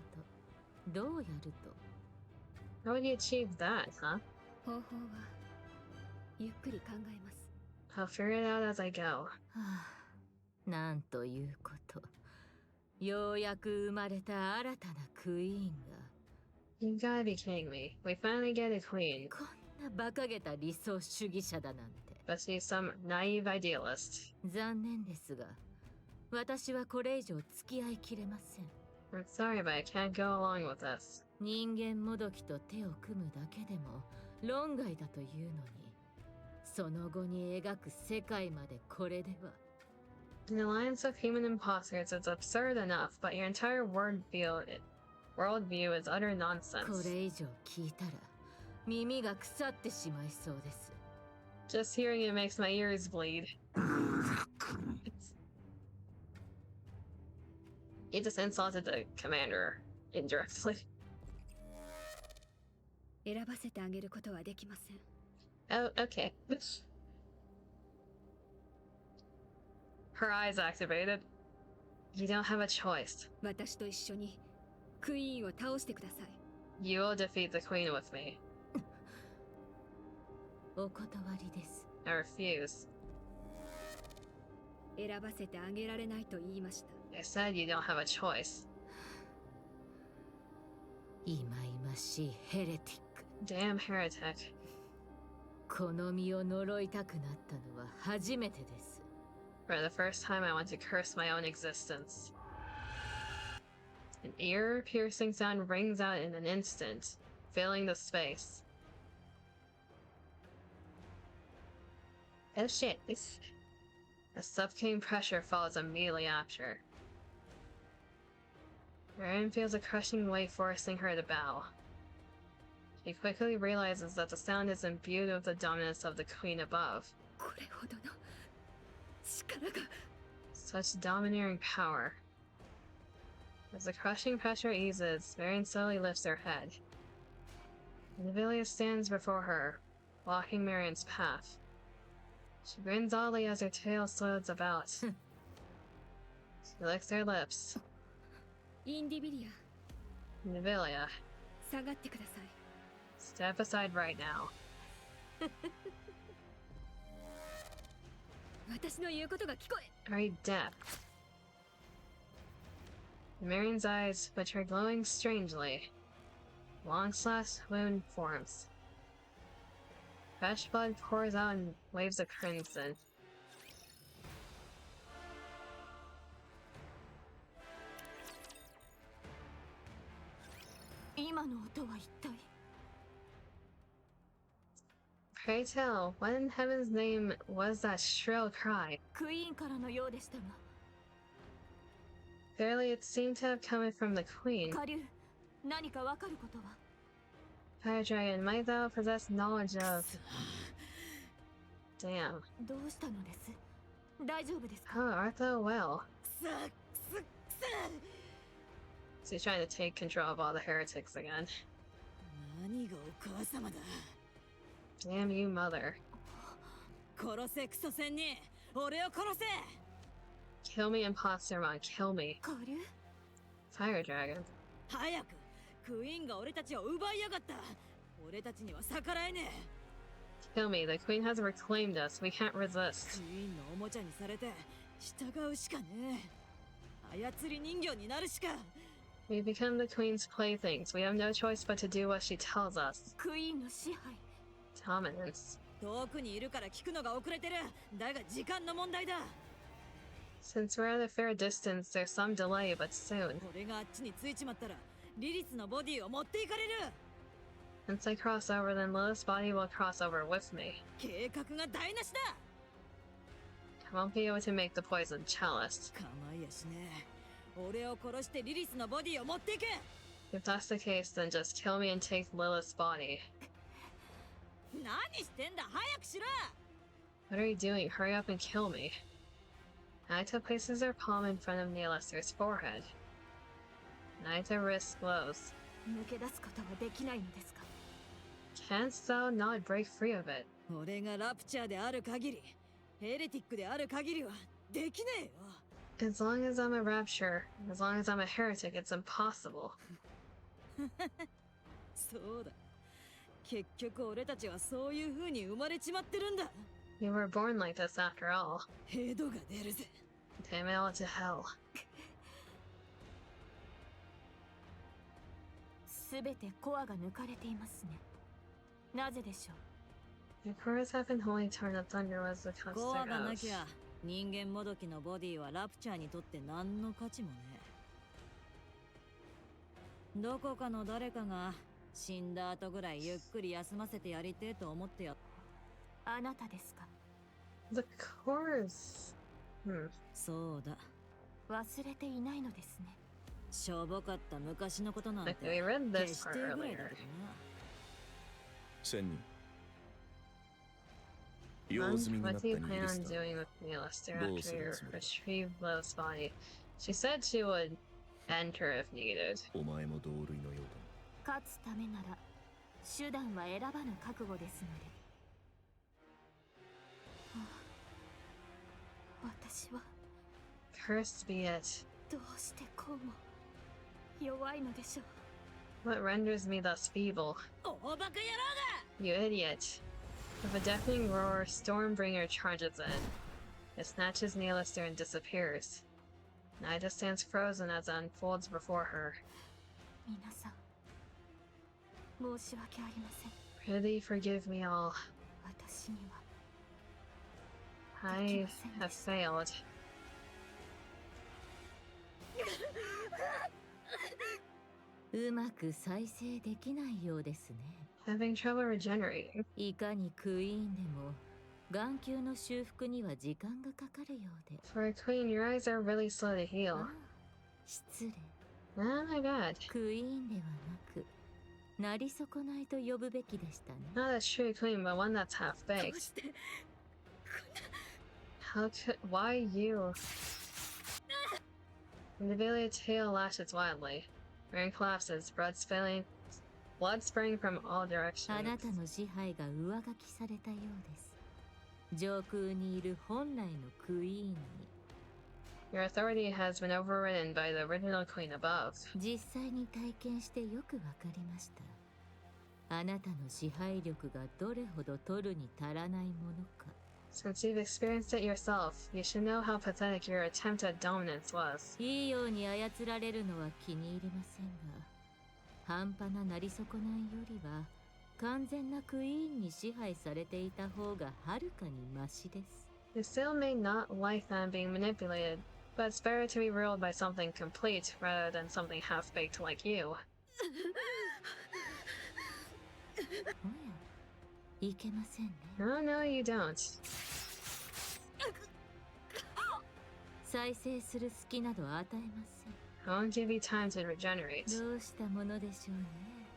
と、どうやると。 How would you achieve that, huh? 方法はゆっくり考えます。 I'll figure it out as I go. はあ、なんということ。ようやく生まれた新たなクイーンが。 You gotta be kidding me. We finally get a queen. こんな馬鹿げた理想主義者だなんて。 But she's some naive idealist. 残念ですが、私はこれ以上付き合いきれません。 I'm sorry, but I can't go along with this. 人間もどきと手を組むだけでも論外だというのに、その後に描く世界までこれでは。 An alliance of human imposters is absurd enough, but your entire worldview is utter こ nonsense. れ以上聞いたら耳が腐ってしまいそうです。 Just hearing it makes my ears bleed. He just insulted the commander indirectly. 選ばせてあげることはできません。 Oh, okay. Her eyes activated. You don't have a choice. 私と一緒にクイーンを倒してください。 You will defeat the queen with me. お断りです。 I refuse. 選ばせてあげられないと言いました。 I said you don't have a choice. いまいましいヘレティック。 Damn heretic. この身を呪いたくなったのは初めてです。 For the first time, I want to curse my own existence. An ear-piercing sound rings out in an instant, filling the space. Oh shit. A suffocating pressure follows immediately after. Erin feels a crushing weight forcing her to bow. She quickly realizes that the sound is imbued with the dominance of the queen above. これほどの力が。 Such domineering power. As the crushing pressure eases, Marion slowly lifts her head. Nivelia stands before her, blocking Marion's path. She grins oddly as her tail slows about. She licks her lips. インディビリア、 Nivelia, 下がってください。 step aside right now. 私の言うことが聞こえ。 Are you deaf? Marion's eyes, which are glowing strangely. Long slash wound forms. Fresh blood pours out in waves of crimson. 今の音は一体。 Pray tell, what in heaven's name was that shrill cry? クイーンからのようでしたが。 Clearly it seemed to have come from the queen. 下流、何かわかることは。 Fire Dragon, might thou possess knowledge of... Damn. どうしたのです。大丈夫ですか。 Oh, art thou well? くそ So he's trying to take control of all the heretics again. 何がお母様だ。 Damn you, mother. 殺せクソ仙人、俺を殺せ。 Kill me, imposter mon, kill me. 下流。 Fire Dragon. 早くクイーンが俺たちを奪いやがった。俺たちには逆らえねえ。 Kill me, the queen has reclaimed us, we can't resist. クイーンのおもちゃにされて従うしかねえ。操り人形になるしか。 We become the queen's playthings. We have no choice but to do what she tells us. クイーンの支配。 Dominance. 遠くにいるから聞くのが遅れてる。だが時間の問題だ。 Since we're at a fair distance, there's some delay, but soon. 俺があっちについちまったらリリスのボディを持っていかれる。 Once I cross over, then Lilith's body will cross over with me. 計画が台無しだ。 I won't be able to make the poison chalice. 構いやしねえ。俺を殺してリリスのボディを持っていけ。 If that's the case, then just kill me and take Lilith's body. 何してんだ、早くしろ。 What are you doing? Hurry up and kill me. Naita places her palm in front of Neilister's forehead. Naita wrist glows. 抜け出すことはできないのですか。 Canst thou not break free of it? 俺がラプチャーである限り、ヘレティックである限りはできねえよ。 As long as I'm a rapture, as long as I'm a heretic, it's impossible. そうだ。結局俺たちはそういう風に生まれちまってるんだ。 You were born like this after all. ヘドが出るぜ。 Damn it all to hell. すべてコアが抜かれていますね。なぜでしょう。 The chorus have been holding torn up thunder was the コア constant がな of. きゃ人間もどきのボディはラプチャーにとって何の価値もねえ。どこかの誰かが死んだ後ぐらいゆっくり休ませてやりてえと思ってやっ。あなたですか。 The chorus. そうだ。忘れていないのですね。しょぼかった昔のことなん Like て we read 決 this し part てえぐらい earlier. だけどな。千人用済みにな What った do ニ you ギ plan リス on タ doing with Neilister どう after する you つもりだ retrieve Lilith's body? She said she would enter if needed. お前も同類のようだ。勝つためなら手段は選ばぬ覚悟ですので。私は Cursed be it. どうしてこうも弱いのでしょう。 What renders me thus feeble? 大バカ野郎が。 You idiot. With a deafening roar, Stormbringer charges in. It snatches Neilister and disappears. Naida stands frozen as it unfolds before her. 皆さん、申し訳ありません。 Really forgive me all. 私には I have failed. うまく再生できないようですね。 Having trouble regenerating. いかにクイーンでも眼球の修復には時間がかかるようで。 For a queen, your eyes are really slow to heal. 失礼。 Oh my god. クイーンではなく、なり損ないと呼ぶべきでしたね。 Not a true queen, but one that's half どう baked. して How could. Why you? Individual tail lashes wildly. Rain collapses, blood spraying from all あ directions. なたの支配が上書きされたようです。上空にいる本来のクイーンに。 Your authority has been overridden by the original queen above. 実際に体験してよくわかりました。あなたの支配力がどれほど取るに足らないものか。 Since you've experienced it yourself, you should know how pathetic your attempt at dominance was. いいように操られるのは気に入りませんが、半端ななり損ないよりは完全なクイーンに支配されていた方がはるかにマシです。 You still may not like them being manipulated, but it's better to be ruled by something complete rather than something half-baked like you. おや、いけませんね。 Oh no, you don't. 再生する隙など与えません。 I won't give you time to regenerate. どうしたものでしょうね。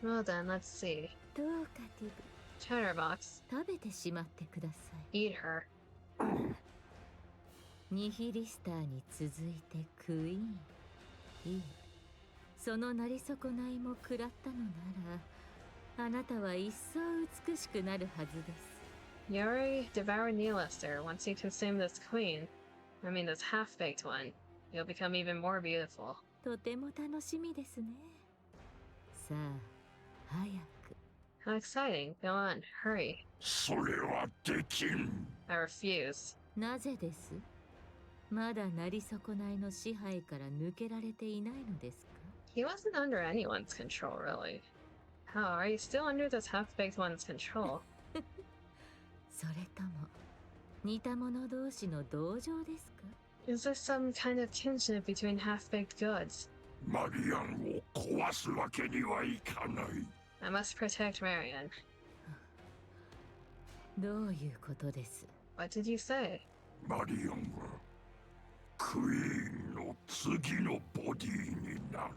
Well then, let's see. どうかティブ、 Chatterbox, 食べてしまってください。 eat her. ニヒリスターに続いてクイーン。いい。そのなり損ないも食らったのなら、あなたは一層美しくなるはずです。 You already devoured Neilister. Once you consume this queen, this half-baked one, you'll become even more beautiful. とても楽しみですね。さあ、早く。 How exciting. Go on, hurry. それはできん。 I refuse. なぜです？まだなり損ないの支配から抜けられていないのですか？ He wasn't under anyone's control, really. How are you still under this half-baked one's control? それとも似た者同士の同情ですか？ Is there some kind of kinship between half-baked goods? マリアンを壊すわけにはいかない。I must protect Marion. どういうことです？ What did you say? マリアンはクイーンの次のボディになる。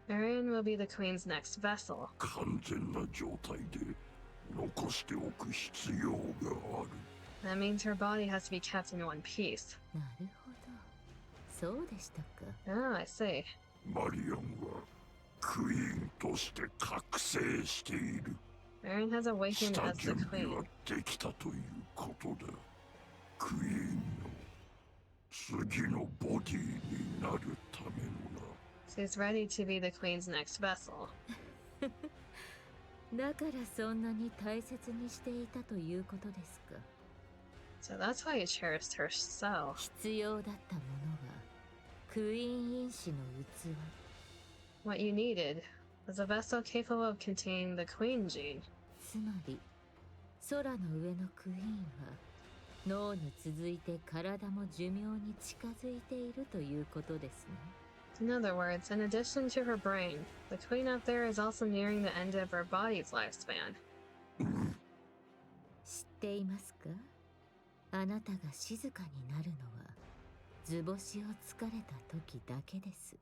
Marion will be the queen's next vessel. 完全な状態で残しておく必要がある。That means her body has to be kept in one piece. なるほど。そうでしたか。Oh, I see. マリアンはクイーンとして覚醒している。Marion has awakened 下 as the 準備 queen. はできたということだ。クイーンの次のボディになるためのな。She's ready to be the queen's next vessel. だからそんなに大切にしていたということですか。 So that's why you cherished her so. 必要だったものはクイーン因子の器。 What you needed was a vessel capable of containing the queen gene. つまり空の上のクイーンは脳に続いて体も寿命に近づいているということですね。 In other words, in addition to her brain, the queen out there is also nearing the end of her body's lifespan. 知っていますか？あなたが静かになるのは図星をつかれた時だけです。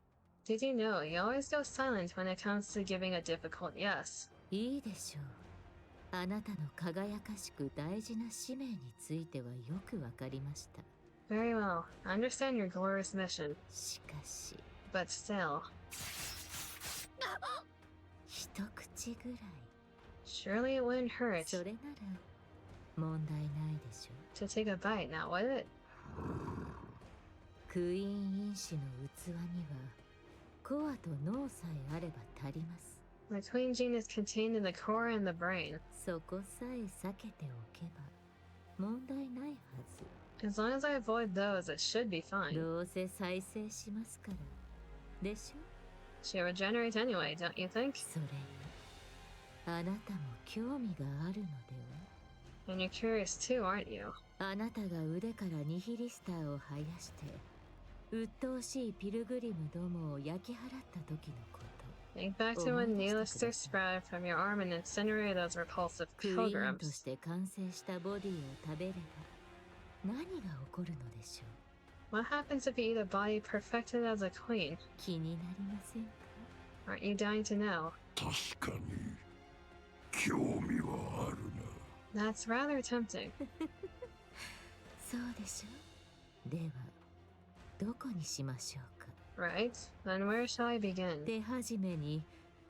Did you know you always go silent when it comes to giving a difficult yes? いいでしょう。あなたの輝かしく大事な使命についてはよくわかりました。 Very well. I understand your glorious mission. しかし But still, 一口ぐらい surely it wouldn't hurt それなら問題ないでしょう。 to take a bite, now would it? クイーン因子の器にはコアと脳さえあれば足ります。 The queen gene is contained in the core and the brain. そこさえ避けておけば問題ないはず。 As long as I avoid those, it should be fine. どうせ再生しますから。でしょ？ She'll regenerate anyway, don't you think? それにあなたも興味があるのでは？ And you're curious too, aren't you? あなたが腕からニヒリスターを生やして鬱陶しいピルグリムどもを焼き払った時のこと。 Think back to when Neelister sprouted from your arm and incinerated those repulsive クイーンと pilgrims. して完成したボディを食べれば何が起こるのでしょう？ What happens if you eat a body perfected as a queen? 気になりませんか？ Aren't you dying to know? 確かに興味はあるな。 That's rather tempting. そうでしょ？ではどこにしましょうか？ Right? Then where shall I begin? 手始めに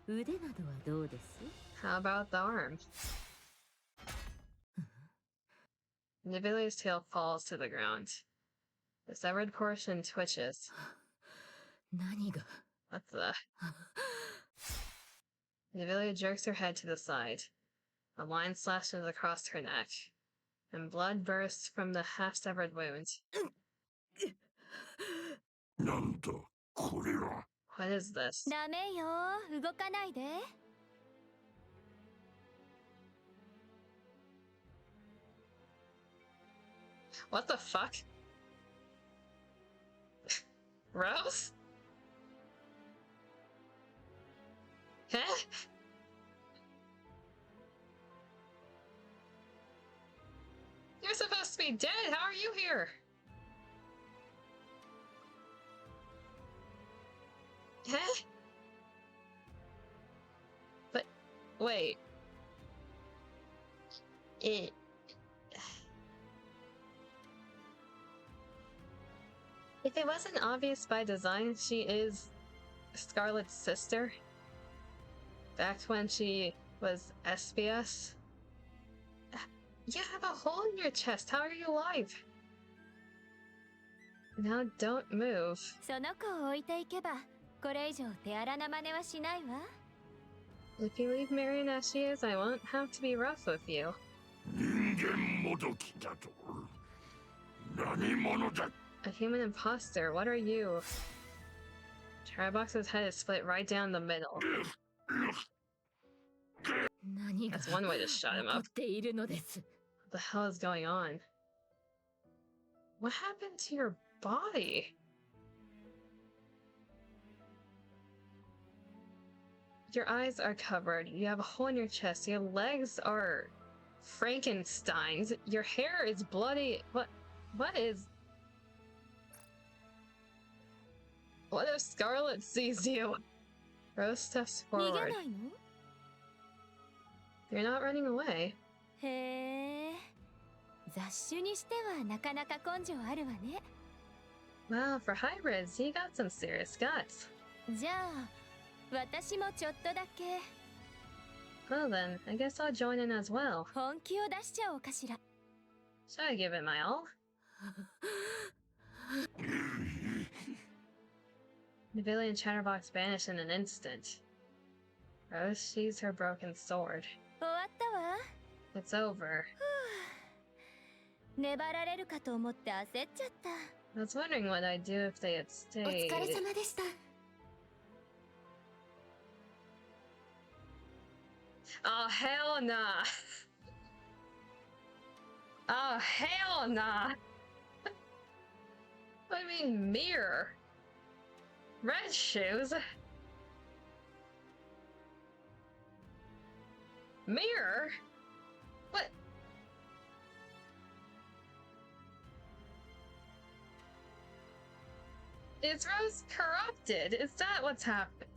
腕などはどうです？ How about the arm? Nibilu's tail falls to the ground. The severed portion twitches. 何が？ What the? Nibilu jerks her head to the side. A line slashes across her neck, and blood bursts from the half-severed wound. なんだこれは。 What is this? ダメよ、動かないで。 What the fuck? Rose? Huh? You're supposed to be dead! How are you here? Huh? But, wait. If it wasn't obvious by design, she is Scarlet's sister. Back when she was SBS. You have a hole in your chest. How are you alive? Now don't move. その子を置いていけば、これ以上手荒な真似はしないわ。 If you leave Marion as she is, I won't have to be rough with you. 人間もどきだと。何者だ。A human imposter, what are you? Charbox's head is split right down the middle. That's one way to shut him up. What the hell is going on? What happened to your body? Your eyes are covered. You have a hole in your chest. Your legs are Frankenstein's. Your hair is bloody. What is... What if Scarlet sees you? Rose steps forward. You're not running away. Well, for hybrids, you got some serious guts. Well then, I guess I'll join in as well. Should I give it my all? Navili and Chatterbox vanish in an instant. Rose sheathes her broken sword. It's over. I was wondering what I'd do if they had stayed. Oh, hell nah. Oh, hell nah. What do you mean, mirror? Red shoes? Mirror? What? Is Rose corrupted? Is that what's happened?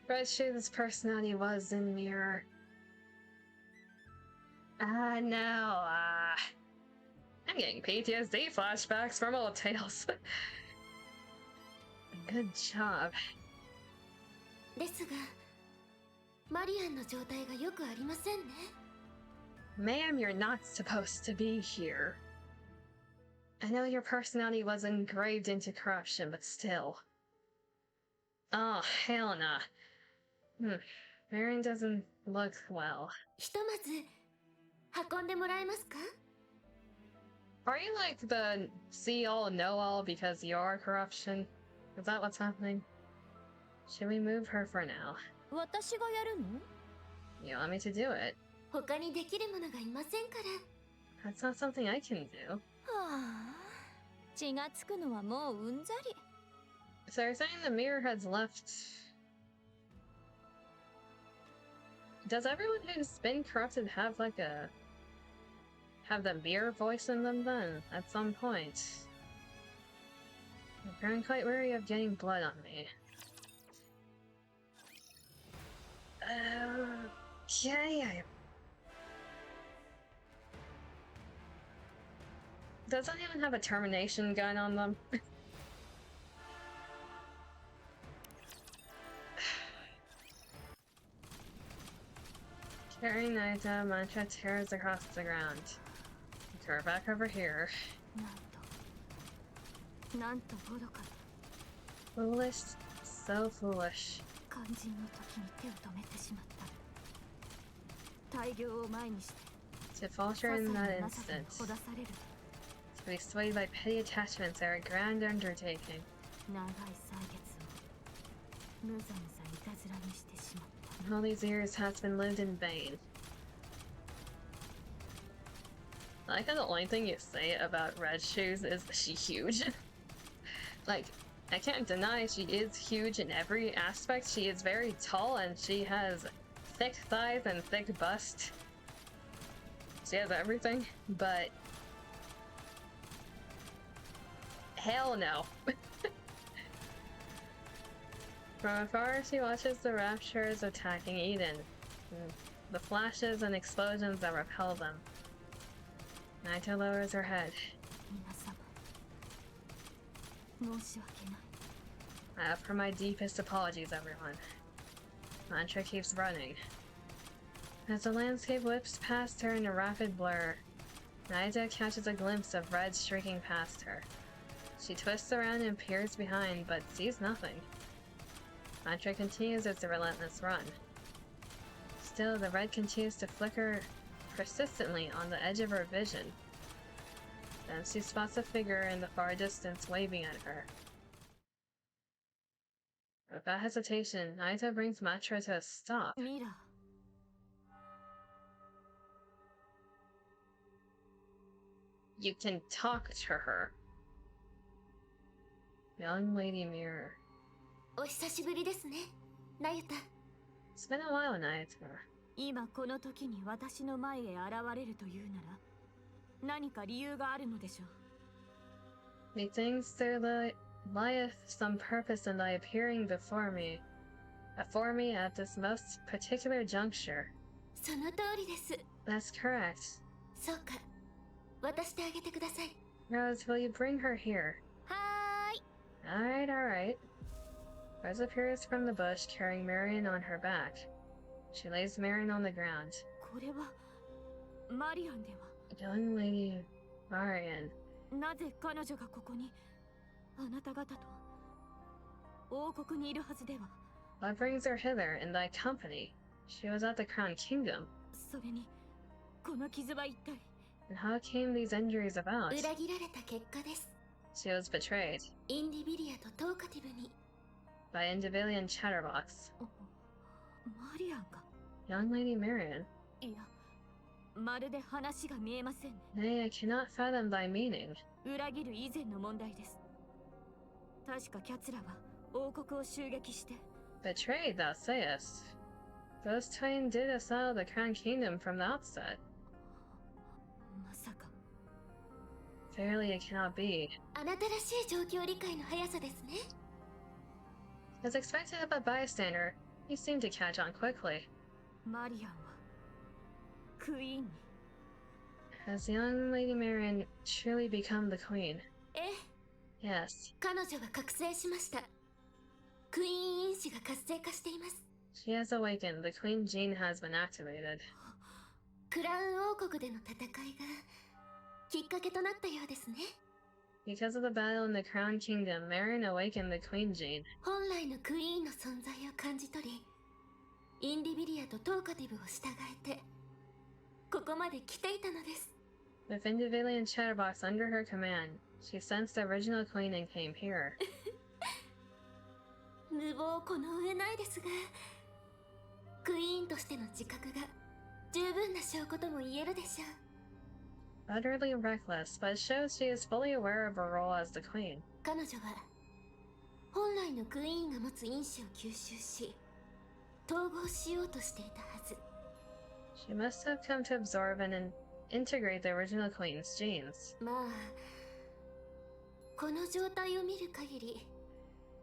Red Shoes' personality was in Mirror. No, I'm getting PTSD flashbacks from old tales. Good job. Ma'am, you're not supposed to be here. I know your personality was engraved into corruption, but still. Oh, hell nah. Marion doesn't look well. Are you like the see-all, know-all because you are corruption? Is that what's happening? Should we move her for now? You want me to do it? That's not something I can do. So you're saying the mirror has left... Does everyone who's been corrupted have like a... have the mirror voice in them then, at some point? I'm growing quite wary of getting blood on me. Okay. Does anyone have a termination gun on them? Carrying Naita, mantra tears across the ground. We're back over here. Foolish, so foolish. To falter in that instant. To be swayed by petty attachments are a grand undertaking. All these years has been lived in vain. I like how the only thing you say about Red Shoes is she's huge. Like, I can't deny she is huge in every aspect. She is very tall and she has thick thighs and thick bust. She has everything, but... hell no. From afar, she watches the Raptures attacking Eden. The flashes and explosions that repel them. Naito lowers her head. I offer my deepest apologies, everyone. Mantra keeps running. As the landscape whips past her in a rapid blur, Naito catches a glimpse of red streaking past her. She twists around and peers behind, but sees nothing. Mantra continues its relentless run. Still, the red continues to flicker persistently on the edge of her vision. Then she spots a figure in the far distance waving at her. Without hesitation, Naito brings Matra to a stop. Mira. You can talk to her. Young Lady Mirror. お久しぶりですね、ナユタ。 It's been a while, Naito. 今この時に私の前へ現れるというなら何か理由があるのでしょう。 Methinks there lieth some purpose in thy appearing before me at this most particular juncture. その通りです。 That's correct. そうか。渡してあげてください。 Rose, will you bring her here? はーい。Alright. Rose appears from the bush carrying Marion on her back. She lays Marion on the ground. これはマリアンでは。 Young Lady Marion. なぜ彼女がここにあなた方と王国にいるはずでは。 What brings her hither in thy company? She was at the Crown Kingdom. それにこの傷は一体。 And how came these injuries about? 裏切られた結果です。 She was betrayed インディビリアとトーカティブに。 by Indivilian Chatterbox. マリアンが。 Young Lady Marion. いや、まるで話が見えませんね。 Nay, I cannot fathom thy meaning. 裏切る以前の問題です。確かキャツラは王国を襲撃して。 Betrayed, thou sayest. Those twain did assail the Crown Kingdom from the outset. まさか。 Fairly it cannot be. あなたらしい状況理解の速さですね。 As expected of a bystander, he seemed to catch on quickly. マリアンはクイーンに。 Has young Lady Marion truly become the queen? ええ。 Yes. 彼女は覚醒しました。クイーン因子が活性化しています。 She has awakened. The queen gene has been activated. クラウン王国での戦いがきっかけとなったようですね。 Because of the battle in the Crown Kingdom, Marion awakened the queen gene. 本来のクイーンの存在を感じ取り、インディビリアとトーカティブを従えてここまで来ていたのです。 With Indivilian Chatterbox under her command, she sensed the original queen and came here. 無謀この上ないですが、クイーンとしての自覚が十分な証拠とも言えるでしょう。 Utterly reckless, but shows she is fully aware of her role as the queen. 彼女は本来のクイーンが持つ因子を吸収し、統合しようとしていたはず。 She must have come to absorb and integrate the original queen's genes. まあ、この状態を見る限り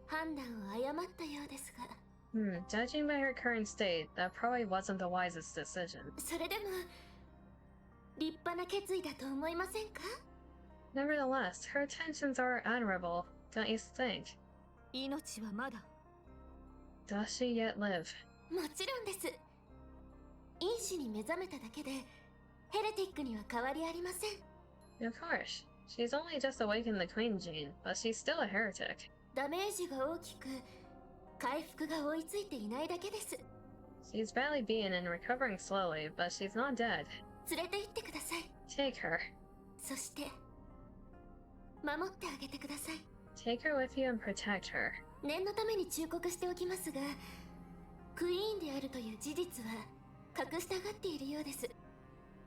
判断を誤ったようですが。Judging by her current state, that probably wasn't the wisest decision. それでも立派な決意だと思いませんか？ Nevertheless, her intentions are admirable, don't you think? 命はまだ。 Does she yet live? もちろんです。因子に目覚めただけでヘレティックには変わりありません。 Of course. She's only just awakened the queen gene, but she's still a heretic. ダメージが大きく、回復が追いついていないだけです。 She's badly beaten and recovering slowly, but she's not dead. 連れて行ってください。 Take her. そして守ってあげてください。 Take her with you and protect her. 念のために忠告しておきますが、クイーンであるという事実は隠したがっているようです。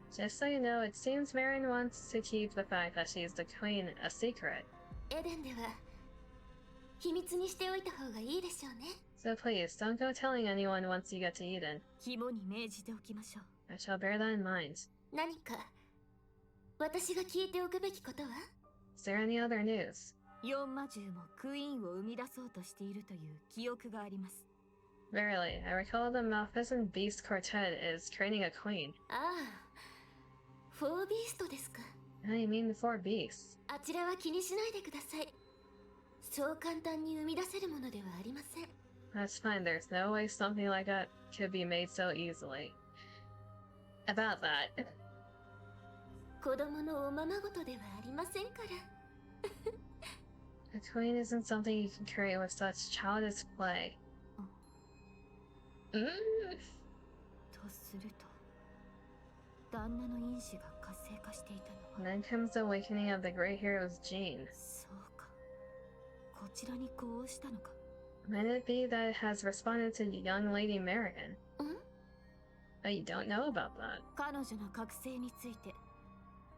Just so you know, it seems Marion wants to keep the fact that she's the queen a secret. エデンでは秘密にしておいた方がいいでしょうね。 So please, don't go telling anyone once you get to Eden. 肝に銘じておきましょう。 I shall bear that in mind. 何か私が聞いておくべきことは？ Is there any other news? 4魔獣もクイーンを生み出そうとしているという記憶があります。 Verily, I recall the Maleficent Beast Quartet is creating a queen. ああ、フォービーストですか。 I mean the four beasts. あちらは気にしないでください。そう簡単に生み出せるものではありません。 That's fine, there's no way something like that could be made so easily. About that. 子供のおままごとではありませんから。 A queen isn't something you can create with such childish play. とすると、旦那の因子が活性化していたのは And then comes the awakening of the great hero's gene. そうか。こちらに呼応したのか。Might it be that it has responded to young Lady Marion? ん Oh, you don't know about that. 彼女の覚醒について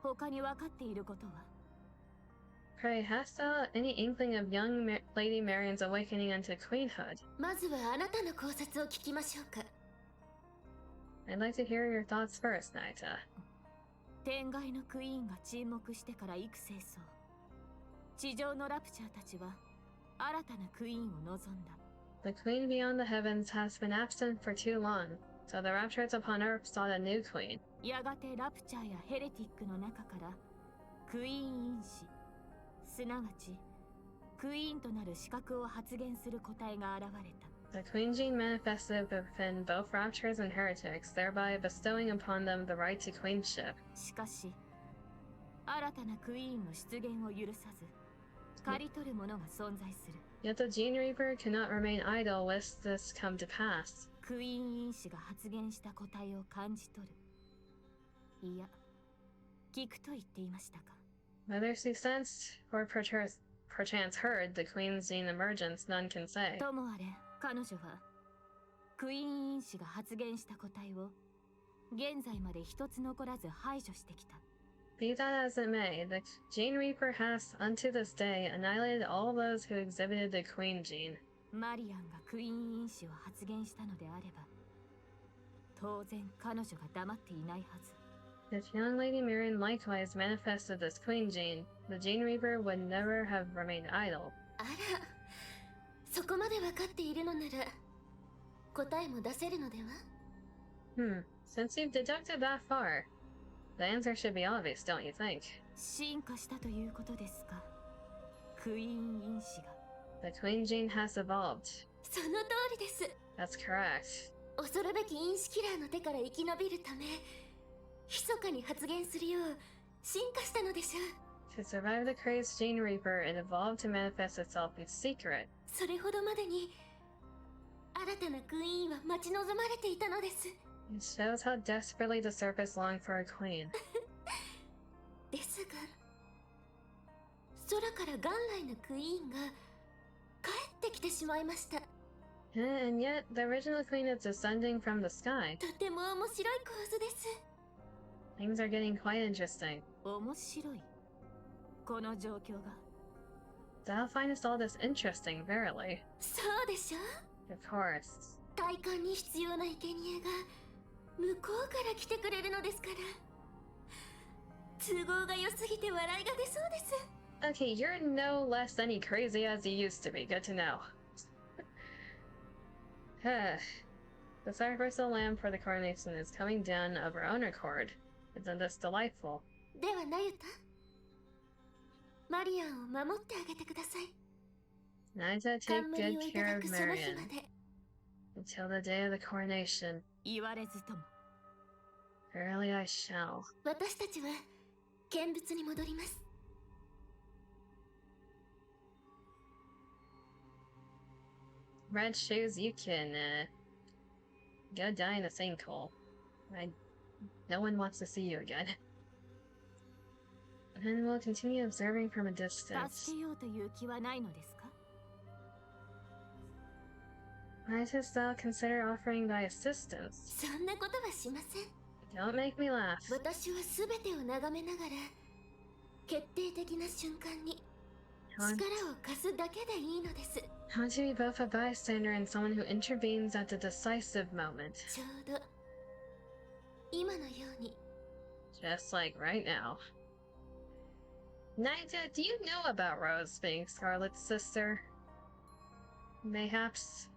他に分かっていることは？ Pray, hast thou any inkling of young Lady Marion's awakening unto queenhood? まずはあなたの考察を聞きましょうか。 I'd like to hear your thoughts first, Naita. 天外のクイーンが沈黙してから幾世層、地上のラプチャーたちは新たなクイーンを望んだ。 The queen beyond the heavens has been absent for too long, so the raptures upon earth sought a new queen. やがてラプチャーやヘレティックの中からクイーン因子、すなわちクイーンとなる資格を発現する個体が現れた。 The queen gene manifested within both raptures and heretics, thereby bestowing upon them the right to queenship. しかし新たなクイーンの出現を許さず刈り取る者が存在する。 Yet the Gene Reaper cannot remain idle lest this come to pass. クイーン因子が発現した個体を感じ取る。いや、聞くと言っていましたか。 Whether she sensed or perchance heard the queen's gene emergence, none can say. ともあれ、彼女はクイーン因子が発現した個体を現在まで一つ残らず排除してきた。 Be that as it may, the Gene Reaper has, unto this day, annihilated all those who exhibited the queen gene. マリアンがクイーン因子を発現したのであれば、当然彼女が黙っていないはず。 If young Lady Marion likewise manifested this queen gene, the Gene Reaper would never have remained idle. あら、そこまで分かっているのなら答えも出せるのでは？ Since you've deducted that far, the answer should be obvious, don't you think? 進化したということですか。クイーン因子が。 The queen gene has evolved. その通りです。 That's correct. 恐るべき因子キラーの手から生き延びるため、密かに発言するよう進化したのでしょう。 To survive the crazed Gene Reaper, it evolved to manifest itself in secret. それほどまでに新たなクイーンは待ち望まれていたのです。 It shows how desperately the surface longed for a queen. ですが、空から元来のクイーンが帰ってきてしまいました。 And yet, the original queen is descending from the sky. とても面白い構図です。 Things are getting quite interesting. 面白い。この状況が。 Thou findest all this interesting, verily. そうでしょ？ Of course. 体感に必要な生贄が向こうから来てくれるのですから。都合が良すぎて笑いが出そうです。 Okay, you're no less any crazy as you used to be. Good to know. The sacrificial lamb for the coronation is coming down of her own accord. Isn't this delightful? ではナユタ、マリアンを守ってあげてください。 Naita, take 冠を good いた care だ of くその日 Marion まで。 until the day of the coronation. 言われずとも。 Verily I shall. 私たちは見物に戻ります。 Red shoes, you can, go die in a sinkhole. No one wants to see you again. And we'll continue observing from a distance. 助けようという気はないのですか？ Might as thou consider offering thy assistance? そんなことはしません。 Don't make me laugh. 私は全てを眺めながら決定的な瞬間に力を貸すだけでいいのです。 I want to be both a bystander and someone who intervenes at the decisive moment. ちょうど今のように。 Just like right now. Naita, do you know about Rose being Scarlet's sister? Mayhaps?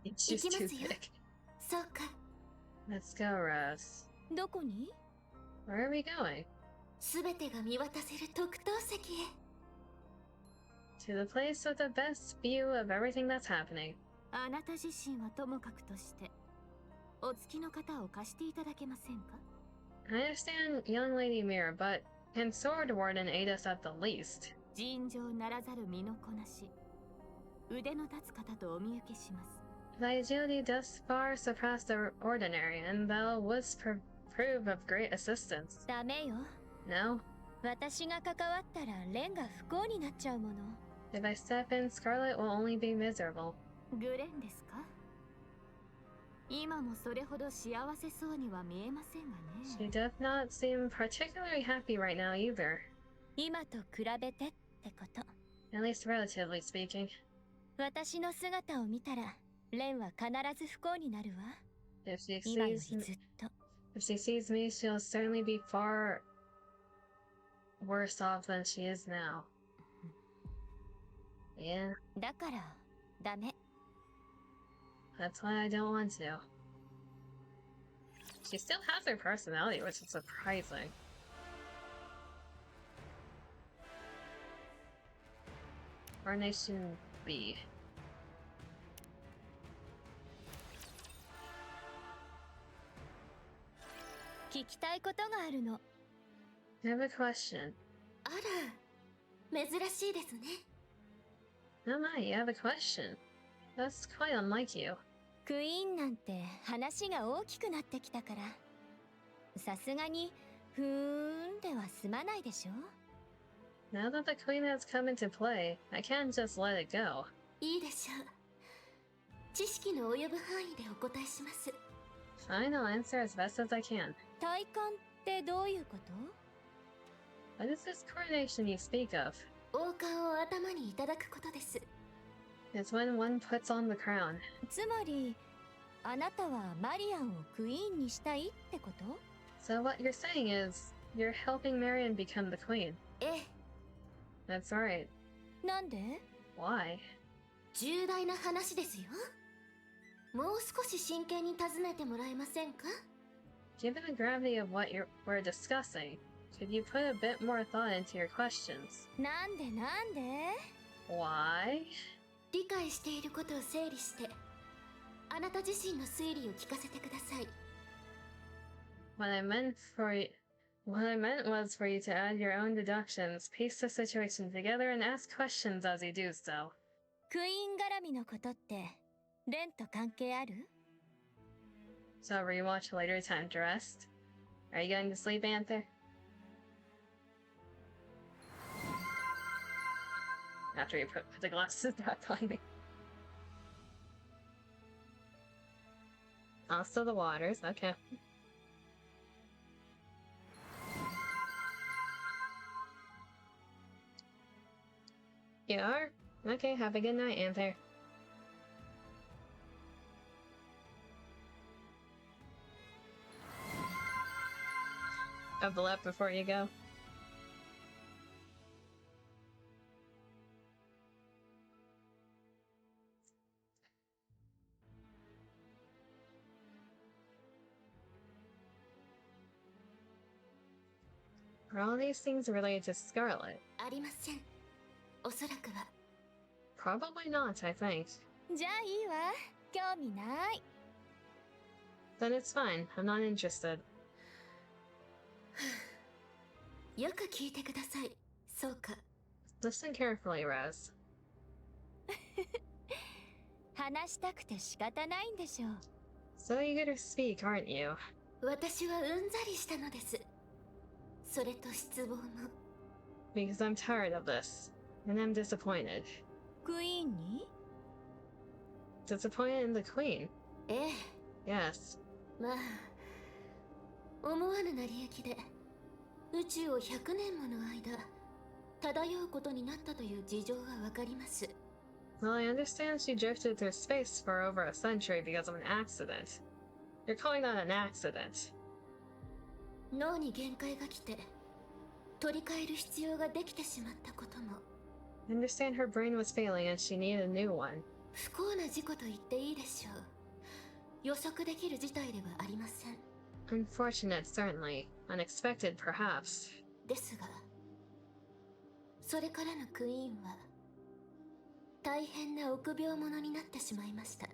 It's just too big. そうか。 Let's go, Rose. どこに？ Where are we going? 全てが見渡せる特等席へ。 To the place with the best view of everything that's happening. あなた自身はともかくとして、お付きの方を貸していただけませんか？ I understand, young Lady Mira, but can Sword Warden aid us at the least? 尋常ならざる身のこなし、腕の立つ方とお見受けします。 Thy agility does far surpass the ordinary, and thou wouldst prove of great assistance. ダメよ。 No? 私が関わったらレンが不幸になっちゃうもの。 If I step in, Scarlet will only be miserable. グレンですか？今もそれほど幸せそうには見えませんが She ね。 does not seem particularly happy right now either. 今と比べてってこと。 At least relatively speaking. 私の姿を見たらレンは必ず不幸になるわ。 If she 今より sees ずっと。 if she sees me, she'll certainly be far worse off than she is now. Yeah, だからダメ。 that's why I don't want to. She still has her personality, which is surprising. Coronation B. 聞きたいことがあるの。 I have a question. あら、珍しいですね。 Oh my, you have a question. That's quite unlike you. クイーンなんて話が大きくなってきたから。さすがにふーんでは済まないでしょ。 Now that the queen has come into play, I can't just let it go. いいでしょう。知識の及ぶ範囲でお答えします。 Fine, I'll answer as best as I can. 体感ってどういうこと？ What is this coronation you speak of? 王冠を頭にいただくことです。 It's when one puts on the crown. つまりあなたはマリアンをクイーンにしたいってこと？ So what you're saying is, you're helping Marion become the queen. ええ、 That's right. なんで？ Why? 重大な話ですよ。もう少し真剣に尋ねてもらえませんか？ Given the gravity of what we're discussing, could you put a bit more thought into your questions? なんでなんで？ Why? 理解していることを整理して、あなた自身の推理を聞かせてください。What I meant was for you to add your own deductions, piece the situation together, and ask questions as you do so. クイーン絡みのことってレンと関係ある？ So rewatch later, time to rest. Are you going to sleep, Anther? After you put the glasses back on me. Also the waters, okay. You are? Okay, have a good night, Anther. A blip before you go. Are all these things related to Scarlet? ありません。おそらくは。 Probably not, I think. じゃあいいわ。興味ない。 Then it's fine. I'm not interested. よく聞いてください。そうか。 Listen carefully, Rose. 話したくて仕方ないんでしょう。 So eager to speak, aren't you? 私はうんざりしたのです。それと失望も。 Because I'm tired of this. And I'm disappointed. クイーンに？ Disappointed in the queen? ええ。 Yes. まあ、思わぬ成り行きで宇宙を100年もの間漂うことになったという事情はわかります。 Well, I understand she drifted through space for over a century because of an accident. You're calling that an accident? 脳に限界が来て取り替える必要ができてしまったことも。 I understand her brain was failing and she needed a new one. 不幸な事故と言っていいでしょう。予測できる事態ではありません。 Unfortunate, certainly. Unexpected, perhaps. ですが、それからのクイーンは大変な臆病者になってしまいました。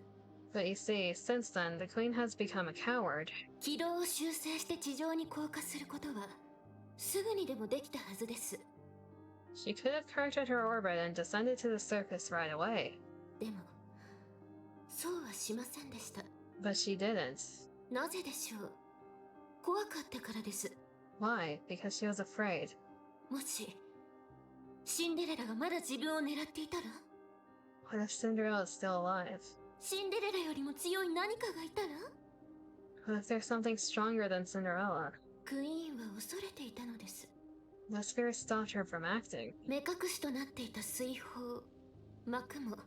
But you see, since then, the queen has become a coward. 軌道を修正して地上に降下することはすぐにでもできたはずです。 She could have corrected her orbit and descended to the surface right away. でも、そうはしませんでした。 But she didn't. なぜでしょう。怖かったからです。 Why? Because she was afraid. もしシンデレラがまだ自分を狙っていたら、 What if Cinderella is still alive? シンデレラよりも強い何かがいたら、 What if there's something stronger than Cinderella? クイーンは恐れていたのです。 That fear stopped her from acting. 目隠しとなっていた水泡、膜も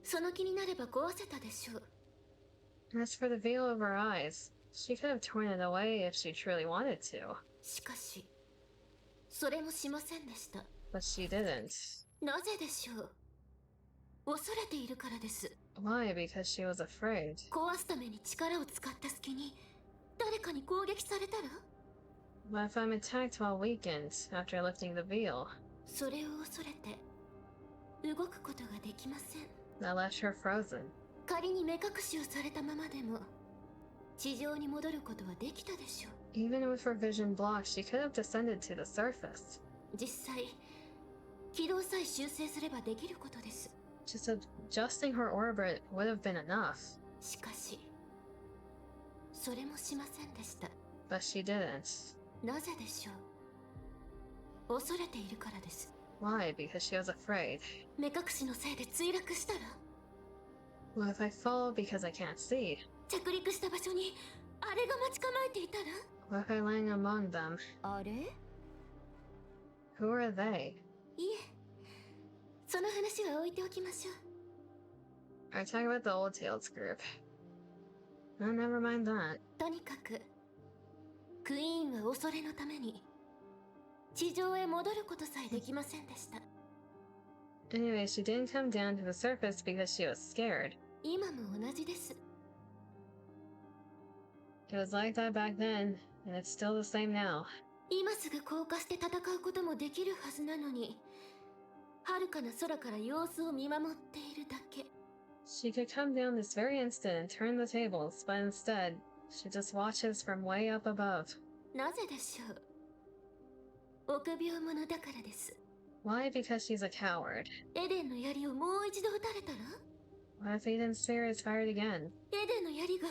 その気になれば壊せたでしょう。 As for the veil of her eyes, she could have torn it away if she truly wanted to. しかしそれもしませんでした。 But she didn't. なぜでしょう。恐れているからです。 Why? Because she was afraid. 壊すために力を使った隙に誰かに攻撃されたら、 What if I'm attacked while weakened after lifting the veil? それを恐れて動くことができません。 That left her frozen. 仮に目隠しをされたままでも地上に戻ることはできたでしょう。 Even with her vision blocked, she could have descended to the surface. 実際軌道さえ修正すればできることです。 Just adjusting her orbit would have been enough. しかしそれもしませんでした。 But she didn't. なぜでしょう。恐れているからです。 Why? Because she was afraid. 目隠しのせいで墜落したら、 What if I fall because I can't see? 着陸した場所にあれが待ち構えていたら、 What if I land among them? あれ？ Who are they? いえ、その話は置いておきましょう。 Are you talking about the Old Tales group? Oh, never mind that. とにかくクイーンは恐れのために地上へ戻ることさえできませんでした。 Anyway, she didn't come down to the surface because she was scared. 今も同じです。 It was like that back then, and it's still the same now. 今すぐ降下して戦うこともできるはずなのに、遥かな空から様子を見守っているだけ。 She could come down this very instant and turn the tables, but instead, she just watches from way up above. なぜでしょう。臆病者だからです。 Why? Because she's a coward. エデンの槍をもう一度撃たれたら、 What if Eden's spear is fired again? エデンの槍が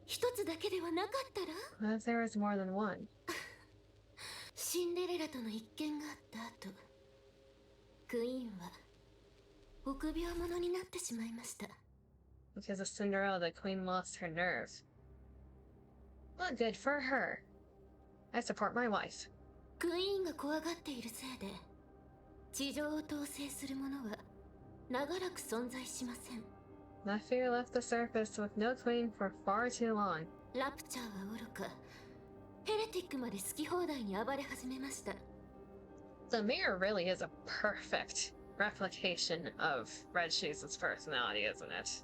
一つだけではなかったら、 What if there was more than one? シンデレラとの一件があった後、クイーンは臆病者になってしまいました。 Because of Cinderella, the queen lost her nerve. Well, good for her. I support my wife. クイーンが怖がっているせいで、地上を統制する者は長らく存在しません。 That fear left the surface with no queen for far too long. ラプチャーはおろか、ヘレティックまで好き放題に暴れ始めました。 The mirror really is a perfect replication of Red Shoes' personality, isn't it?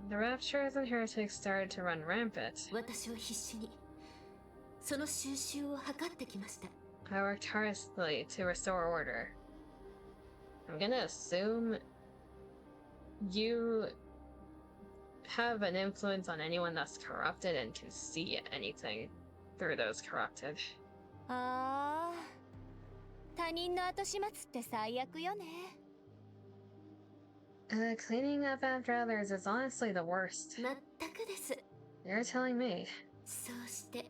The Raptures and Heretics started to run rampant. 私は必死にその収拾を図ってきました。 I worked tirelessly to restore order. I'm gonna assume you have an influence on anyone that's corrupted and can see anything through those corrupted. ああ、他人の後始末って最悪よね。Cleaning up after others is honestly the worst. 全くです。 You're telling me. そうして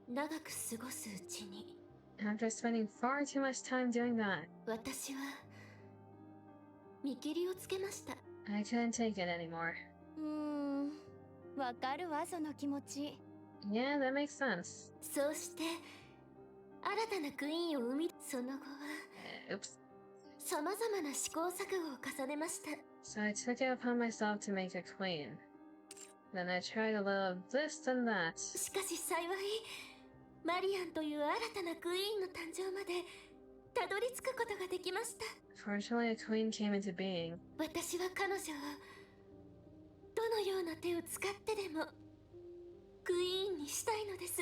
長く過ごすうちに、 After spending far too much time doing that, 私は見切りをつけました。 I couldn't take it anymore. わかるわ、その気持ち。 Yeah, that makes sense. そうして新たなクイーンを生み、その後は Oops. さまざまな試行錯誤を重ねました。 So I took it upon myself to make a queen. Then I tried a little of this and that. しかし幸い、マリアンという新たなクイーンの誕生までたどり着くことができました。 Fortunately, a queen came into being. 私は彼女をどのような手を使ってでもクイーンにしたいのです。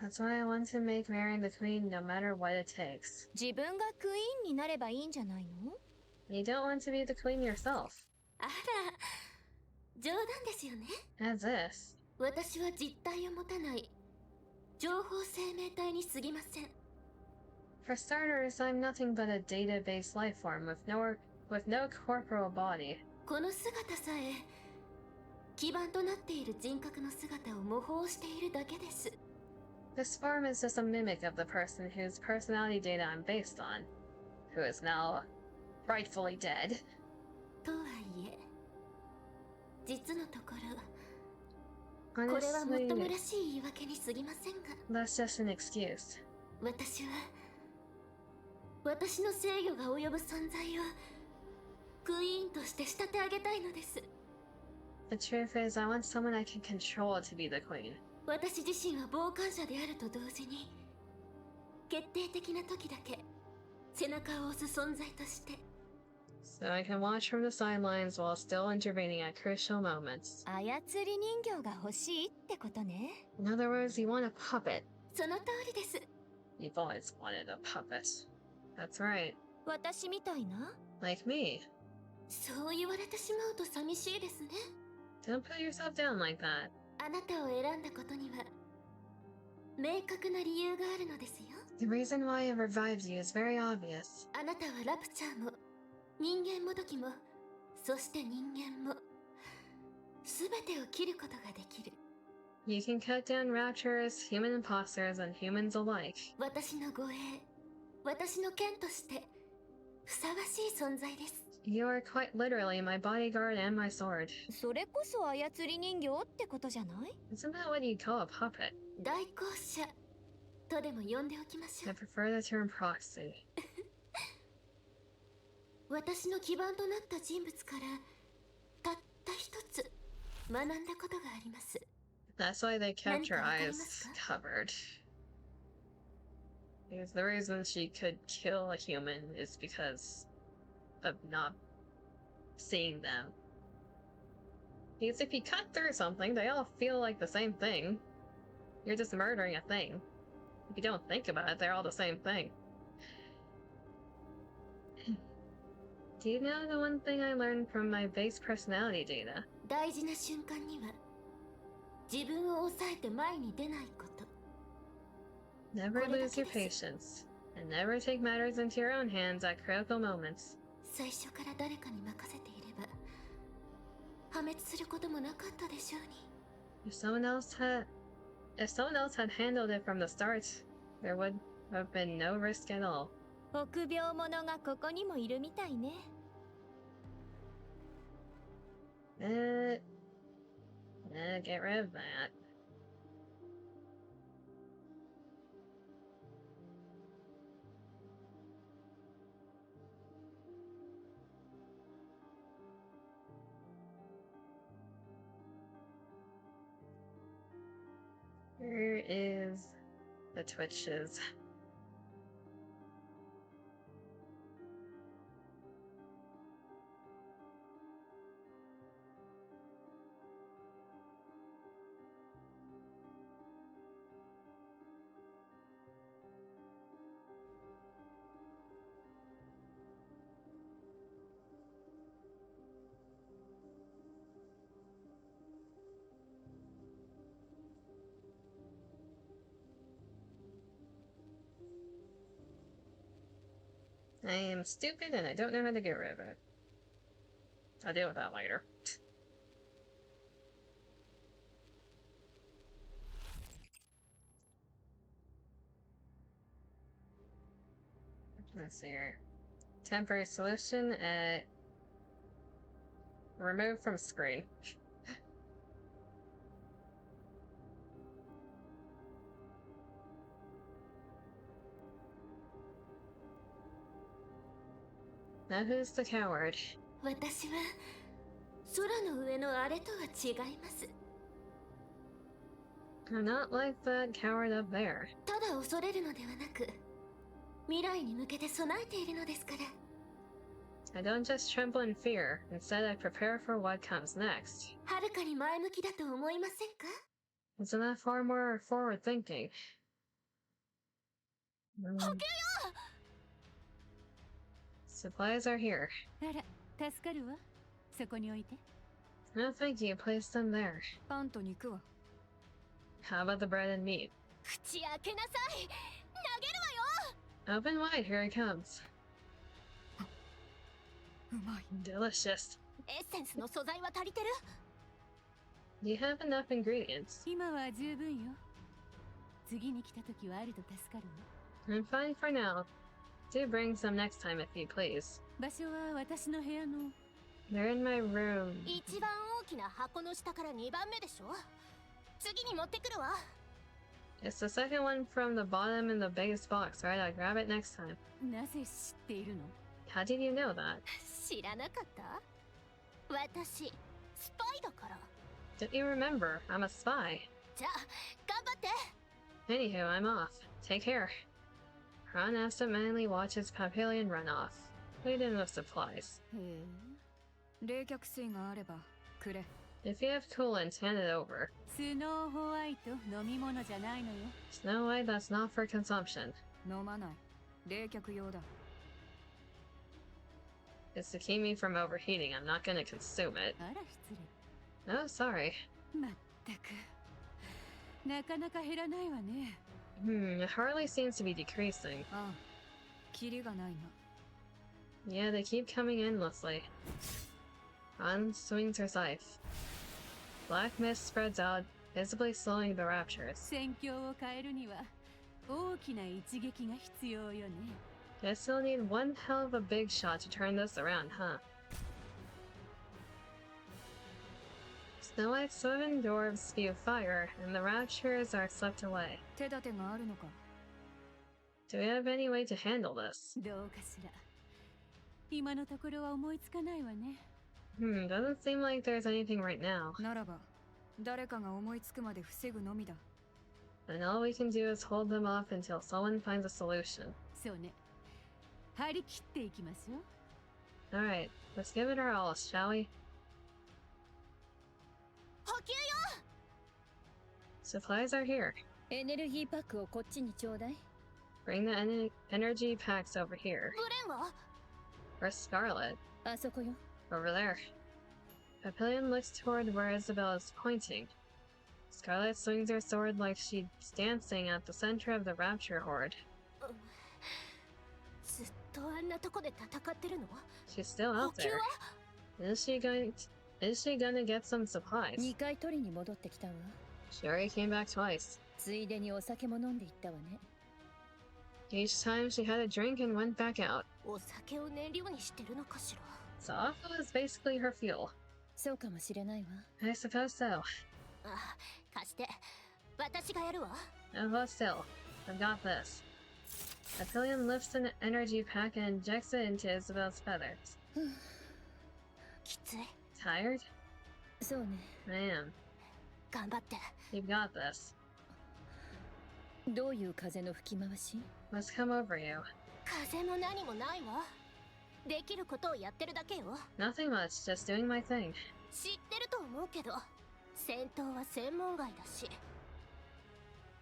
That's why I want to make marrying the queen no matter what it takes. 自分がクイーンになればいいんじゃないの？ You don't want to be the queen yourself. あら、冗談ですよね。 As if. 私は実体を持たない情報生命体に過ぎません。 For starters, I'm nothing but a data-based life form with no corporal body. この姿さえ基盤となっている人格の姿を模倣しているだけです。 This form is just a mimic of the person whose personality data I'm based on, who is now rightfully dead. とはいえ、実のところ、これはもっともらしい言い訳に過ぎませんが。That's just an excuse. 私は、私の制御が及ぶ存在をクイーンとして仕立て上げたいのです。 The truth is, I want someone I can control to be the queen. 私自身は傍観者であると同時に、決定的な時だけ背中を押す存在として。 So I can watch from the sidelines while still intervening at crucial moments. 操り人形が欲しいってことね。 In other words, you want a puppet. その通りです。 You've always wanted a puppet. That's right. 私みたいな Like me. そう言われてしまうと寂しいですね。 Don't put yourself down like that. あなたを選んだことには明確な理由があるのですよ。 The reason why it revives you is very obvious. あなたはラプチャーも人間もどきも、そして人間も全てを切ることができる。 You can cut down raptors, human imposters, and humans alike. 私の護衛、私の剣としてふさわしい存在です。 You are quite literally my bodyguard and my sword. それこそ操り人形ってことじゃない？ Isn't that what you call a puppet? 代行者とでも呼んでおきましょ I う。 prefer the term proxy. 私の基盤となった人物からたった一つ学んだことがあります。 That's why they kept your eyes covered. Because the reason she could kill a human is because of not seeing them. Because if you cut through something, they all feel like the same thing. You're just murdering a thing. If you don't think about it, they're all the same thing. Do you know the one thing I learned from my base personality data? 大事な瞬間には自分を抑えて前に出ないこと。 Never lose your patience, and never take matters into your own hands at critical moments. 最初から誰かに任せていれば破滅することもなかったでしょうに。 If someone else had handled it from the start, there would have been no risk at all. 臆病者がここにもいるみたいね。Get rid of that. Where is the Twitches? I am stupid and I don't know how to get rid of it. I'll deal with that later. Let's see here. Temporary solution at remove from screen. Now who's the coward? 私は空の上のあれとは違います。 I'm not like that coward up there. ただ恐れるのではなく、未来に向けて備えているのですから。 I don't just tremble in fear. Instead, I prepare for what comes next. はるかに前向きだと思いませんか？ Isn't that far more forward thinking? 補給よ！ Supplies are here. あら、助かるわ。そこに置いて。No, thank you. Place them there. パンと肉は。 How about the bread and meat? 口開けなさい！投げるわよ！ Open wide. Here it comes. うまい。 Delicious. エッセンスの素材は足りてる？ Do you have enough ingredients? 今は十分よ。次に来た時はあると助かるわ。 I'm fine for now. Do bring some next time if you please. 場所は私の部屋の They're in my room. 一番大きな箱の下から2番目でしょ。次に持ってくるわ。 It's the second one from the bottom in the biggest box, right? I'll grab it next time. なぜ知っているの？ How did you know that? 知らなかった？私、スパイだから。 Don't you remember? I'm a spy. じゃあ、頑張って。 Anywho, I'm off. Take care. Ron absentmindedly watches Papillion run off. Laden with supplies. へえ。冷却水があればくれ。 If you have coolant, hand it over. スノーホワイト飲み物じゃないのよ。 Snow White, that's not for consumption. 飲まない。冷却用だ。 It's to keep me from overheating. I'm not gonna consume it. あら失 Oh, sorry. 礼。まったく。なかなか減らないわね。It hardly seems to be decreasing. ああ。キリがないな。 Yeah, they keep coming endlessly. Ron swings her scythe. Black mist spreads out, visibly slowing the raptures. 戦況を変えるには大きな一撃が必要よね。 Guess you'll need one hell of a big shot to turn this around, huh? Snow White's 7 dwarves spew fire, and the raptures are swept away. 手立てがあるのか。 Do we have any way to handle this? どうかしら。今のところは思いつかないわね。 Doesn't seem like there's anything right now. ならば、誰かが思いつくまで防ぐのみだ。 And all we can do is hold them off until someone finds a solution. そうね。張り切っていきましょう。 Alright, let's give it our all, shall we? 補給よ。 Supplies are here. エネルギーパックをこっちにちょうだい。 Bring the energy packs over here. ブレンは？ Where's Scarlet? あそこよ。 Over there. Papillion looks toward where Isabel is pointing. Scarlet swings her sword like she's dancing at the center of the rapture horde. ずっとあんなとこで戦ってるの？ She's still 補 out 給 there. は？ Is she gonna get some supplies? 2回取りに戻ってきたわ。 She already came back twice. ついでにお酒も飲んでいったわね。 Each time she had a drink and went back out. お酒を燃料にしてるのかしら。 So alcohol is basically her fuel. そうかもしれないわ。 I suppose so. あ、貸して。私がやるわ。 Now hold still. I've got this. Papillion lifts an energy pack and injects it into Isabel's feathers. きつい。 Tired? そうね。 I am. 頑張って。 You've got this. どういう風の吹き回し？ Let's come over you. 風も何もないわ。できることをやってるだけよ。 Nothing much, just doing my thing. 知ってると思うけど、戦闘は専門外だし。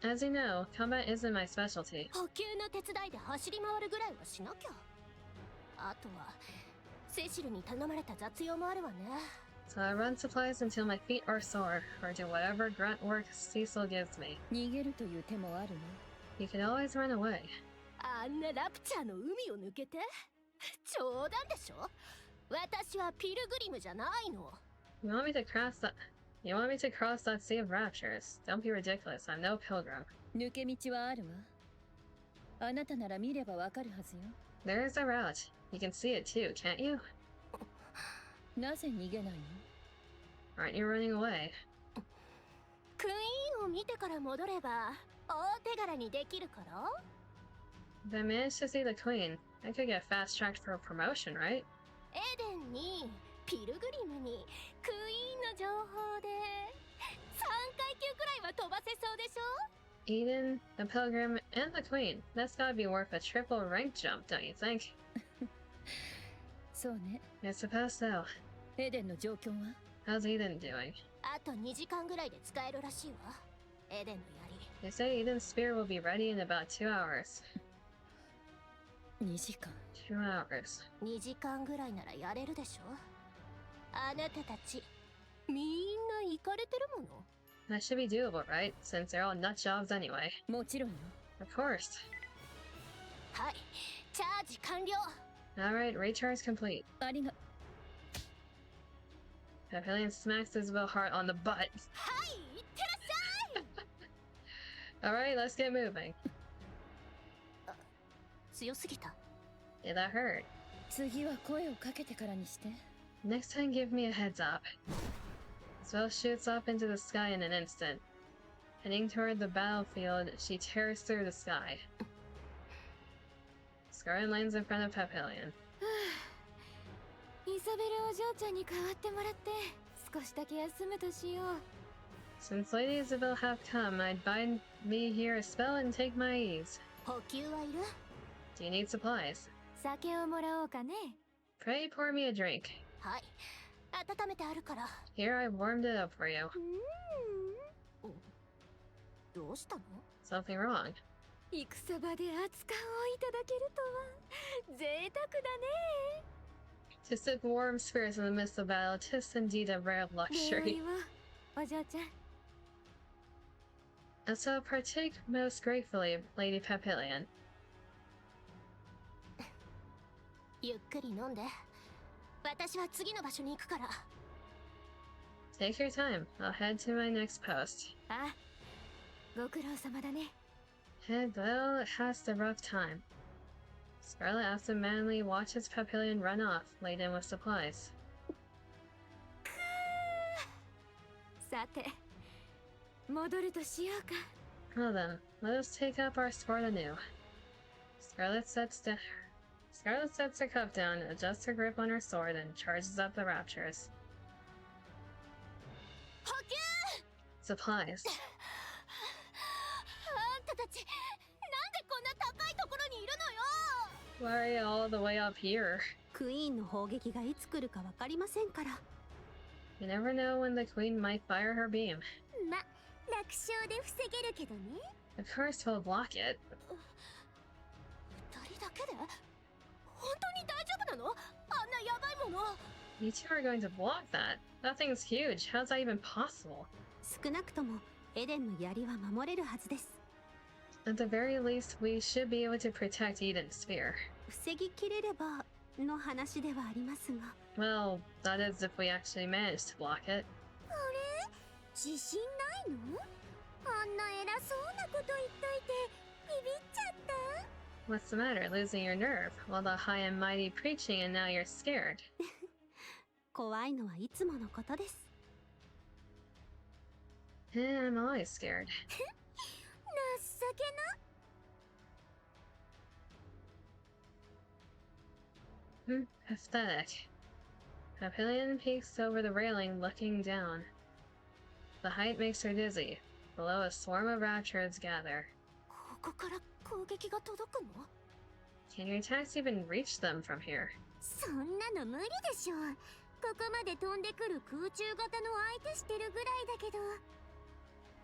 As you know, combat isn't my specialty. 補給の手伝いで走り回るぐらいはしなきゃ。あとは、セシルに頼まれた雑用もあるわね。 So I run supplies until my feet are sore, or do whatever grunt work Cecil gives me. 逃げるという手もあるの？ You can always run away. あんなラプチャーの海を抜けて冗談でしょ。私はピルグリムじゃないの。 You want me to cross that sea of raptures? Don't be ridiculous. I'm no pilgrim. 抜け道はあるわ。あなたなら見ればわかるはずよ。 There's a route. You can see it too, can't you? なぜ逃げないの？ Aren't you running away? クイーンを見てから戻れば大手柄にできるから。 If I manage to see the queen, I could get fast-tracked for a promotion, right? エデンにピルグリムにクイーンの情報で3階級くらいは飛ばせそうでしょ。 Eden, the pilgrim, and the queen. That's gotta be worth a triple rank jump, don't you think? そうね。 I suppose so. エデンの状況は？ How's Eden doing? あと2時間ぐらいで使えるらしいわ。エデンの槍。 They say Eden's spear will be ready in about 2 hours. 2時間。 2 hours. 2時間ぐらいならやれるでしょ。あなたたちみんな行かれてるもの。 That should be doable, right? Since they're all nut jobs anyway. もちろんよ。 Of course. はい、チャージ完了。 Alright, recharge complete. ありが。Papillion smacks Isabel hard on the butt. Alright, let's get moving. Yeah, that hurt. 次は声をかけてからにして。 Next time, give me a heads up. Isabel shoots up into the sky in an instant. Heading toward the battlefield, she tears through the sky. Scarlet lands in front of Papillion. イザベルお嬢ちゃんに代わってもらって少しだけ休むとしよう。 Since Lady Isabel have come, I'd bind me here a spell and take my ease. 補給はいる？ Do you need supplies? 酒をもらおうかね。 Pray pour me a drink. はい。温めてあるから。 Here, I warmed it up for you. どうしたの？ Something wrong. 戦場で熱燗をいただけるとは贅沢だね。 To sip warm spirits in the midst of battle, 'tis indeed a rare 礼を luxury. 言おう、お嬢ちゃん。 And so partake most gratefully, Lady Papillion. ゆっくり飲んで。私は次の場所に行くから。 Take your time. I'll head to my next post. あ、ご苦労様だね。 Well, it has the rough time. Scarlet absentmindedly watches Papillion run off, laden with supplies. さて、戻るとしようか。 Well then, let us take up our sport anew. Scarlet sets her cup down, adjusts her grip on her sword, and charges up the raptures. 補給！ Supplies. あんたたち、なんでこんな高いところにいるのよ！ Why are you all the way up here? クイーンの砲撃がいつ来るかわかりませんから。 You never know when the queen might fire her beam. ま、楽勝で防げるけどね。 Of course we'll block it. 二人だけで？本当に大丈夫なの？あんなヤバいもの。 You two are going to block that? That thing's huge. How's that even possible? 少なくともエデンの槍は守れるはずです。 At the very least, we should be able to protect Eden's spear. 防ぎきれればの話ではありますが。 Well, that is if we actually manage to block it. あれ？自信ないの？あんな偉そうなこと言っといてビビっちゃった？ What's the matter? Losing your nerve? All the high and mighty preaching and now you're scared. 怖いのはいつものことです。 I'm always scared. 情けな。 Pathetic. Papillion peeks over the railing, looking down. The height makes her dizzy. Below, a swarm of raptures gather. ここから攻撃が届くの？ Can your attacks even reach them from here? そんなの無理でしょ。ここまで飛んでくる空中型の相手してるぐらいだけど。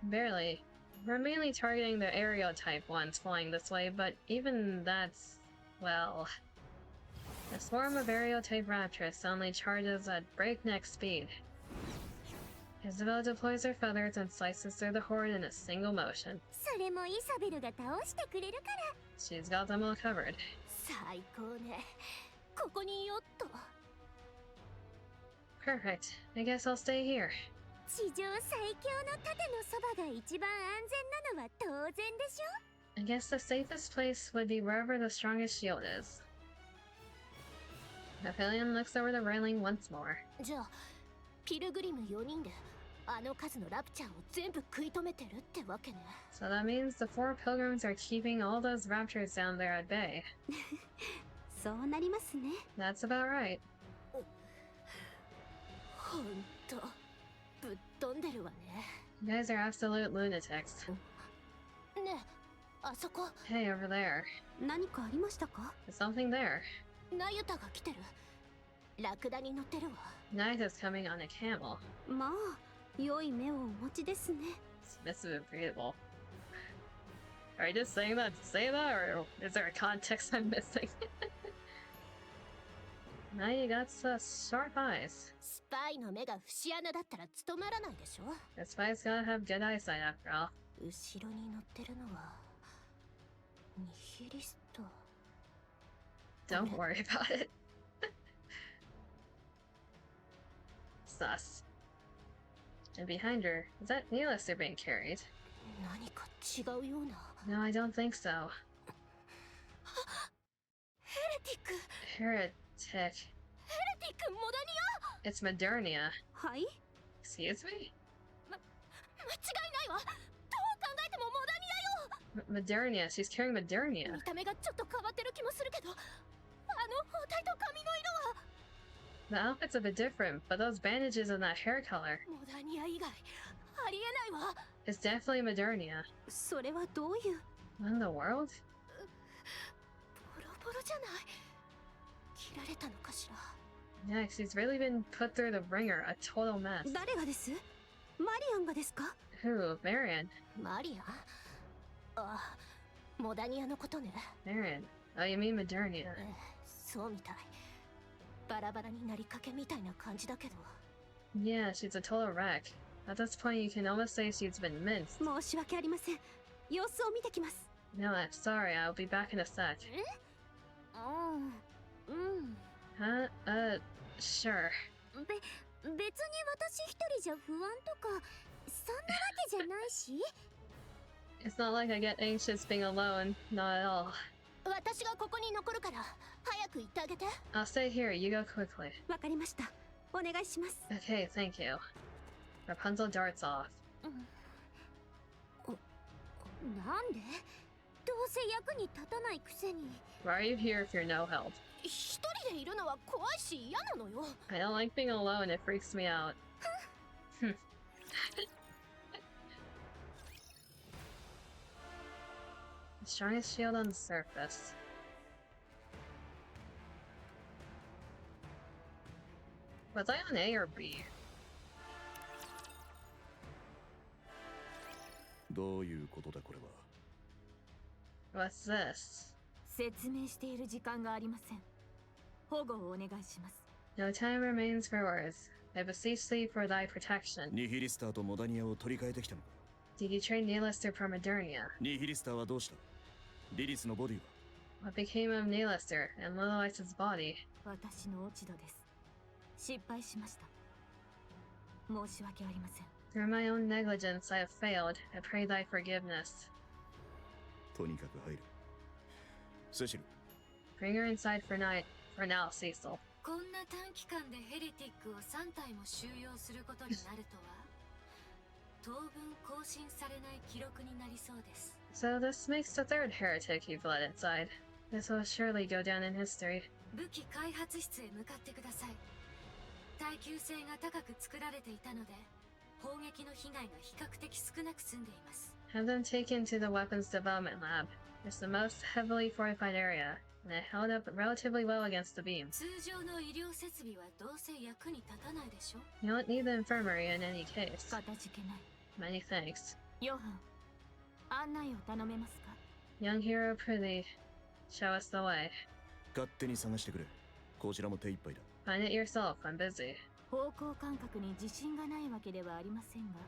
Barely. We're mainly targeting the aerial type ones flying this way, but even that's, well... A swarm of aerial type raptors suddenly charges at breakneck speed. Isabel deploys her feathers and slices through the horde in a single motion. それもイサベルが倒してくれるから。 She's got them all covered. 最高ね。ここにいよっと。 Perfect. I guess I'll stay here. 地上最強の盾のそばが一番安全なのは当然でしょ？ I guess the safest place would be wherever the strongest shield is. Papillion looks over the railing once more. じゃあ、ピルグリム4人であの数のラプチャーを全部食い止めてるってわけね。 So that means the 4 pilgrims are keeping all those raptors down there at bay. そうなりますね。 That's about right. ほんと、ぶっ飛んでるわね。 You guys are absolute lunatics. ねえ、あそこ。 Hey, over there. 何かありましたか？ There's something there. ナユタが来てる。ラクダに乗ってるわ。 Knight is coming on a camel. まあ、良い目をお持ちですね。 Submissive and breathable. Are you just saying that to say that, or is there a context I'm missing? Now you got sharp eyes. スパイの目が節穴だったら務まらないでしょ。 The spy's gotta have good eyesight after all. 後ろに乗ってるのはニヒリスト。 Don't worry about it. sus. And behind her, is that Nihilister being carried? 何か違うような。 No, I don't think so. ヘレティック。 Heretic. ヘレティックモダ It's Modernia. ニア。はい。 Excuse me? 間違いないわ。どう考えてもモダニアよ。 Modernia. She's carrying Modernia. 見た目がちょっと変わってる気もするけど、あの包帯と髪の色は。 The outfit's a bit different, but those bandages and that hair color. モダニア以外ありえないわ。 It's definitely Modernia. それはどういう。 What in the world? ボロボロじゃない。切られたのかしら。 Yeah, she's really been put through the ringer, a total mess. 誰がです？マリアンがですか？ Who? Marion. マリアン？あ、モダニアのことね。 Marion. Oh, you mean Modernia. そうみたい。バラバラになりかけみたいな感じだけど。 Yeah, she's a total wreck. At this point, you can almost say she's been minced. 申し訳ありません。様子を見てきます。 No, I'm sorry. I'll be back in a sec. Huh? Sure. 別に私一人じゃ不安とかそんなわけじゃないし。 It's not like I get anxious being alone. Not at all. 私がここに残るから早く行ってあげて。 I'll stay here. You go quickly. わかりました。お願いします。 Okay, thank you. Rapunzel darts off. なんで？どうせ役に立たないくせに。 Why are you here if you're no help? 一人でいるのは怖いし嫌なのよ。 I don't like being alone. It freaks me out. The strongest shield on the surface. Was I on A or B? どういうことだこれは。 What's this? 説明している時間がありません。保護をお願いします。 No time remains for words. I beseech thee for thy protection. ニヒリスターとモダニアを取り替えてきたのか。 Did you train Nihilister for Modernia? ニヒリスターはどうした？リリスのボディは？ What became of Nihilister and Little Ice's body? 私の落ち度です。失敗しました。申し訳ありません。 Through my own negligence I have failed. I pray thy forgiveness. とにかく入る。セシル。 Bring her inside for now, Cecil. こんな短期間でヘレティックを3体も収容することになるとは当分更新されない記録になりそうです。 So this makes the third heretic you've let inside. This will surely go down in history. 武器開発室へ向かってください。耐久性が高く作られていたので砲撃の被害が比較的少なく済んでいます。 Have them taken to the weapons development lab. It's the most heavily fortified area, and it held up relatively well against the beam. 通常の医療設備はどうせ役に立たないでしょ。 You don't need the infirmary in any case. かたじけない。 Many thanks. ヨハン、案内を頼めますか？ Young hero Prithee, show us the way. 勝手に探してくれ。こちらも手一杯だ。 Find it yourself, I'm busy. 方向感覚に自信がないわけではありませんが、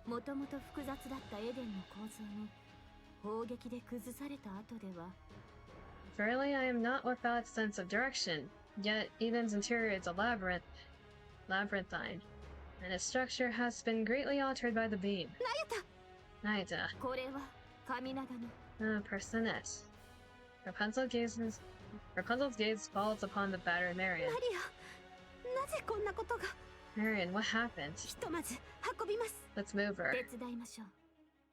もともと複雑だったエデンの構造に砲撃で崩された後では Verily I am not without sense of direction, yet Eden's interior is a labyrinthine, and its structure has been greatly altered by the beam. Naida. これは神長の Personette. Rapunzel's gaze falls upon the battered Marion. マリア、なぜこんなことが。 Marion, what happened? ひとまず運びます。 Let's move her. 手伝いましょう。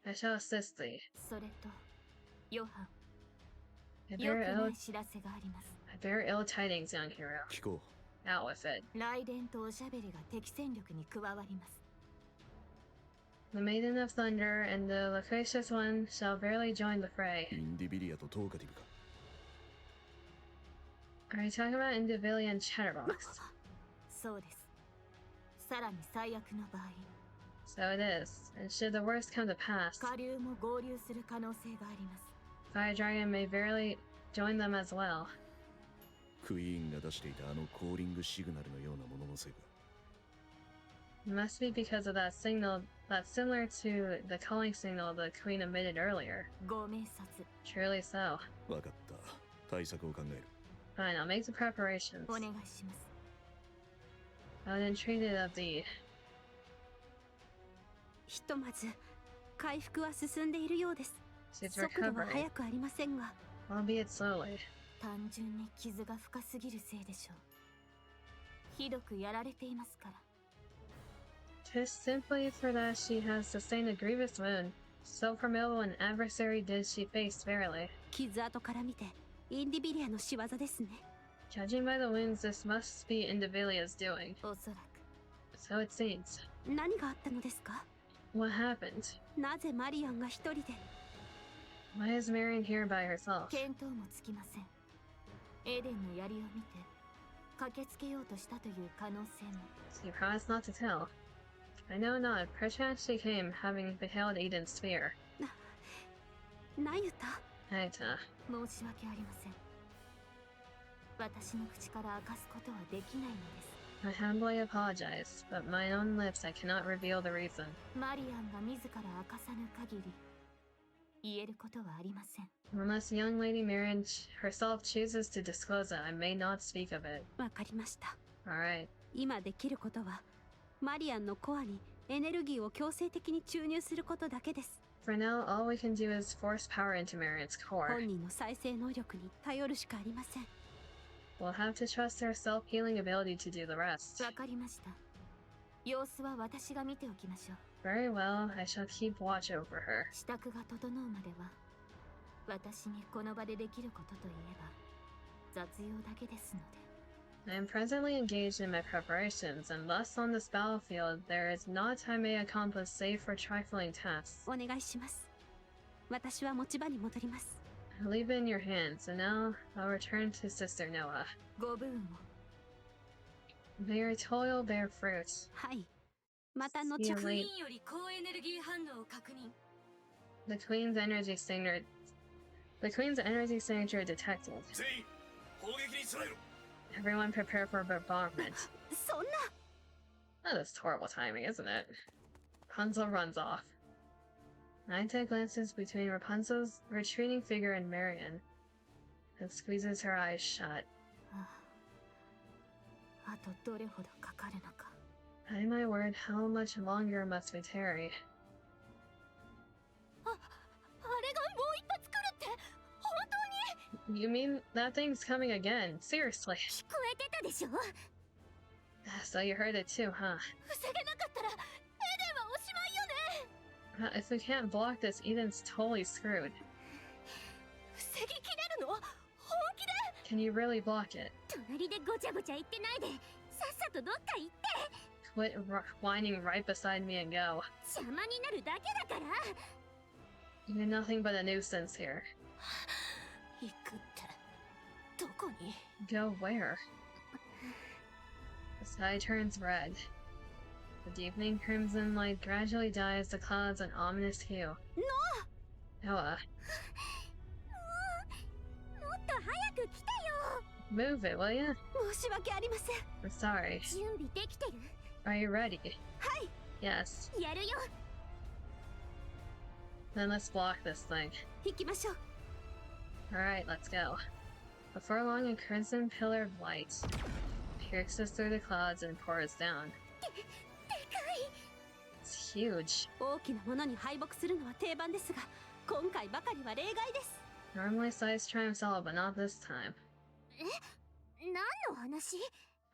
I shall assist thee. それとヨハ I ン、良く bear な ill, い知らせがあります。 I bear ill tidings, young hero. 聞こ Out with it. 雷電とおしゃべりが敵戦力に加わります。 The Maiden of Thunder and the Loquacious One shall verily join the fray. う。インディビリアとトーカティブか。 Are you talking about Indivilia and Chatterbox? そうです。さらに最悪の場合、 So it is. And should the worst come to pass, 下流も合流する可能性があります。 Fire Dragon may verily join them as well. クイーンが出していたあのコーリングシグナルのようなもののせいか。 It must be because of that signal that's similar to the calling signal the Queen emitted earlier. ご明察。 Truly so. わかった。対策を考える。 Fine, I'll make the preparations. お願いします。Untreated of thee. ひとまず回復は進んでいるようです。 She's 速度は recovering, 速くありませんが、 albeit slowly. 単純に傷が深すぎるせいでしょう。ひどくやられていますから。 'Tis simply for that she has sustained a grievous wound. So formidable an adversary did she face verily. 傷跡から見てインディビリアの仕業ですね。 Judging by the wounds, this must be Indivilia's doing. おそらく So it seems. 何があったのですか？ What happened? なぜマリアンが一人で？ Why is Marion here by herself? 見当もつきません。エデンの槍を見て駆けつけようとしたという可能性も。 She promised not to tell. I know not. Perchance she came, having beheld Eden's spear. ナユタ？ Naita. 申し訳ありません。私の口から明かすことはできないのです。 I humbly apologize, but my own lips I cannot reveal the reason. マリアンが自ら明かさぬ限り言えることはありません。 Unless young Lady Marion herself chooses to disclose it, I may not speak of it. わかりました。 Alright. 今できることはマリアンのコアにエネルギーを強制的に注入することだけです。 For now, all we can do is force power into Marion's core. 本人の再生能力に頼るしかありません。 We'll have to trust her self-healing ability to do the rest. わかりました。様子は私が見ておきましょう。 Very well, I shall keep watch over her. 支度が整うまでは私にこの場でできることといえば雑用だけですので。 I am presently engaged in my preparations, and thus on this battlefield there is naught I may accomplish save for trifling tasks. お願いします。私は持ち場に戻ります。 I leave it in your hands, and now I'll return to Sister Noah. ご分を。 May your toil bear fruit. はい。また後 See you ほど。 later. より高エネルギー反応を確認。 The Queen's energy signature. The Queen's energy signature detected. 全員砲撃に備えろ。 Everyone prepare for bombardment. そんな。 Oh, that's horrible timing, isn't it? Rapunzel runs off. Naita glances between Rapunzel's retreating figure and Marion, and squeezes her eyes shut. あとどれほどかかるのか。 By my word, how much longer must we tarry? あれがもう一発来るって本当に？ You mean that thing's coming again? Seriously? 聞こえてたでしょ？ So you heard it too, huh? 防げなかったらエデンはおしまいよね。 If we can't block this, Eden's totally screwed. 防ぎきれるの？本気で？ Can you really block it? 隣でごちゃごちゃ言ってないで、さっさとどっか行って。 Quit whining right beside me and go. 邪魔になるだけだから。 You're nothing but a nuisance here. 行くってどこに？ Go where? The sky turns red. The deepening crimson light gradually dyes the clouds an ominous hue. Noah. もっと早く来てよ。 Move it, will you? 申し訳ありません。 I'm sorry. 準備できてる？ Are you ready? はい。 Yes. やるよ。 Then let's block this thing. 行きましょう。 Alright, let's go. Before long, a crimson pillar of light pierces through the clouds and pours down. でかい。 It's huge. 大きなものに敗北するのは定番ですが、今回ばかりは例外です。 Normally size triumphs all, but not this time. 何の話？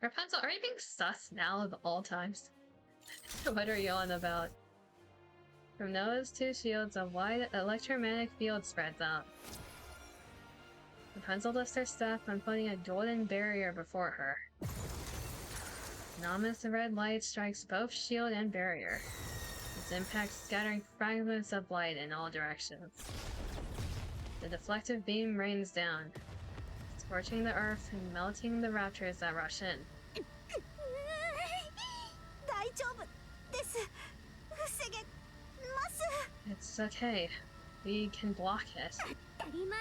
Rapunzel, are you being sus now of all times? What are you on about? From Noah's two shields, a wide electromagnetic field spreads out. Rapunzel lifts her staff and putting a golden barrier before her. An ominous red light strikes both shield and barrier, its impact scattering fragments of light in all directions. The deflective beam rains down, scorching the earth and melting the raptors that rush in. 大丈夫です。防げます。 It's okay. We can block it. 当たり前。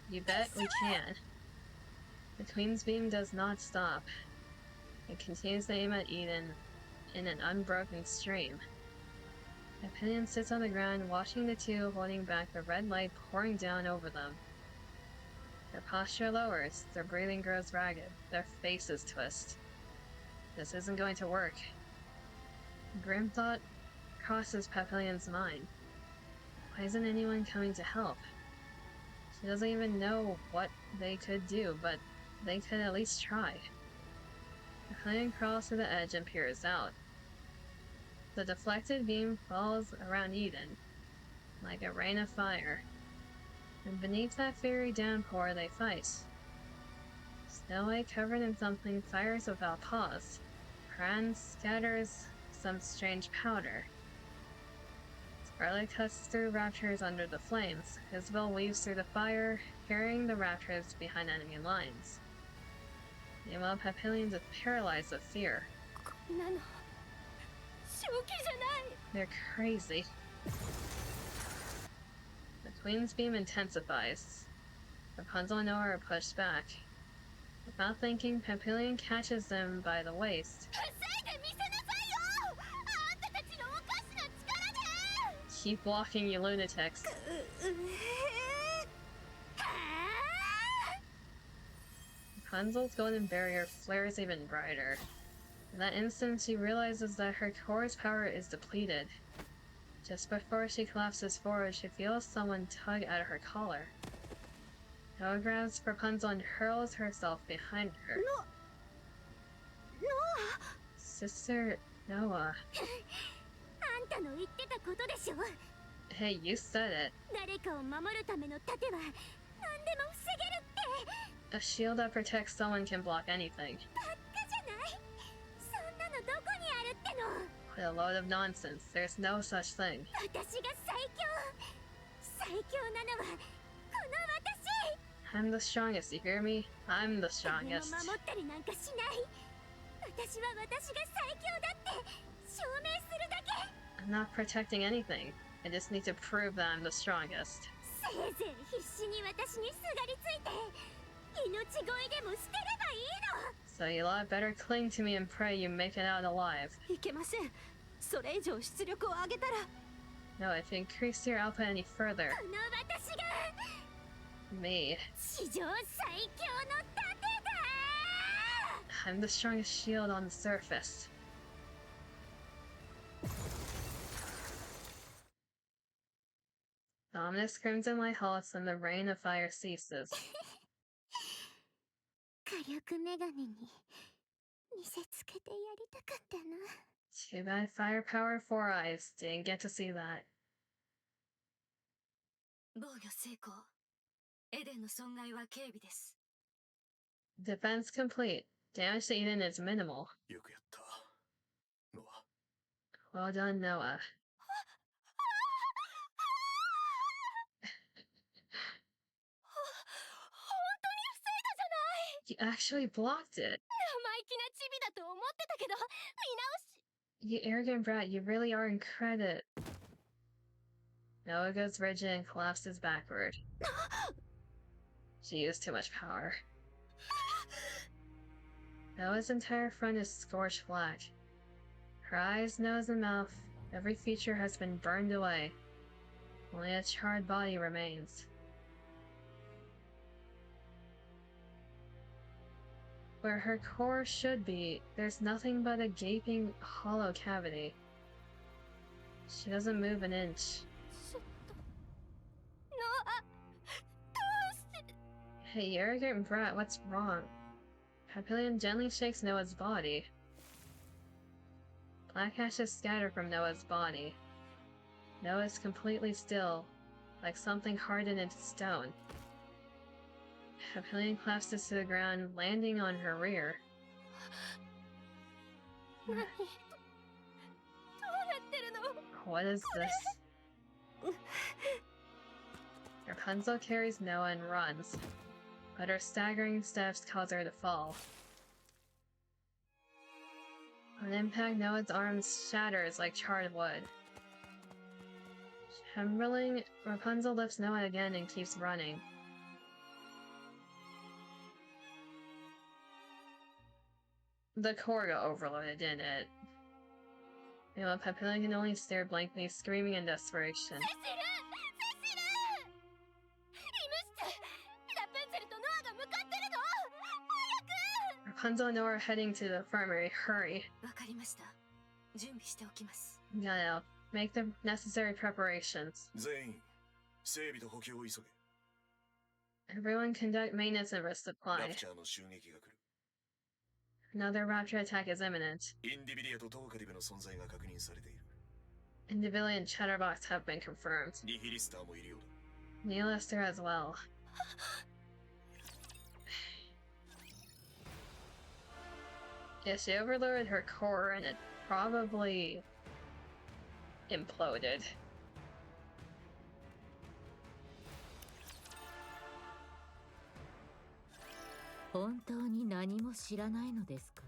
You bet we can. The Queen's beam does not stop. It continues to aim at Eden in an unbroken stream. Opinion sits on the ground, watching the two, holding back the red light pouring down over them. Their posture lowers, their breathing grows ragged, their faces twist. This isn't going to work. A grim thought crosses Papillion's mind. Why isn't anyone coming to help? She doesn't even know what they could do, but they could at least try. Papillion crawls to the edge and peers out. The deflected beam falls around Eden, like a rain of fire. And beneath that fiery downpour they fight. Snow White, covered in something, fires without pause. Pran scatters some strange powder. Scarlet cuts through raptors under the flames. Isabel weaves through the fire, carrying the raptors behind enemy lines. Meanwhile, Papillion is paralyzed with fear. They're crazy. The Queen's beam intensifies. Rapunzel and Noah are pushed back. Without thinking, Papillion catches them by the waist. Keep walking, you lunatics. Rapunzel's golden barrier flares even brighter. In that instant, she realizes that her core's power is depleted. Just before she collapses forward, she feels someone tug at her collar. Noah grabs Rapunzel and hurls herself behind her. Noah! Sister Noah. Hey, you said it. A shield that protects someone can block anything. What a load of nonsense. There's no such thing. I'm the strongest, you hear me? I'm the strongest. I'm not protecting anything. I just need to prove that I'm the strongest. So you lot better cling to me and pray you make it out alive. No, if you increase your output any further... Me. I'm the strongest shield on the surface. The ominous crimson light halts and the rain of fire ceases. Too bad Firepower 4 Eyes didn't get to see that. Defense complete. Damage to Eden is minimal. Well done, Noah. You actually blocked it. You arrogant brat, you really are in credit. Noah goes rigid and collapses backward. She used too much power. Noah's entire front is scorched black. Her eyes, nose, and mouth, every feature has been burned away. Only a charred body remains. Where her core should be, there's nothing but a gaping, hollow cavity. She doesn't move an inch. Hey, you arrogant brat, what's wrong? Papillion gently shakes Noah's body. Black ashes scatter from Noah's body. Noah is completely still, like something hardened into stone. Papillion collapses to the ground, landing on her rear. What is this? Rapunzel carries Noah and runs, but her staggering steps cause her to fall. On impact, Noah's arms shatters like charred wood. Trembling, Rapunzel lifts Noah again and keeps running. The core got overloaded, didn't it? Meanwhile, Papillion can only stare blankly, screaming in desperation. Rapunzel and Nora are heading to the infirmary. Hurry. わかりました。準備しておきます。Gotta make the necessary preparations. 全員、整備と補給を急げ。 Everyone conduct maintenance and resupply. ラプチャーの襲撃が来る。 Another rapture attack is imminent. インディビリアとトーカティブの存在が確認されている。 Individual and Chatterbox have been confirmed. ニヒリスターもいるようだ。 Nihilister as well. Yeah, she overloaded her core and it probably imploded. 本当に何も知らないのですか?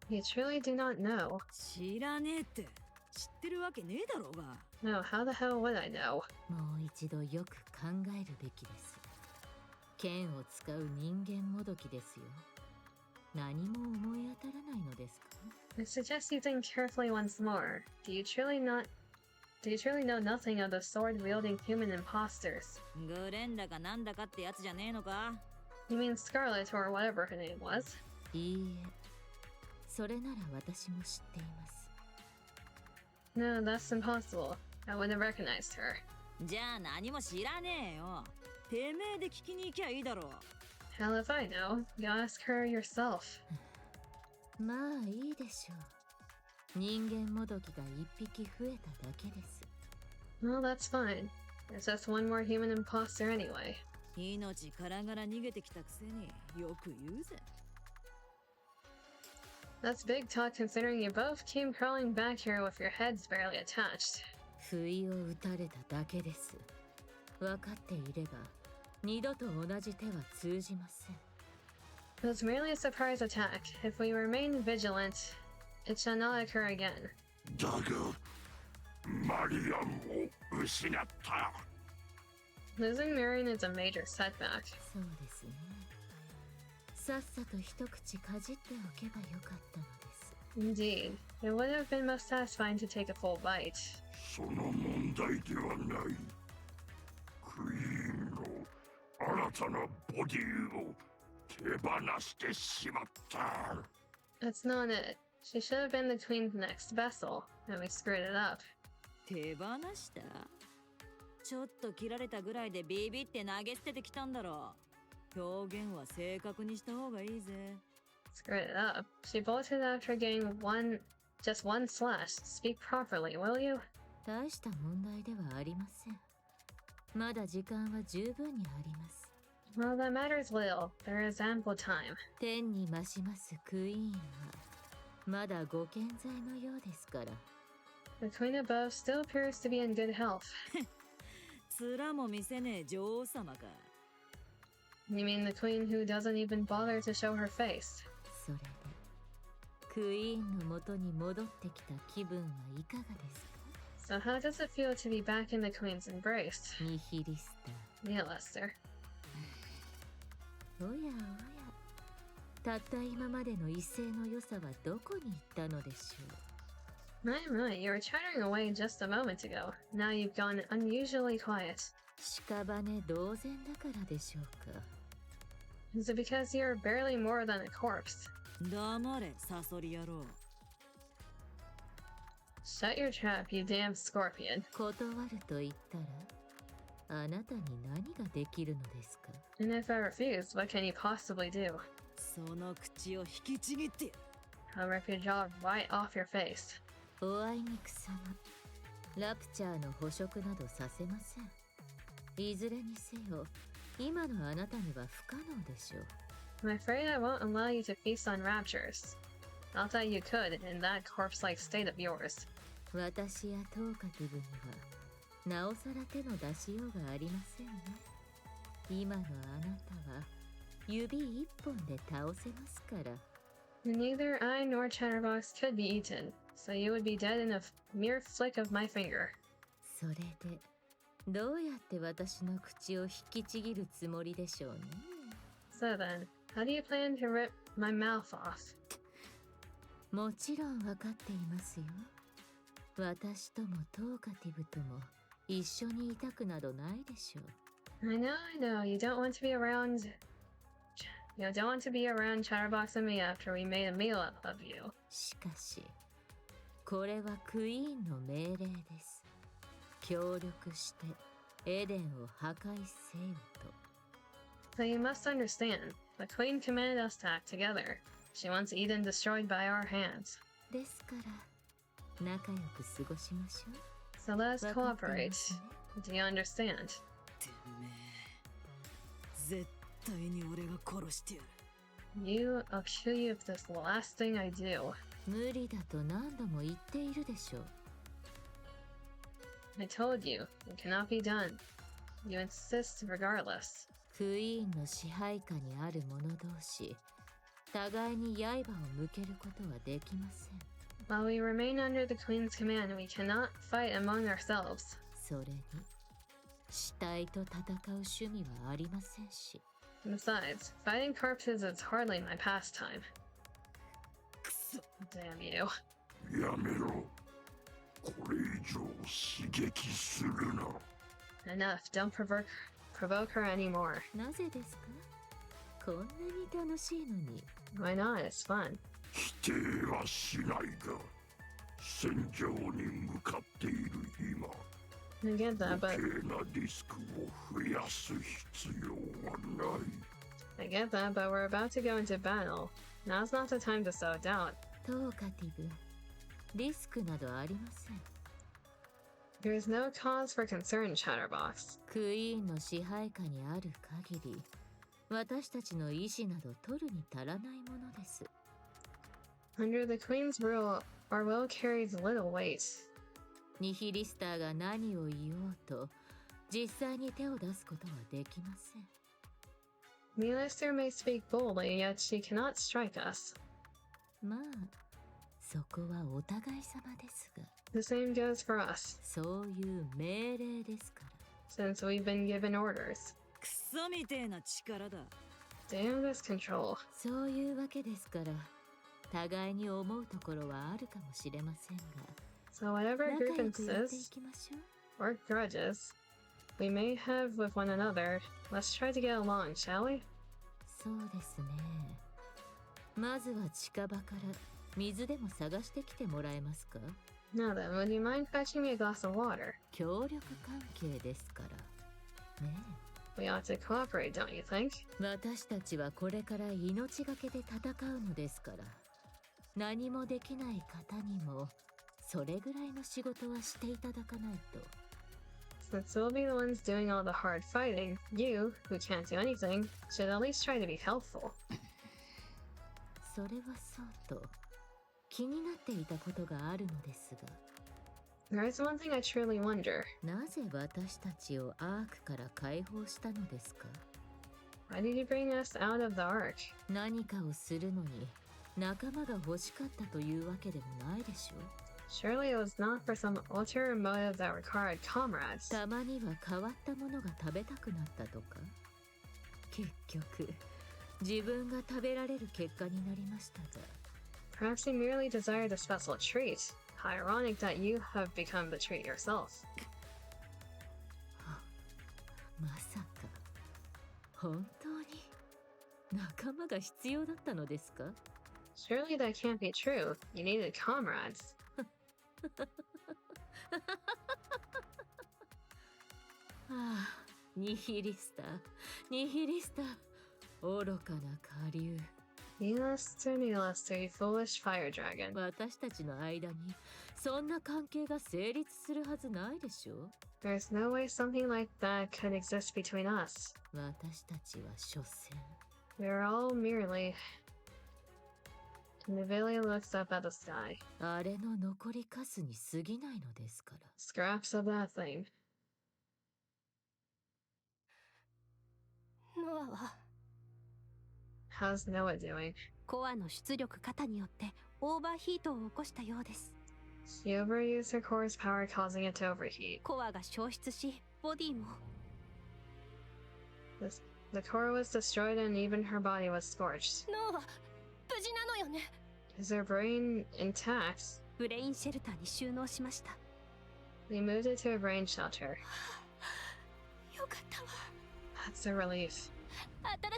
You truly do not know. 知らねえって。知ってるわけねえだろうが。 No, how the hell would I know? もう一度よく考えるべきです。剣を使う人間もどきですよ。何も思い当たらないのですか? I suggest you think carefully once more. Do you truly know nothing of the sword-wielding human imposters? グレンだかなんだかってやつじゃねえのか? You mean Scarlet or whatever her name was? いいえ、それなら私も知っています。 No, that's impossible. I wouldn't have recognized her. じゃあ何も知らねえよ。てめえで聞きに行きゃいいだろう。 Hell if I know. You ask her yourself. まあいいでしょう。人間もどきが一匹増えただけです。 Well, that's fine. There's just one more human imposter anyway. 命からがら逃げてきたくせによく言うぜ。 That's big talk considering you both came crawling back here with your heads barely attached. 不意を打たれただけです。分かっていれば二度と同じ手は通じません。 It was merely a surprise attack. If we remain vigilant, it shall not occur again. だが、マリアンを失った。 Losing Marion is a major setback. そうですね。さっさと一口かじっておけばよかったのです。 Indeed, it would have been most satisfying to take a full bite. その問題ではない。クイーンの新たなボディを手放してしまった。 That's not it. She should have been the Queen's next vessel, and we screwed it up. 手放した？ちょっと切られたぐらいでビビって投げ捨ててきたんだろう。表現は正確にした方がいいぜ。 Screwed it up. She bolted after getting just one slash. Speak properly, will you? 大した問題ではありません。まだ時間は十分にあります。 Well, that matters little. There is ample time. 天に増しますクイーンはまだご健在のようですから。 The Queen above still appears to be in good health. 面も見せねえ女王様か。 You mean the Queen who doesn't even bother to show her face? それでクイーンの元に戻ってきた気分はいかがですか? So how does it feel to be back in the Queen's embrace? ニヒリスター。Nihilister. おやおや、たった今までの威勢の良さはどこに行ったのでしょう。 My, you were chattering away just a moment ago. Now you've gone unusually quiet. 屍同然だからでしょうか。 Is it because you're barely more than a corpse? 黙れ、サソリ野郎。 Shut your trap, you damn scorpion. 断ると言ったら、あなたに何ができるのですか? And if I refuse, what can you possibly do? その口を引きちぎってやる。 I'll rip your jaw right off your face. おあいにくさま、ラプチャーの捕食などさせません。いずれにせよ、今のあなたには不可能でしょう。 I'm afraid I won't allow you to feast on raptures. Not that you could in that corpse-like state of yours. 私やトーカティブには、なおさら手の出しようがありませんね。今のあなたは、指一本で倒せますから。 Neither I nor Chatterbox could be eaten, so you would be dead in a mere flick of my finger. それで、どうやって私の口を引きちぎるつもりでしょうね。 So then, how do you plan to rip my mouth off? もちろんわかっていますよ。私ともトーカティブとも一緒にいたくなどないでしょう。 I know, you don't want to be around You don't want to be around Chatterbox and me after we made a meal of you. しかしこれはクイーンの命令です。協力してエデンを破壊せよと。So you must understand, the Queen commanded us to act together. She wants Eden destroyed by our hands. ですから仲良く過ごしましょう。 So let us cooperate. Do you understand? てめえ絶対に俺が殺してやる。 You, I'll kill you if this is the last thing I do. 無理だと何度も言っているでしょう。 I told you, it cannot be done. You insist regardless. クイーンの支配下にある者同士、互いに刃を向けることはできません。 While we remain under the Queen's command, we cannot fight among ourselves. それに死体と戦う趣味はありませんし。 Besides, fighting corpses is hardly my pastime. くそ。 Damn you. やめろ。これ以上刺激するな。 Enough, don't provoke her anymore. なぜですか？こんなに楽しいのに。 Why not? It's fun. 否定はしないが、戦場に向かっている今、 I get that, 余 but 計なリスクを増やす必要はない。I get that, but we're about to go into battle. Now's not the time to sow doubt. トーカティブ、リスクなどありません。 There is no cause for concern, Chatterbox. クイーンの支配下にある限り、私たちの意志など取るに足らないものです。 Under the Queen's rule, our will carries little weight. ニヒリスターが何を言おうと、実際に手を出すことはできません。 The Lister may speak boldly, yet she cannot strike us. まあ、そこはお互い様ですが。 The same goes for us, そういう命令ですから。 since we've been given orders. クソみてえな力だ。 Damn this control. そういうわけですから、互いに思うところはあるかもしれませんが。 So whatever 仲良くやってい grievances きましょう。 or grudges we may have with one another, let's try to get along, shall we? そうですね。まずは近場から水でも探してきてもらえますか？ Now then, would you mind fetching me a glass of water? 協力関係ですから。ね We ought to cooperate, don't you think? え。私たちはこれから命がけで戦うのですから。何もできない方にもそれぐらいの仕事はしていただかないと。 Since we'll be the ones doing all the hard fighting, you, who can't do anything, should at least try to be helpful. それはそうと気になっていたことがあるのですが。 There is one thing I truly wonder. なぜ私たちをアークから解放したのですか？ Why did you bring us out of the Ark? 何かをするのに仲間が欲しかったというわけでもないでしょう。 Surely it was not for some ulterior motive that required comrades. たまには変わったものが食べたくなったとか。結局自分が食べられる結果になりましたが。 Perhaps you merely desired a special treat. How ironic that you have become the treat yourself. まさか本当に仲間が必要だったのですか？ Surely that can't be true. You needed comrades. ああ、ニヒリスター、ニヒリスター、愚かな下流。Needless to needless to you foolish fire dragon. 私たちの間にそんな関係が成立するはずないでしょ。 There's no way something like that could exist between us. 私たちは所詮。 We're all merely... Nivili looks up at the sky. あれの残りカスに過ぎないのですから。 Scraps of that thing. ノアは How's Noah doing? コアの出力過多によってオーバーヒートを起こしたようです。 She overused her core's power, causing it to overheat. コアが消失し、ボディも The core was destroyed and even her body was scorched. ノアは無事なのよね。 Is her brain intact? ブレインシェルターに収納しました。 We moved it to a brain shelter. よかったわ。 That's a relief.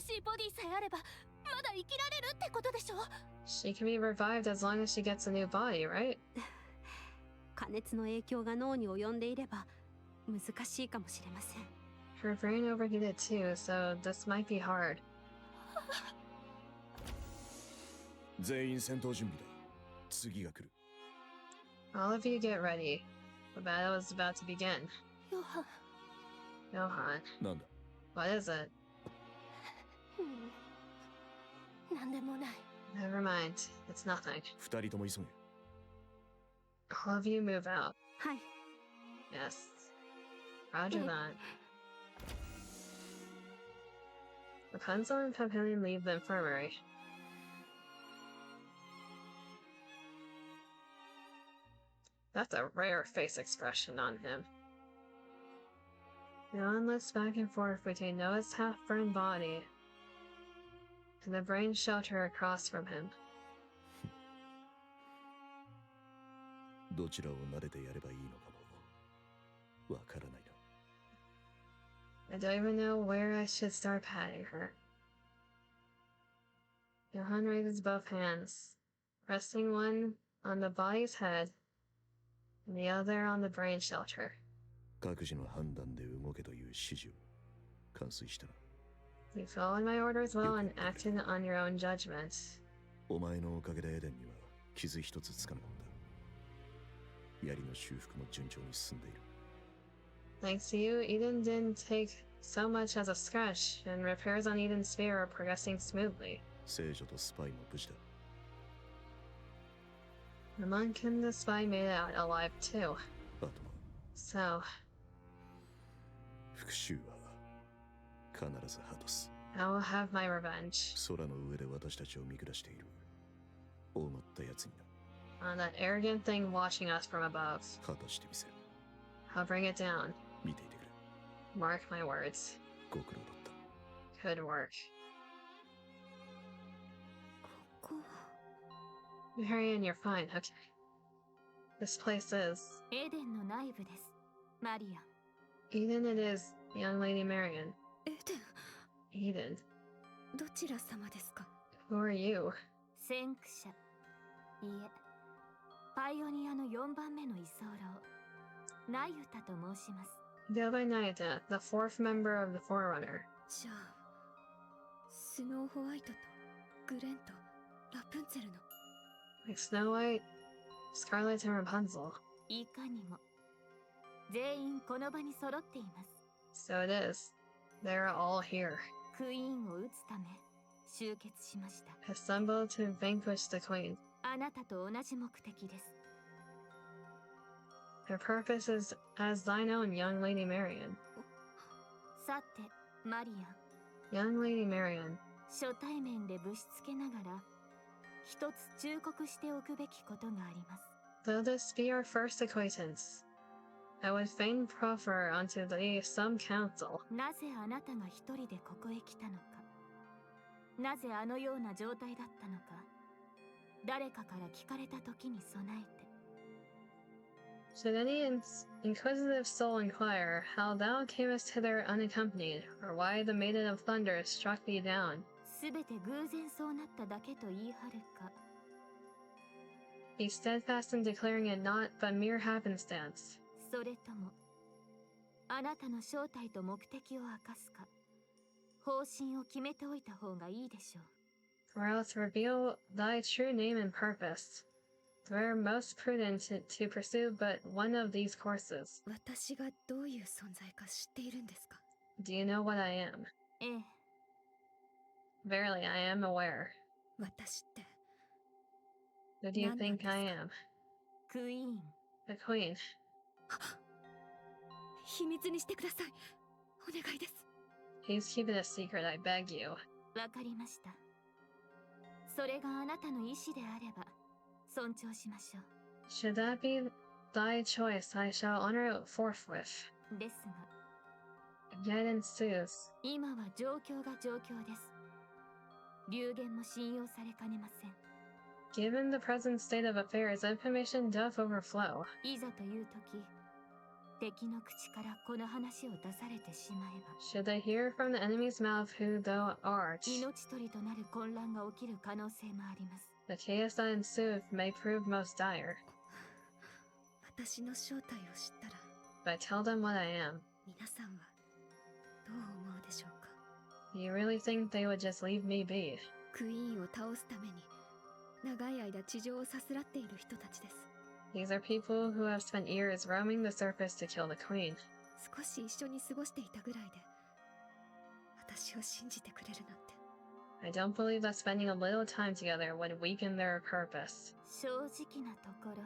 新しいボディさえあればまだ生きられるってことでしょ。 She can be revived as long as she gets a new body, right? 加熱の影響が脳に及んでいれば難しいかもしれません。 Her brain overheated too, so this might be hard. 全員戦闘準備だ。次が来る。 All of you get ready. The battle is about to begin. ヨハン、 Johan, なんだ。 what is it? なんでもない。 Never mind. It's nothing. 二人とも急げ。 All of you move out. はい。 Yes. Roger that. Rapunzel and Papillon leave the infirmary. That's a rare face expression on him. Johan looks back and forth between Noah's half-burned body and the brain shelter across from him. どちらを撫でてやればいいのかもわからないな。 I don't even know where I should start patting her. Johan raises both hands, resting one on the body's head and the other on the brain shelter. 各自の判断で動けという指示を完遂したな。 You followed my orders well and acted on your own judgment. お前のおかげでエデンには傷一つつかなかった。槍の修復も順調に進んでいる。 Thanks to you, Eden didn't take so much as a scratch, and repairs on Eden's sphere are progressing smoothly. 聖女とスパイも無事だ。 The monk and the spy made it out alive too. あとは So, 復讐は必ず果たす。 I will have my revenge 空の上で私たちを見下している大まったやつにな。 on that arrogant thing watching us from above. 果たしてみせる。 I'll bring it down. 見ていてくれ。 Mark my words. ご苦労だった。 Good work. ここ Marion, you're fine. Okay. This place is エデンの内部です。マリアン。 Eden. It is young lady Marion. エデ Eden. ン、どちら様ですか？ Who are you? 先駆者。いえ、パイオニアの4番目の居候。ナユタと申します。 Delvinida, the fourth member of the Forerunner. じゃあ、スノーホワイトとグレンとラプンツェルの Like Snow White, Scarlet, and Rapunzel. いかにも。全員この場に揃っています。 So it is. They're all here, クイーンを撃つため集結しました。 assembled to vanquish the Queen. あなたと同じ目的です。 Their purpose is as thine own, young lady Marion. さて、マリアン。 Young lady Marion, 初対面でぶしつけながら一つ忠告しておくべきことがあります。 though this be our first acquaintance, I would fain proffer unto thee some counsel. なぜあなたが一人でここへ来たのか、なぜあのような状態だったのか、誰かから聞かれた時に備えて。 Should any inquisitive soul inquire how thou camest hither unaccompanied, or why the Maiden of Thunder struck thee down, すべて偶然そうなっただけと言い張るか、 be steadfast in declaring it not but mere happenstance, それともあなたの正体と目的を明かすか、方針を決めておいた方がいいでしょう。 or else reveal thy true name and purpose. Twere most prudent to pursue but one of these courses. 私がどういう存在か知っているんですか？ Do you know what I am? ええ、 Verily, I am aware. 私って Who do you 何なん think I am? クイーン。 The Queen. 秘密にしてください。お願いです。 Please keep it a secret, I beg you. わかりました。それがあなたの意志であれば尊重しましょ Should that be thy choice, I shall honor it forthwith. う。ですが、 Yet in sooth, 今は状況が状況です。流言も信用されかねません。 given the present state of affairs, information doth overflow. いざという時、敵の口からこの話を出されてしまえば Should they hear from the enemy's mouth who thou art? 命取りとなる混乱が起きる可能性もあります。 The chaos that ensueth may prove most dire. 私の正体を知ったら But tell them what I am. 皆さんはどう思うでしょうか。 You really think they would just leave me be? クイーンを倒すために長い間地上をさすらっている人たちです。 These are people who have spent years roaming the surface to kill the queen. 少し一緒に過ごしていたぐらいで私を信じてくれるなんて。 I don't believe that spending a little time together would weaken their purpose. 正直なところ、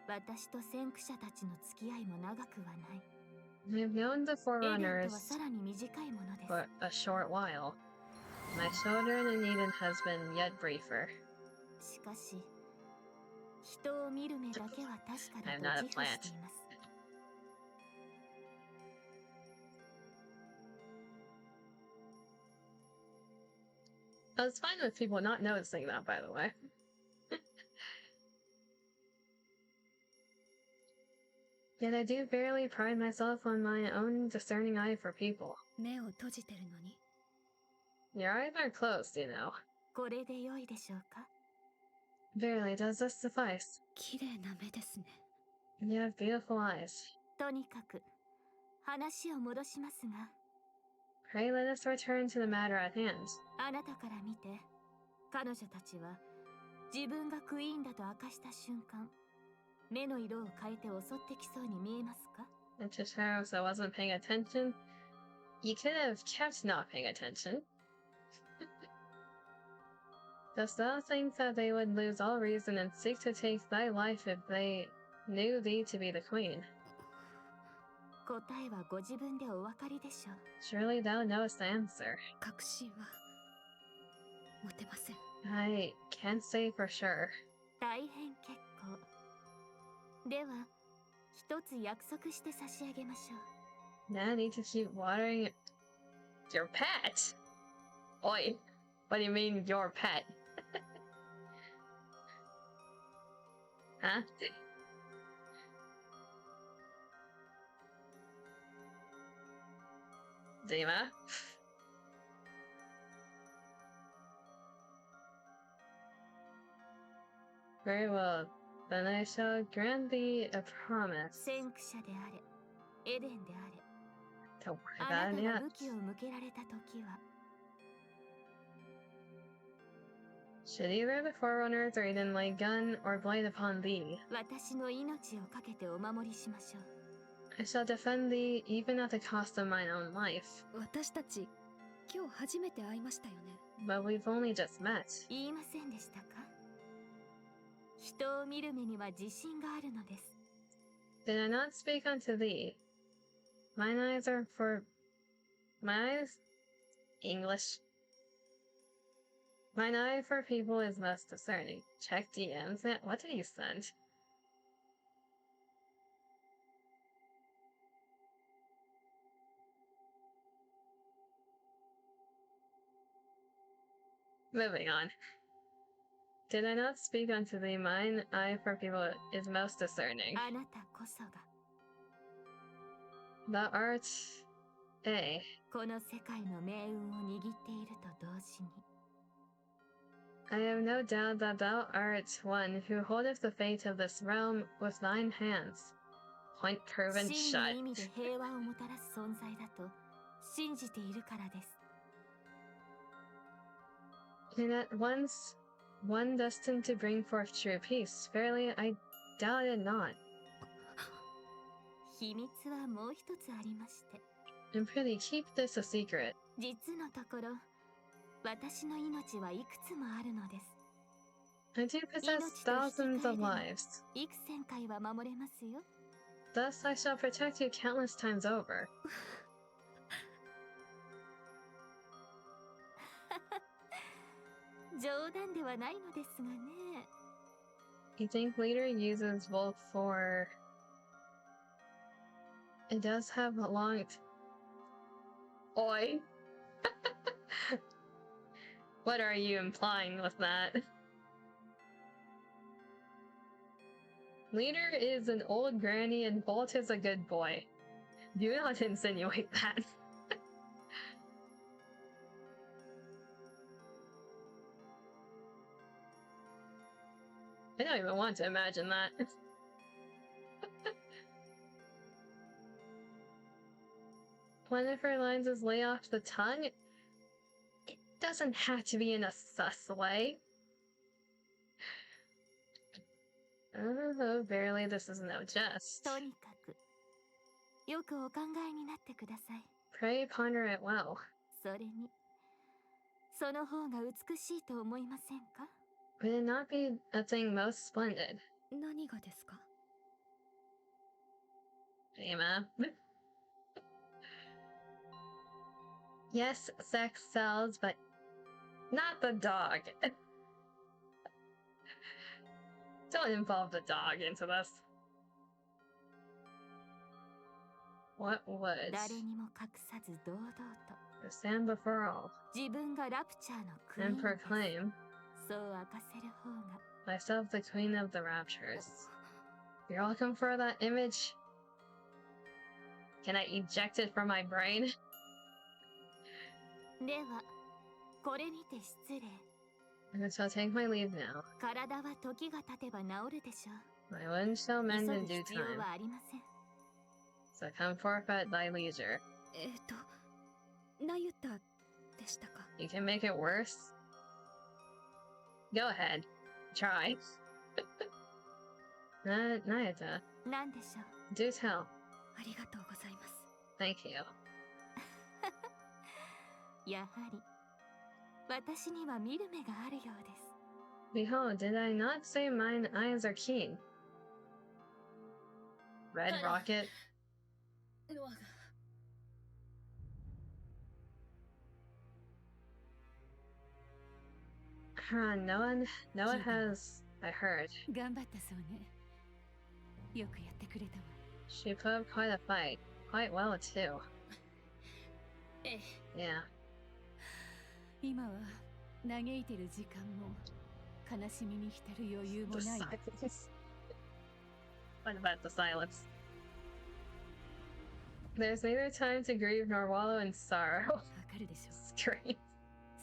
私と先駆者たちの付き合いも長くはない。 I've known the エデンとは Forerunners さらに短いものです。 for a short while. My children and Eden has been yet briefer. しかし、人を見る目だけは確か I'm だ not と a 自負してい plant. ます。 I was fine with people not noticing that, by the way. Yet I do barely pride myself on my own discerning eye for people. 目を閉じてるのに Your eyes are closed, you know. これで良いでしょうか。 Barely does this suffice. 綺麗な目ですね。 You have beautiful eyes. とにかく話を戻しますが、 Pray let us return to the matter at hand. あなたから見て、彼女たちは自分がクイーンだと明かした瞬間、目の色を変えて襲ってきそうに見えますか？ And to Sharos, I wasn't paying attention. You could have kept not paying attention. Dost thou think that they would lose all reason and seek to take thy life if they knew thee to be the queen? 答えはご自分でお分かりでしょう。 Surely thou knowest the answer. 確信は持てません。 I can't say for sure. 大変結構。では、一つ約束して差し上げましょう。 Now I need to keep watering your pet. Oi, what do you mean your pet? Huh? Dima? Very well. Then I shall grant thee a promise. 先駆者であれ、エデンであれ。 Don't worry あ about な it たが yet. 武器を向けられた時は、 Should either the Forerunners or Eden lay gun or blade upon thee, 私の命をかけてお守りしましょう。 I shall defend thee even at the cost of mine own life. 私たち今日初めて会いましたよね。 But we've only just met. 言いませんでしたか？人を見る目には自信があるのです。 Did I not speak unto thee? Mine eyes are for... My eyes? English. Mine eye for people is most discerning. Check DMs. What did he send? Moving on. Did I not speak unto thee? Mine eye for people is most discerning. あなたこそが Thou art A. この世界の命運を握っていると同時に、 I have no doubt that thou art one who holdeth the fate of this realm with thine hands. Point proven 真 shut. の意味で平和をもたらす存在だと信じているからです。 And at once, one destined to bring forth true peace. Verily, I doubt it not. 秘密はもう一つありまして、 And prithee, keep this a secret. 実のところ、私の命はいくつもあるのです。 I do possess thousands of lives. 幾千回は守れますよ。 Thus I shall protect you countless times over. 冗談ではないのですがね。 You think leader uses Wolf for... It does have a long... Oi! What are you implying with that? Leader is an old granny and Bolt is a good boy. Do not insinuate that. I don't even want to imagine that. One of her lines is lay off the tongue. It doesn't have to be in a sus way. Oh, barely, this is no jest. とにかくよくお考えになってください。 Pray ponder it well. それにその方が美しいと思いませんか? Would it not be a thing most splendid? 何がですか? Emma. Yes, sex sells, but not the dog. Don't involve the dog into this. What would? 誰にも隠さず堂々と Stand before all 自分がラプチャーのクイーン and です proclaim そう明かせる方が myself the queen of the raptures. You're looking for that image? Can I eject it from my brain? ではこれにて失礼 I shall take my leave now. 体は時が経てば治るでしょう My wound shall 急 mend ぐ in due 必要 time. はありません So come forth at thy leisure. ナユタでしたか? You can make it worse? Go ahead. Try. Nayata. なんでしょう Do tell. ありがとうございます。 Thank you. やはり私には見る目があるようです Behold, did I not say mine eyes are keen? Red Rocket? No one has, I heard. 頑張ったそうね。よくやってくれたわ。 She put up quite a fight. Quite well, too. Yeah. 今は嘆いてる時間も悲しみに浸る余裕も The ないわ。 silence. What about the silence? There's neither time to grieve nor wallow in sorrow. わかるでしょ。 Strange.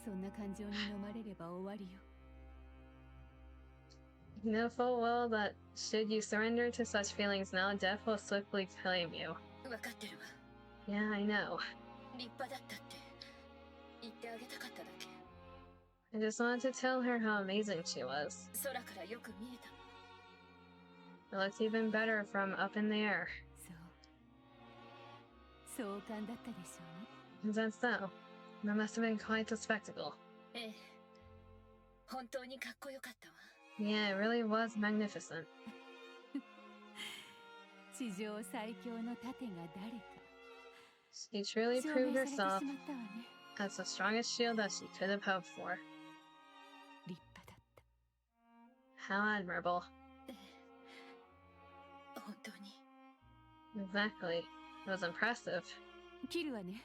そんな感情に飲まれれば終わりよ。 You know full well that should you surrender to such feelings now, death will swiftly claim you. わかってるわ。 Yeah, I know. 立派だったって言ってあげたかっただけ。 I just wanted to tell her how amazing she was. 空からよく見えた。 It looked even better from up in the air. そう。壮観だったでしょうね。 Is that so? That must have been quite a spectacle. ええ。本当にかっこよかったわ。 Yeah, it really was magnificent. 地上最強の盾が誰か。 She truly 証 proved 明されてし herself まったわね。 as the strongest shield that she could have hoped for. 立派だった。 How admirable. 本当に。 Exactly. It was impressive. 切るわね。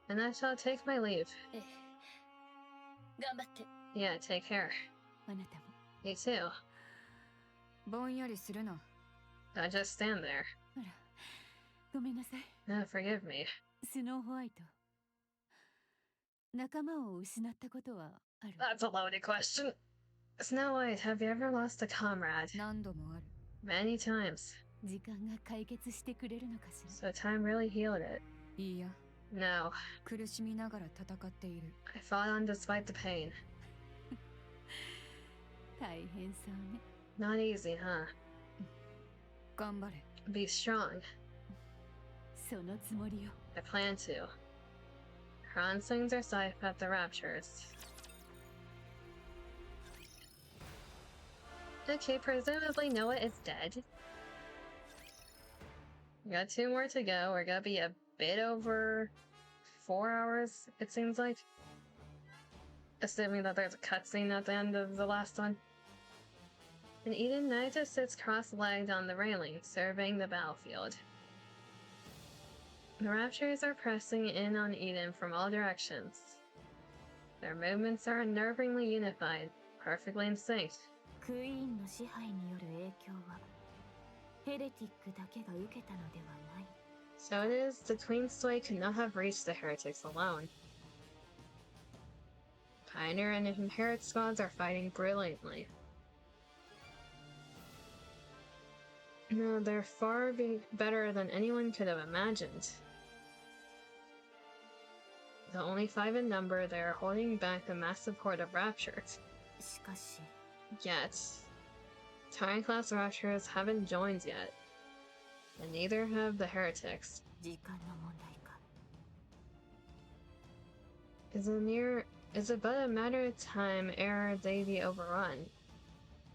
And I shall take my leave. ええ。頑張って。 Yeah, take care. あなたも。 You too. ぼんやりするな。 Don't just stand there. あら、ごめんなさい。 Oh, forgive me. スノーホワイト。仲間を失ったことはある？ That's a loaded question. Snow White, have you ever lost a comrade? 何度もある。 Many times. 時間が解決してくれるのかしら。 So time really healed it. いいや。 No. 苦しみながら戦っている。 I fought on despite the pain. 大変そうね。 Not easy, huh? 頑張れ。 Be strong. そのつもりよ。 I plan to. Kron swings her scythe at the raptures. Okay, presumably Noah is dead. We got 2 more to go. We're gonna be a bit over 4 hours, it seems like. Assuming that there's a cutscene at the end of the last one. And Eden Naita sits cross-legged on the railing, surveying the battlefield. The raptors are pressing in on Eden from all directions. Their movements are unnervingly unified, perfectly in sync. ククイーンの支配による影響はヘレティックだけが受けたのではない。 So it is, the Queen's sway could not have reached the heretics alone. Pioneer and Inherit squads are fighting brilliantly. No, they're far better than anyone could have imagined. Though only 5 in number, they are holding back the massive horde of Raptures. しかし Yet, Tyrant class Raptures haven't joined yet, and neither have the heretics. 時間の問題か。 Is it but a matter of time ere they be overrun?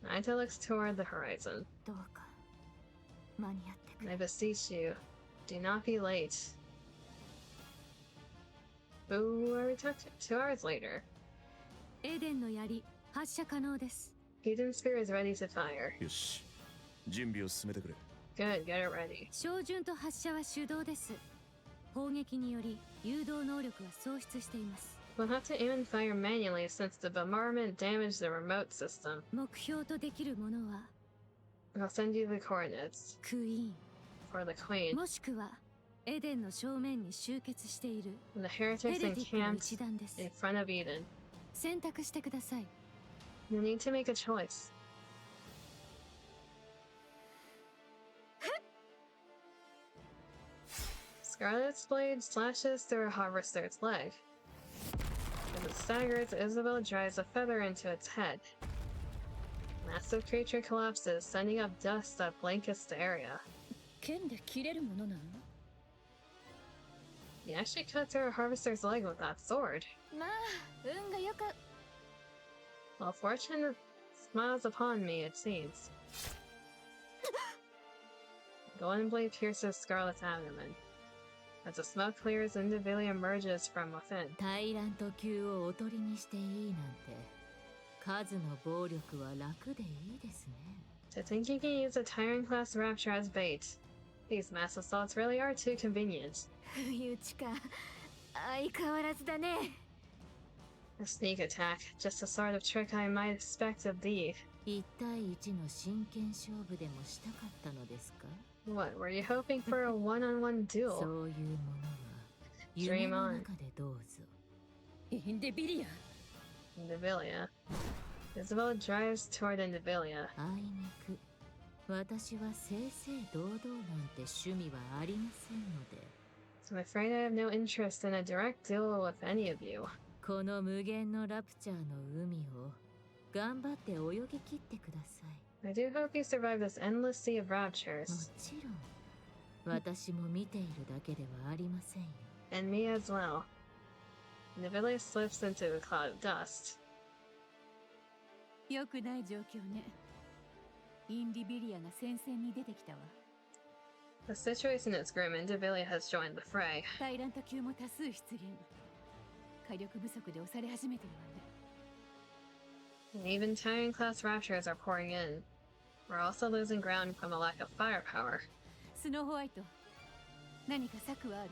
Naita looks toward the horizon. どうか間に合ってくれ。 I beseech you, do not be late. Who are we talking to? 2 hours later. エデンの槍発射可能です。 Eden Spear is ready to fire. よし、準備を進めてくれ。 Good, get it ready. 照準と発射は手動です。砲撃により誘導能力は喪失しています。 We'll have to aim and fire manually since the bombardment damaged the remote system. 目標とできるものは I'll send you the coordinates クイーン for the Queen. もしくはエデンの正面に集結している The ヘ heretics レティックの encamped 一団です。 in front of Eden. 選択してください。 You need to make a choice. Scarlet's blade slashes through a harvester's leg. As it staggers, Isabel drives a feather into its head. Massive creature collapses, sending up dust that blankets the area. 剣で切れるものなの？ You actually cut through a harvester's leg with that sword. まあ運がよく Well, fortune smiles upon me, it seems. Golden blade pierces Scarlet's abdomen. As the smoke clears, Indivilia emerges from within. タイラント級をおとりにしていいなんて数の暴力は楽でいいですね。 To think you can use a Tyrant class Rapture as bait. These mass assaults really are too convenient. 不意打ちか相変わらずだね。 A sneak attack, just the sort of trick I might expect of thee. 1対1の真剣勝負でもしたかったのですか？ What, were you hoping for a one-on-one そ duel? ういうものは夢の中でどうぞ。インデビリア。 Indivilia. Isabella drives toward Indivilia. あいにく私は正々堂々なんて趣味はありませんので。 So I'm afraid I have no interest in a direct duel with any of you. この無限のラプチャーの海を頑張って泳ぎ切ってください。 I do hope you survive this endless sea of も raptures. ちろん私も見ているだけではありませんよ。 And me as well. Indivilia slips into a cloud of dust. 良くない状況ね。インディビリアが戦線に出てきたわ。 The situation is grim. Indivilia has joined the fray. タイラント級も多数出現。火力不足で押され始めてるわね。 And even Tyrant class raptures are pouring in. We're also losing ground from a lack of firepower. スノーホワイト、何か策はある？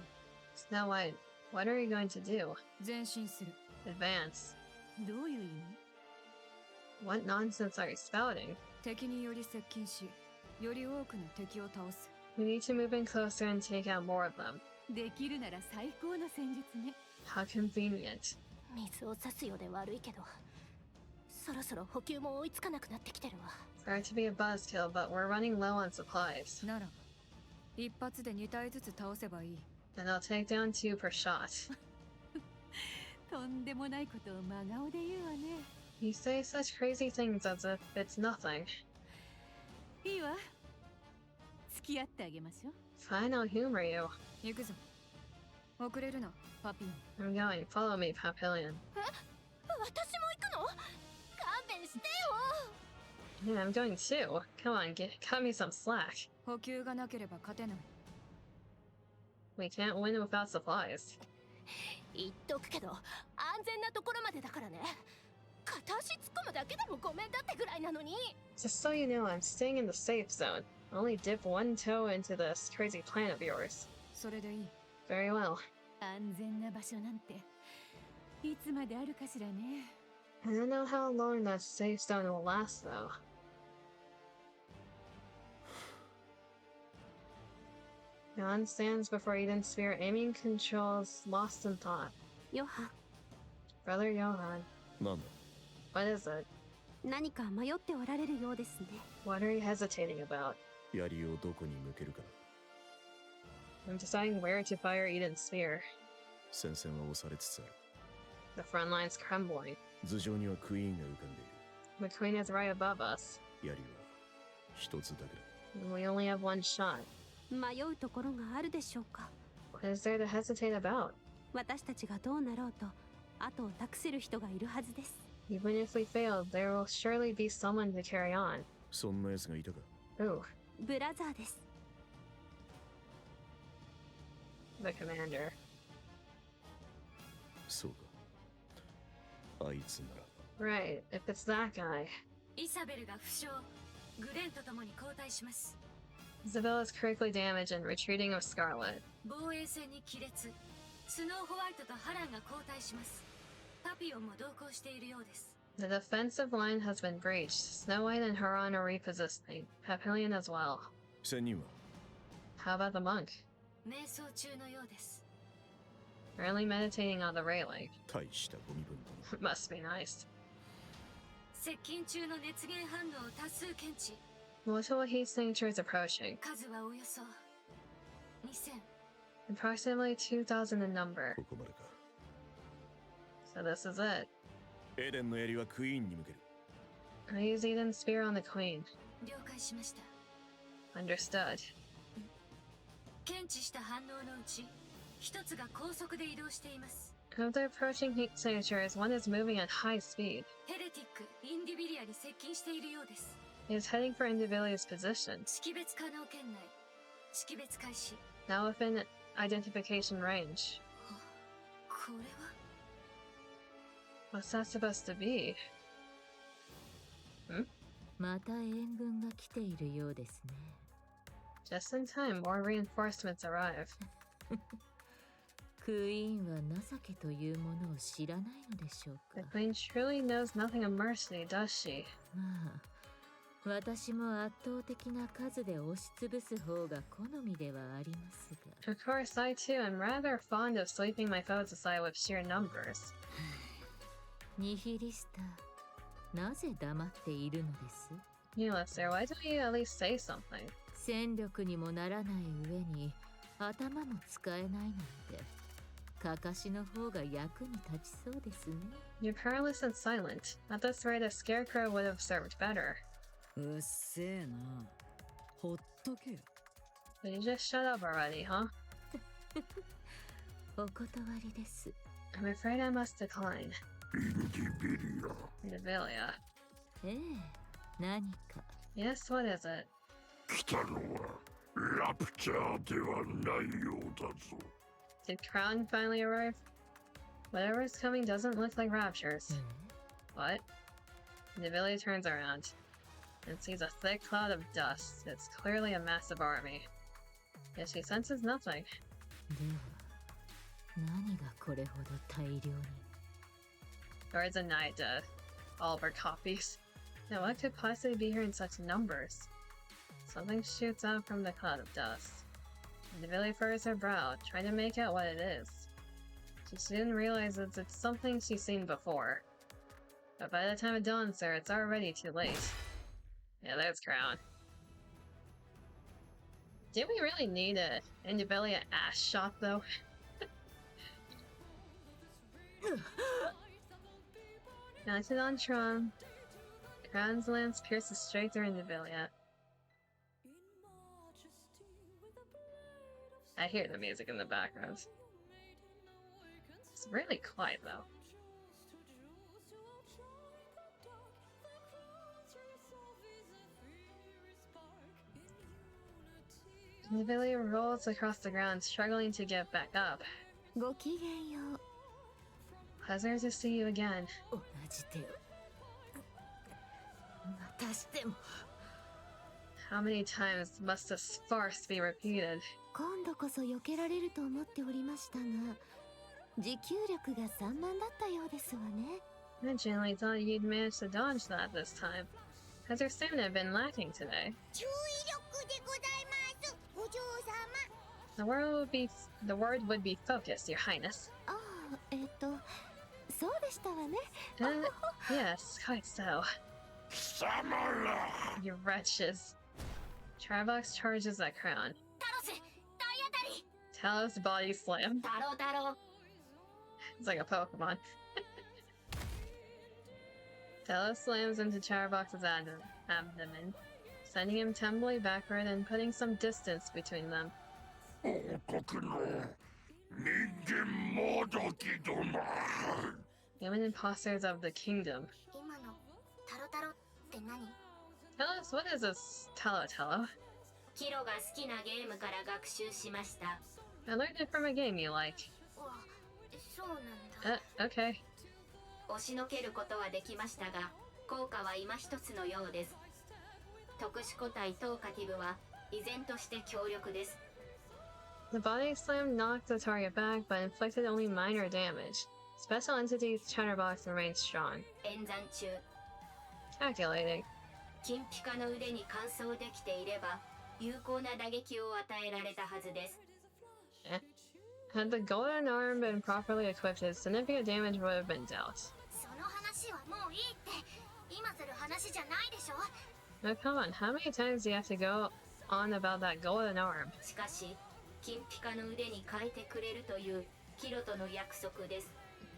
Snow White, what are you going to do? 前進する。 Advance. どういう意味？ What nonsense are you spouting? 敵により接近し、より多くの敵を倒す。 We need to move in closer and take out more of them. できるなら最高の戦術ね。 How convenient. 水を差すようで悪いけどそろそろ補給も追いつかなくなってきてるわ。 Sorry to be a buzzkill, but we're running low on supplies. なら、一発で2体ずつ倒せばいい。 And I'll take down 2 per shot. とんでもないことを真顔で言うわね。 You say such crazy things as if it's nothing. いいわ。付き合ってあげましょう。 Fine, I'll humor you. 行くぞ。遅れるな、パピオン。 I'm going. Follow me, Papillion. 私も行くの？勘弁してよ。 Yeah, I'm going too. Come on, cut me some slack. 補給がなければ勝てない。 We can't win without supplies. 言っとくけど安全なところまでだからね。片足突っ込むだけでもごめんだってぐらいなのに。 Just so you know, I'm staying in the safe zone. Only dip one toe into this crazy plan of yours. それでいい。 Very well. 安全な場所なんていつまであるかしらね。 I don't know how long that safe zone will last, though. Johan stands before Eden's sphere, aiming controls lost in thought. ヨハン、 Brother Johan, なんだ what is it? 何か迷っておられるようですね。 What are you hesitating about? 槍をどこに向けるかな I'm deciding where to fire Eden's sphere. 戦線は押されつつある The front line's crumbling. 頭上にはクイーンが浮かんでいる The queen is right above us. 槍は一つだけだ And we only have one shot. 迷うところがあるでしょうか。 What is there to hesitate about? 私たちがどうなろうと後を託せる人がいるはずです。 Even if we fail, there will surely be someone to carry on. そんな奴がいたか Ooh, ブラザーです。 the commander. そうかあいつなら Right, if it's that guy. イサベルが負傷。グレンと共に交代します。 Isabel is critically damaged and retreating with Scarlet. 防衛線に亀裂。スノーホワイトとハランが交代します。パピオンも同行しているようです。 The defensive line has been breached. Snow White and Huron are repositioning. Papillion as well. 仙人は How about the monk? 瞑想中のようです。 Currently meditating on the railing. 大したゴミ分だ Must be nice. 接近中の熱源反応を多数検知。 Multiple heat signatures approaching. 数はおよそ2000。 Approximately 2,000 in number. ここまでか So this is it. エデンの槍はクイーンに向ける I use Eden's spear on the queen. 了解しました。 Understood. 検知した反応のうち、一つが高速で移動しています。 Of the approaching heat signatures, one is moving at high speed. ヘレティック、インディビリアに接近しているようです。 He is heading for Indivilia's position. 識別可能圏内。識別開始。 Now within identification range. これは What's that supposed to be? また援軍が来ているようですね。 Just in time, more reinforcements arrive. クイーンは情けというものを知らないのでしょう The か。 queen truly knows nothing of mercy, does she? まあ、私も圧倒的な数で押しつぶす方が好みではありますが。 Of course, I too am rather fond of sweeping my foes aside with sheer numbers. ニヒリスター、なぜ黙っているのです？ Ulister, why don't you at least say something? 戦力にもならない上に頭も使えないなんて、かかしの方が役に立ちそうですね。 You're careless and silent. At this rate, a scarecrow would have served better. うっせえな。ほっとけよ。 Will you just shut up already, huh? お断りです。 I'm afraid I must decline. インディビリア Indivilia. ええ、何か。 Yes, what is it? 来たのはラプチャーではないようだぞ Did Crown finally arrive? Whatever is coming doesn't look like raptures. What? Indivilia turns around and sees a thick cloud of dust. It's clearly a massive army. Yet she senses nothing. では、何がこれほど大量に。 Guards and night, all of our copies. Now what could possibly be here in such numbers? Something shoots out from the cloud of dust. Indivilia furrows her brow, trying to make out what it is. She soon realizes it's something she's seen before. But by the time it dawns her, it's already too late. Yeah, there's Crown. Did we really need a Indivilia ass shot, though? Mounted on Tron, Crown's lance pierces straight through Indivilia. I hear the music in the background. It's really quiet, though. Indivilia rolls across the ground, struggling to get back up. ごきげんよう。 Pleasure to see you again. 同じ手を。またしても。 How many times must this farce be repeated? 今度こそ避けられると思っておりましたが、持久力が散漫だったようですわね。 I genuinely thought you'd manage to dodge that this time. Has your stamina been lacking today? 注意力でございますお嬢様 The word would be focus, Your Highness. ああ、そうでしたわね。 Yes, quite so. Samala! You wretches. Tribox charges that crown. タロス、体当たり。 Talos body slam. タロタロ。 It's like a Pokemon. Talos slams into Charbox's abdomen, sending him tumbling backward and putting some distance between them. 王国の人間もどきども。 Human imposters of the kingdom. 今のタロタロって何？ Tell us, what is this Talo? キロが好きなゲームから学習しました。 I learned it from a game you like. わ、そうなんだ。Okay. 押しのけることはできましたが、効果は今一つのようです。特殊個体トーカティブは依然として強力です。 The body slam knocked the target back, but inflicted only minor damage. Special entity's Chatterbox remains strong. 演算中、 Calculating. 金ピカの腕に乾燥できていれば、有効な打撃を与えられたはずです。Had the golden arm been properly equipped, significant damage would have been dealt. その話はもういいって。今する話じゃないでしょ。 Now come on, how many times do you have to go on about that golden arm? しかし、金ピカの腕に変えてくれるというキロとの約束です。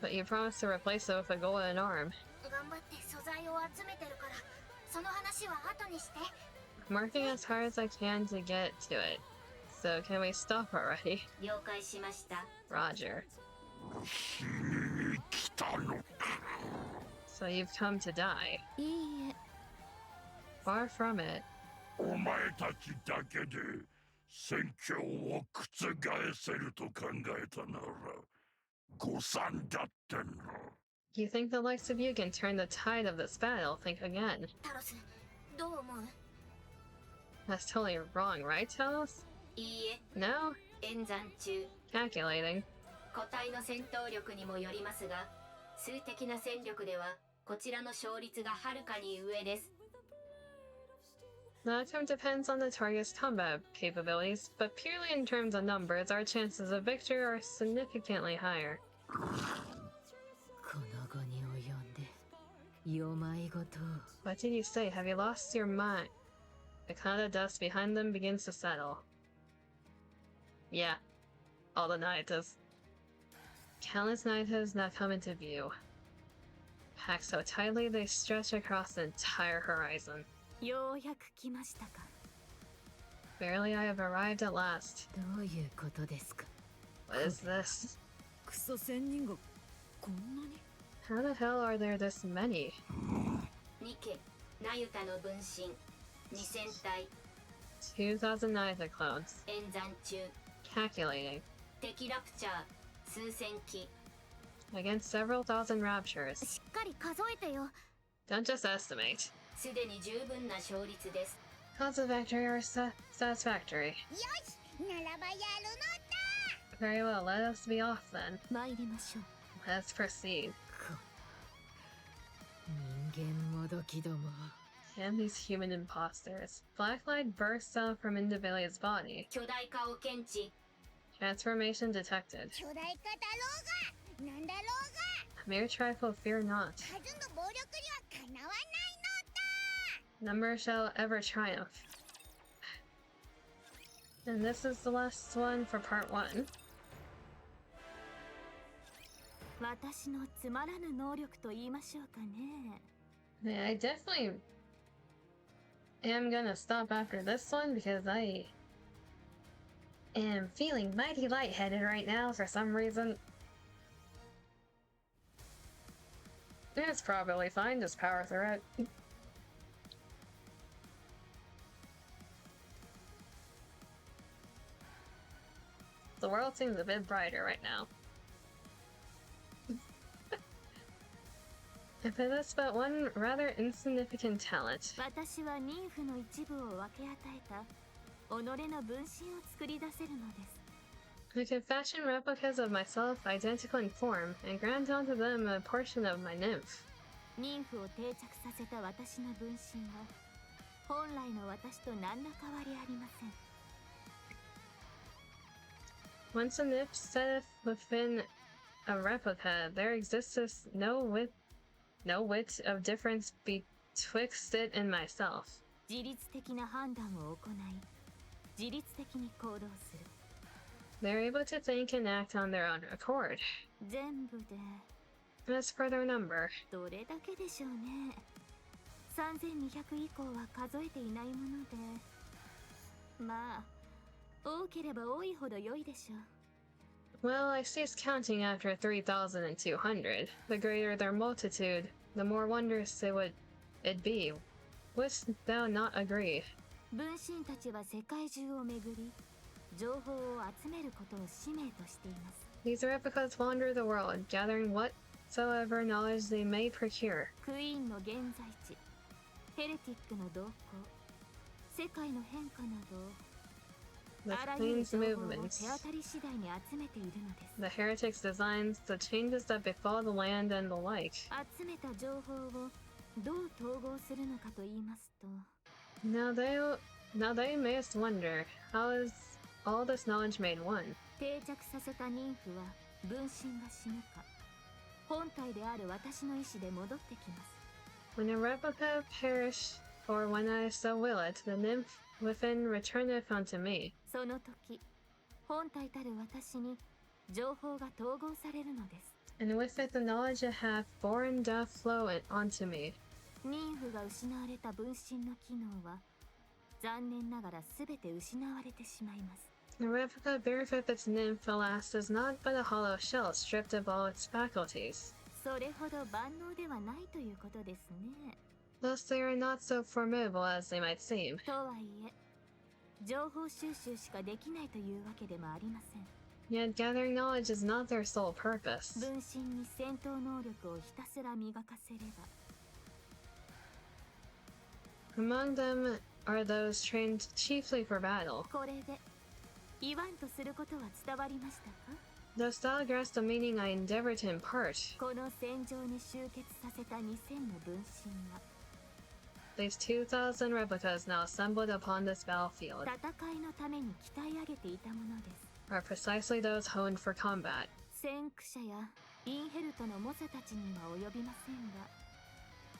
But you promised to replace it with a golden arm. 頑張って素材を集めてるから、その話は後にして。 I'm working as hard as I can to get to it. So can we stop already? 了解しました。 Roger. 死に来たのか。 So you've come to die. いいえ、 Far from it. お前たちだけで戦況を覆せると考えたなら誤算だったな。 You think the likes of you can turn the tide of this battle? Think again. タロス、どう思う？ That's totally wrong, right, Talos? いいえ、 No? 演算中。 Calculating. 個体の戦闘力にもよりますが、数的な戦力ではこちらの勝率がはるかに上です。 The outcome depends on the target's combat capabilities, but purely in terms of numbers, our chances of victory are significantly higher. この後に及んで世まいごと。 What did you say? Have you lost your mind? The cloud of dust behind them begins to settle. Yeah, all the Naitas. Countless Naitas now come into view. Packed so tightly they stretch across the entire horizon. ようやく来ましたか。 Barely I have arrived at last. どういうことですか？ What is this? クソ仙人がこんなに How the hell are there this many? ニケ、ナユタの分身、2000体、 2,000 Naita clones. 演算中。 Calculating. 敵ラプチャー、数千機。 Against several thousand raptures. しっかり数えてよ。 Don't just estimate. すでに十分な勝率です。 Odds of victory are satisfactory. よし、ならばやるのだ。 Very well, let us be off then. 参りましょう。 Let's proceed. 人間もどきども。 And these human imposters. Black light bursts out from Indivalia's body. 巨大化を検知。 Transformation detected. 巨大化だろうが、なんだろう A mere trifle, fear not. が、数の暴力にはかなわないのだ。 Number shall ever triumph. And this is the last one for part 1. 私のつまらぬ能力と言いましょうかね。 Yeah, I definitely am gonna stop after this one because I am feeling mighty lightheaded right now for some reason. It's probably fine, just power through it. The world seems a bit brighter right now. I possess but one rather insignificant talent. 私は妊婦の一部を分け与えた己の分身を作り出せるのです。 I can fashion replicas of myself identical in form and grant onto them a portion of my nymph. 妊婦を定着させた私の分身は本来の私と何ら変わりありません。Once a nip setteth within a replica, there exists no wit of difference betwixt it and myself. 自律的な判断を行い、自律的に行動する。They're able to think and act on their own accord. 全部で As for their number, どれだけでしょうね。3200以降は数えていないもので、まあ多ければ多いほど良いでしょう。 well, I ceased counting after 3,200. The greater their multitude, the more wondrous it'd be. Wouldst thou not agree? 分身たちは世界中を巡り、情報を集めることを使命としています。 These replicas wander the world, gathering whatsoever knowledge they may procure. クイーンの現在地、ヘレティックの動向、世界の変化など、 The あらゆる Queen's 情報を movements, 手当たり次第に集めているのです。 the heretics' designs, the changes that befall the land and the like. 集めた情報をどう統合するのかと言いますと、 Now they mayest wonder, how is all this knowledge made one? 定着させた妊婦は分身が死ぬか、本体である私の意志で戻ってきます。 When a replica perish, or when I so will it, the nymph within returneth unto me. その時、本体たる私に情報が統合されるのです。 And with it the knowledge it hath born doth flow onto me. 妊婦が失われた分身の機能は残念ながら全て失われてしまいます。 The replica beareth its nymph, alas, is not but a hollow shell, stripped of all its faculties. それほど万能ではないということですね。 Thus they are not so formidable as they might seem. とはいえ、情報収集しかできないというわけでもありません。 Yet gathering knowledge is not their sole purpose. 分身に戦闘能力をひたすら磨かせれば、 Among them are those trained chiefly for battle. これで言わんとすることは伝わりましたか？ Dost thou grasp the meaning I endeavor to impart? この戦場に集結させた2000の分身は、 These 2,000 replicas now assembled upon this battlefield 戦いのために鍛え上げていたものです。 are precisely those honed for combat. 先駆者やインヘルトの猛者たちには及びませんが、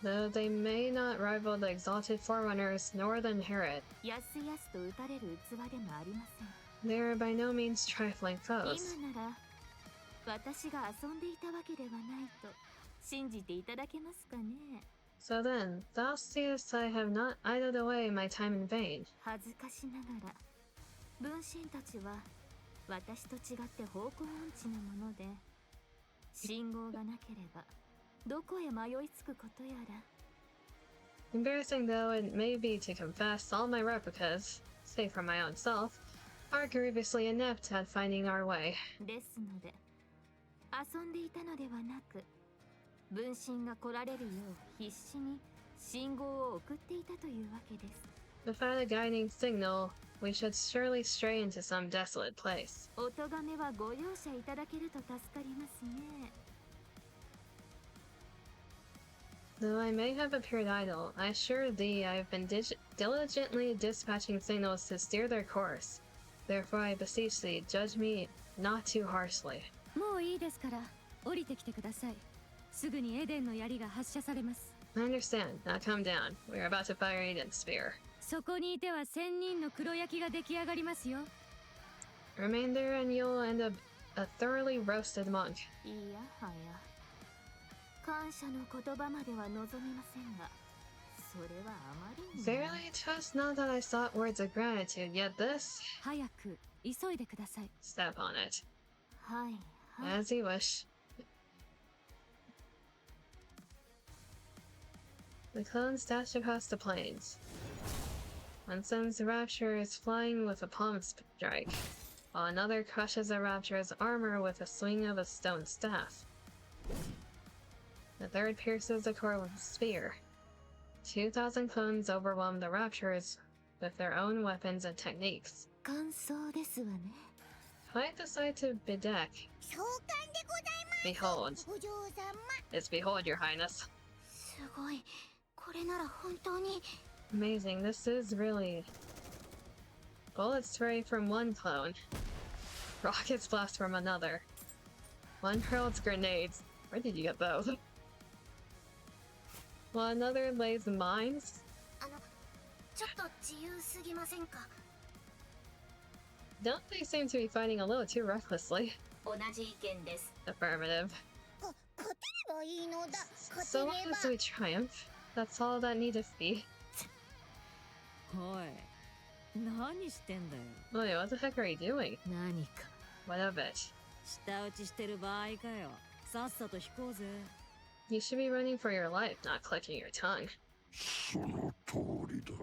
Though they may not rival the exalted forerunners nor the inherit, やすやすと打たれる器でもありません。 they are by no means trifling foes. 今なら私が遊んでいたわけではないと信じていただけますかね。 So then, thou seest I have not idled away my time in vain. 恥ずかしながら分身たちは私と違って方向音痴なもので、信号がなければどこへ迷いつくことやら。 Embarrassing though it may be to confess, all my replicas, save for my own self, are grievously inept at finding our way. ですので、遊んでいたのではなく、分身が来られるよう必死に信号を送っていたというわけです。 Without a guiding signal, we should surely stray into some desolate place. お咎めはご容赦いただけると助かりますね。 Though I may have appeared idle, I assure thee I have been diligently dispatching signals to steer their course. Therefore I beseech thee, judge me not too harshly. もういいですから降りてきてください。すぐにエデンの槍が発射されます。 I understand. Now come down. We are about to fire Eden's spear. そこにいては1000人の黒焼きが出来上がりますよ。 Remain there and you'll end up a thoroughly roasted monk. いやはや、感謝の言葉までは望みませんが、それはあまりにも。 Verily, 'twas not that I sought words of gratitude, yet this... 早く急いでください。 Step on it. はいはい。 As you wish. The clones dashed across the plains. One sends the Rapturers flying with a palm strike, while another crushes the Rapturer's armor with a swing of a stone staff. The third pierces the core with a spear. 2,000 clones overwhelm the Rapturers with their own weapons and techniques. 感想ですわね。 If I decide to bedeck, 召喚でございます。 behold, お嬢様。 it's behold, your highness. すごい。これなら本当に。 Amazing, this is really... Bullets spray from one clone. Rockets blast from another. One hurls grenades. Where did you get those? While another lays mines. ちょっと自由すぎませんか? Don't they seem to be fighting a little too recklessly? 同じ意見です。 Affirmative. 勝てればいいのだ。 So long as we triumph, that's all that needeth be. おい、何してんだよ。 Wait, what the heck are you doing? 何か。 What of it? 舌打ちしてる場合かよ。さっさと引こうぜ。 You should be running for your life, not clicking your tongue. その通りだ。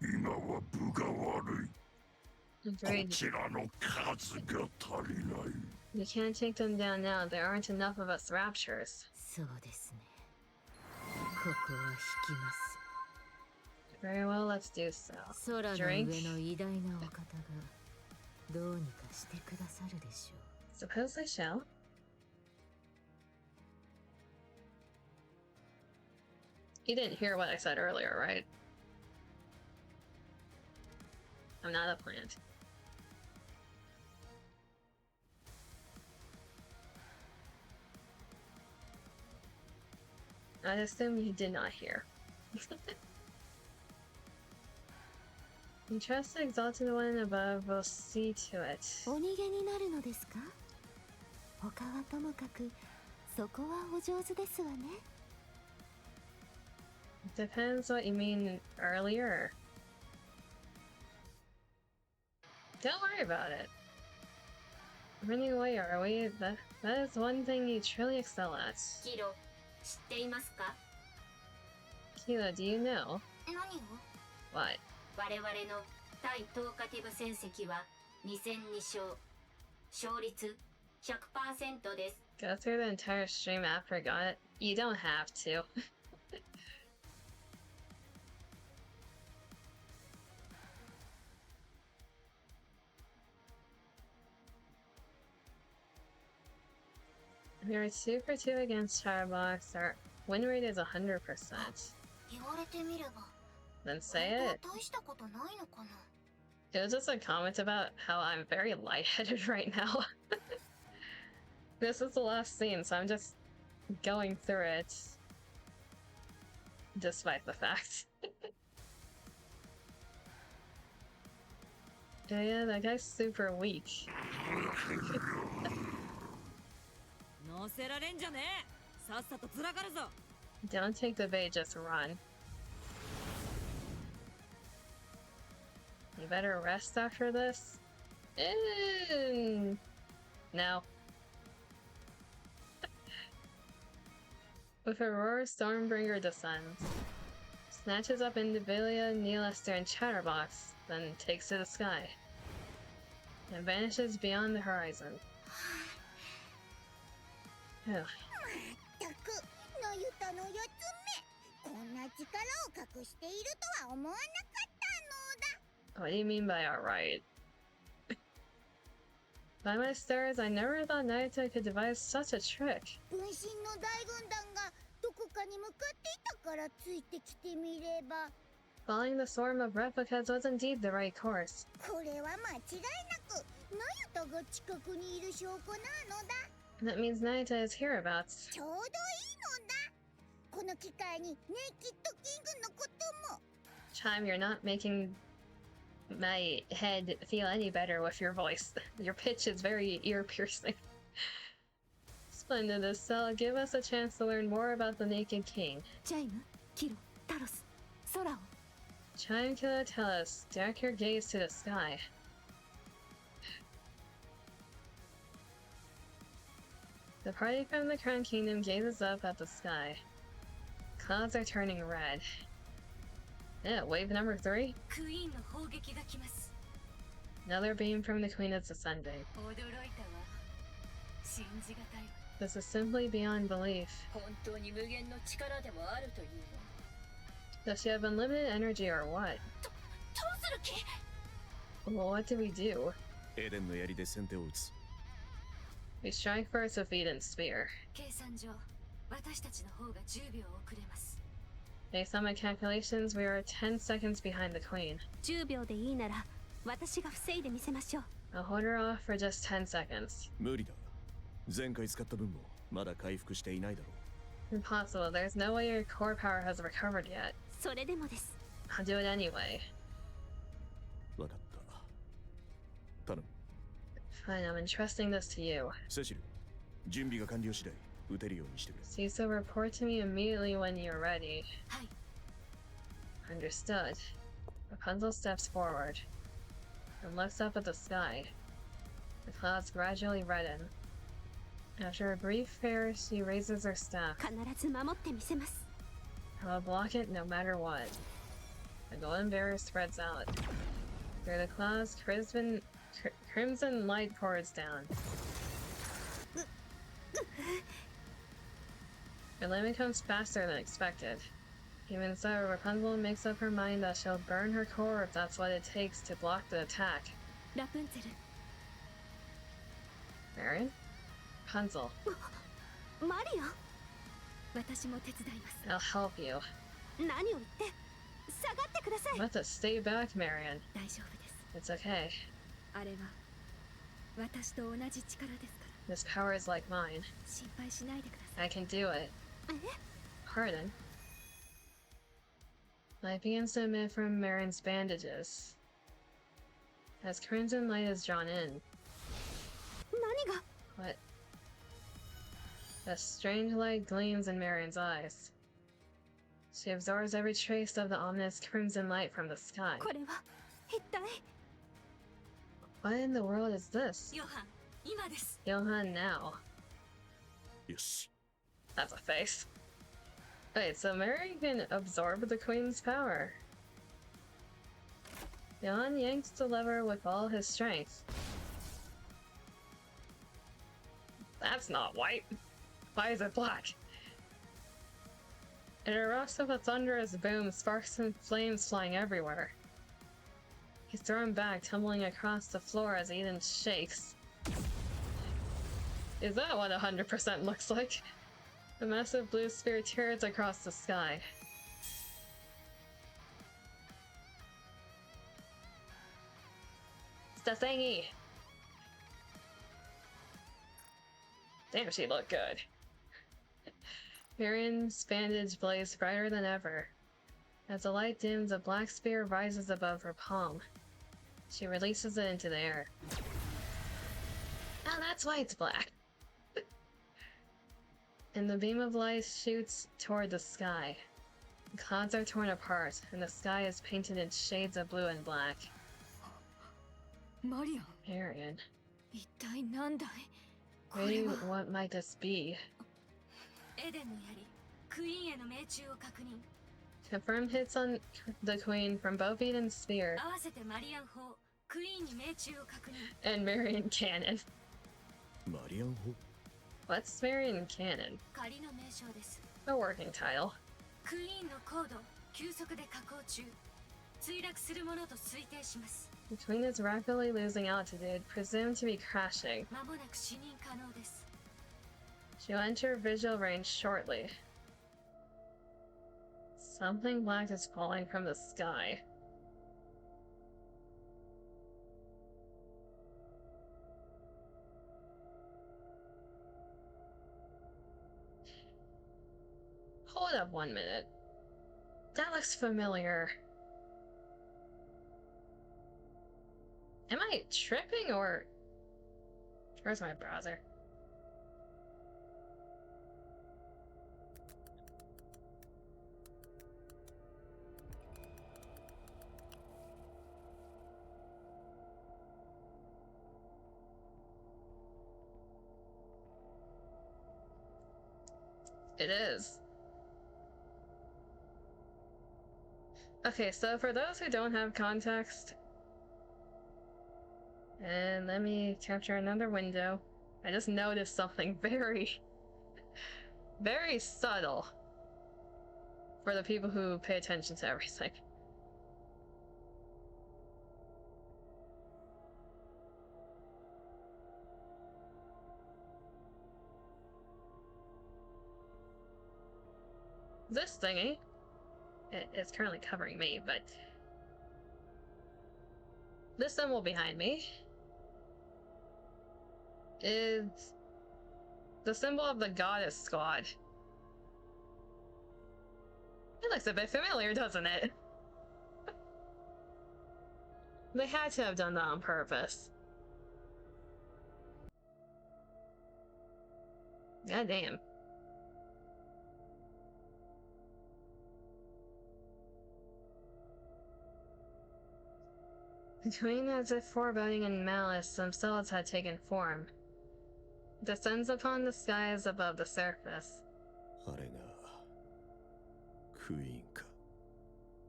今は分が悪い。こ Agreed. ちらの数が足りない。 You can't take them down now. There aren't enough of us raptures. そうですね。ここは引きます。 Very well, let's do so. 空の Drink. 上の偉大なお方がどうにかしてくださるでしょう。 Suppose I shall. You didn't hear what I said earlier, right? I'm not a plant. I assume you did not hear. You trust the exalted one above will see to it. お逃げになるのですか？他はともかくそこはお上手ですわね。 Depends what you mean earlier. Don't worry about it. Running away, are we? That is one thing you truly excel at. キロ、知っていますか? Kila, do you know? 何を? What? 我々の対トーカティブ戦績は2戦2勝。勝率 100% です。 Go through the entire stream after I got it? You don't have to. We are 2 for 2 against Firebox. Our win rate is 100%. 言われてみれば。 Then say it. 大したことないのかな? It was just a comment about how I'm very lightheaded right now. This is the last scene, so I'm just going through it. Despite the fact. Yeah, that guy's super weak. 乗せられんじゃねえ。さっさとずらかるぞ。 Don't take the bait, just run. You better rest after this? No. With a roar, Stormbringer descends. Snatches up Indivilia, Neolester, and Chatterbox, then takes to the sky. And vanishes beyond the horizon. Ugh. まったく、のゆたのやつめ。こんな力を隠しているとは思わなかったのだ。 What do you mean by alright? By my stars, I never thought Naruto could devise such a trick. 分身の大軍団がどこかに向かっていたからついてきてみれば。 Following the swarm of replicas was indeed the right course. これは間違いなく、ナユタが近くにいる証拠なのだ。 That means Naruto is hereabouts. ちょうどいいのだ。この機会にネイキッドキングのことも。 Chime, you're not making my head feel any better with your voice. Your pitch is very ear-piercing. Splendid, Estelle. Give us a chance to learn more about the Naked King. チャイム、キロ、タロス、空を。 Chime, Killa, tell us. Direct your gaze to the sky. The party from the Crown Kingdom gazes up at the sky. Clouds are turning red. Yeah, wave number 3. クイーンの砲撃が来ます。 Another beam from the Queen is ascending. 驚いたわ。信じがたいわ。 This is simply beyond belief. 本当に無限の力でもあるというの。 Does she have unlimited energy or what? どうする気? Well, what do we do? エデンの槍で先手を打つ。 We strike first with Eden's spear. 計算上、私たちの方が10秒遅れます。 Based on my calculations, we are 10 seconds behind the Queen. 10秒でいいなら私が防いでみせましょう。I'll hold her off for just 10 seconds. 無理だ。前回使った分もまだ回復していないだろう。 Impossible. There's no way your core power has recovered yet. それでもです。 I'll do it anyway. わかった。頼む。 Fine, I'm entrusting this to you. セシル、準備が完了次第撃てるようにしてくれ。 See, so report to me immediately when you're ready. はい。 Understood. Rapunzel steps forward and looks up at the sky. The clouds gradually redden. After a brief fair, she raises her staff. 必ず守ってみせます。 I will block it no matter what. The golden barrier spreads out. Through the clouds, crimson light pours down. Her limit comes faster than expected. Even so, Rapunzel makes up her mind that she'll burn her core if that's what it takes to block the attack. ラプンツェル。 Marion? Rapunzel. マリオン。私も手伝います。 I'll help you. 何を言って。下がってください。 Let us stay back, Marion. 大丈夫です。 It's okay. あれは私と同じ力ですか This power is like mine. ら心配しないでください。 I can do it. え？ Pardon? Light begins to emit from Marion's bandages. As crimson light is drawn in. 何が？ What? A strange light gleams in Marion's eyes. She absorbs every trace of the ominous crimson light from the sky. これは一体？ What in the world is this? ヨハン、今です。 Johan now. よし。 That's a face. Wait, so Marion can absorb the queen's power. Johan yanks the lever with all his strength. That's not white. Why is it black? It erupts with a thunderous boom, sparks and flames flying everywhere. He's thrown back, tumbling across the floor as Eden shakes. Is that what 100% looks like? A massive blue sphere tears across the sky. It's the thingy! Damn, she looked good. Marion's bandage blazed brighter than ever. As the light dims, a black sphere rises above her palm. She releases it into the air. Oh, that's why it's black. And the beam of light shoots toward the sky. The clouds are torn apart, and the sky is painted in shades of blue and black. マリアン、 Marion, 一体何だい？こ really, れは what might this be? エデンの槍、クイーンへの命中を確認。 Confirmed hits on the queen from both Eden's spear 合わせてマリアン砲、クイーンに命中を確認。 and Marion cannon. マリアン砲 What's Marion cannon? 仮の名称です。 A working title. クイーンの高度、急速で下降中。墜落するものと推定します。 The queen is rapidly losing altitude, presumed to be crashing. まもなく視認可能です。 She'll enter visual range shortly. Something black is falling from the sky. Hold up 1 minute. That looks familiar. Am I tripping or... Where's my browser? It is. Okay, so for those who don't have context, and let me capture another window. I just noticed something very, very subtle for the people who pay attention to everything. This thingy, it's currently covering me, but this symbol behind me is the symbol of the goddess squad. It looks a bit familiar, doesn't it? They had to have done that on purpose. God damn. Between as if foreboding and malice themselves had taken form, descends upon the skies above the surface.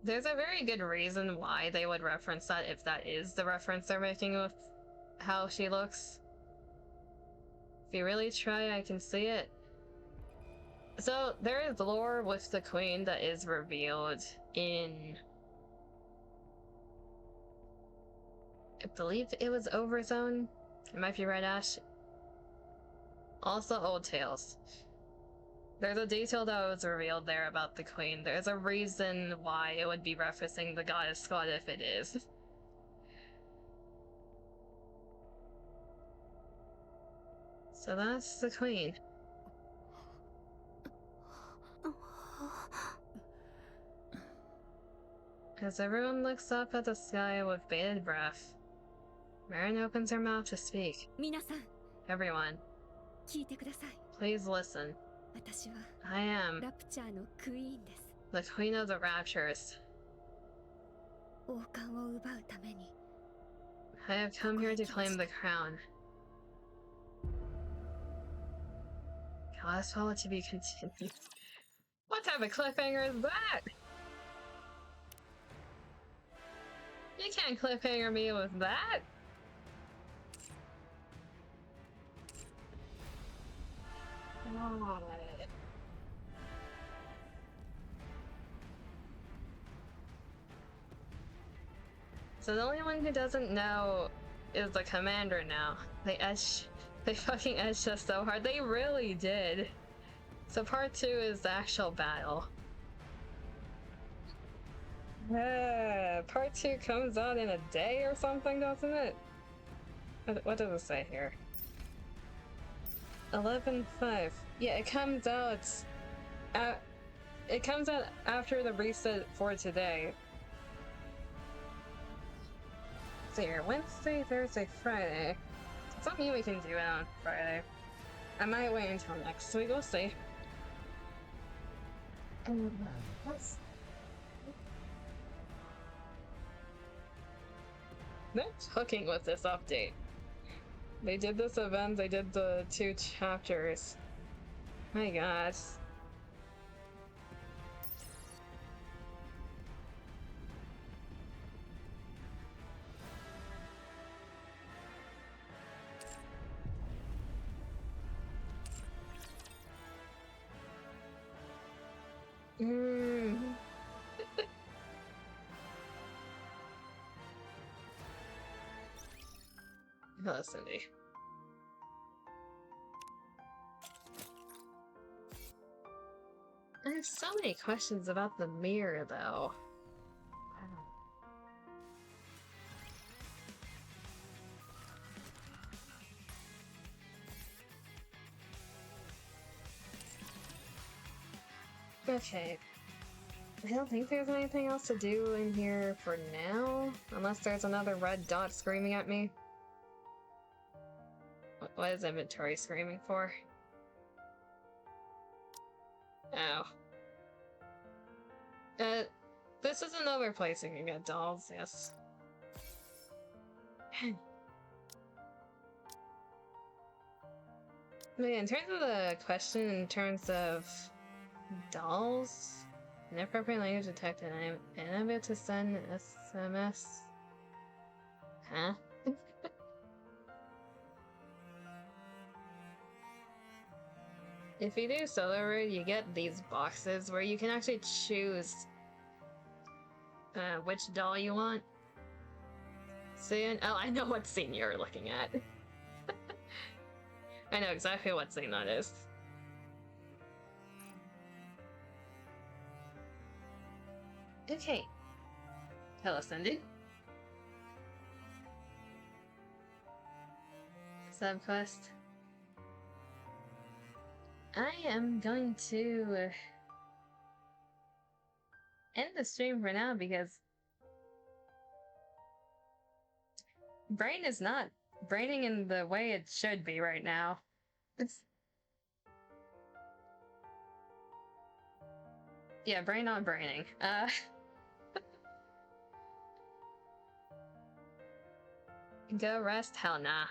There's a very good reason why they would reference that if that is the reference they're making with how she looks. If you really try, I can see it. So, there is lore with the queen that is revealed in... I believe it was Overzone. It might be Red Ash. Also Old Tales. There's a detail that was revealed there about the queen. There's a reason why it would be referencing the goddess squad if it is. So that's the queen. As everyone looks up at the sky with bated breath, Marin opens her mouth to speak. Everyone, please listen. I am the Queen of the Raptures. I have come here to claim the crown. Last follow to be continued. What type of cliffhanger is that? You can't cliffhanger me with that. God. So the only one who doesn't know is the commander now. They fucking edged us so hard. They really did. So part 2 is the actual battle. Part 2 comes out in a day or something, doesn't it? What does it say here? 11/5. Yeah, it comes out. It comes out after the reset for today. So here, Wednesday, Thursday, Friday. Does that mean we can do it on Friday? I might wait until next week. We'll see. They're cooking with this update. They did this event, they did the 2 chapters. My god. Hello, Cindy. I have so many questions about the mirror, though. Okay. I don't think there's anything else to do in here for now, unless there's another red dot screaming at me. What is inventory screaming for? Oh. This is another place you can get dolls, yes. But yeah, in terms of the question, in terms of dolls, inappropriate language detected, I am unable to send SMS. Huh? If you do Solar Road, you get these boxes where you can actually choose which doll you want. Scene? Oh, I know what scene you're looking at. I know exactly what scene that is. Okay. Hello, Cindy. Subquest. I am going to end the stream for now because brain is not braining in the way it should be right now. Yeah, brain not braining. Go rest? Hell nah.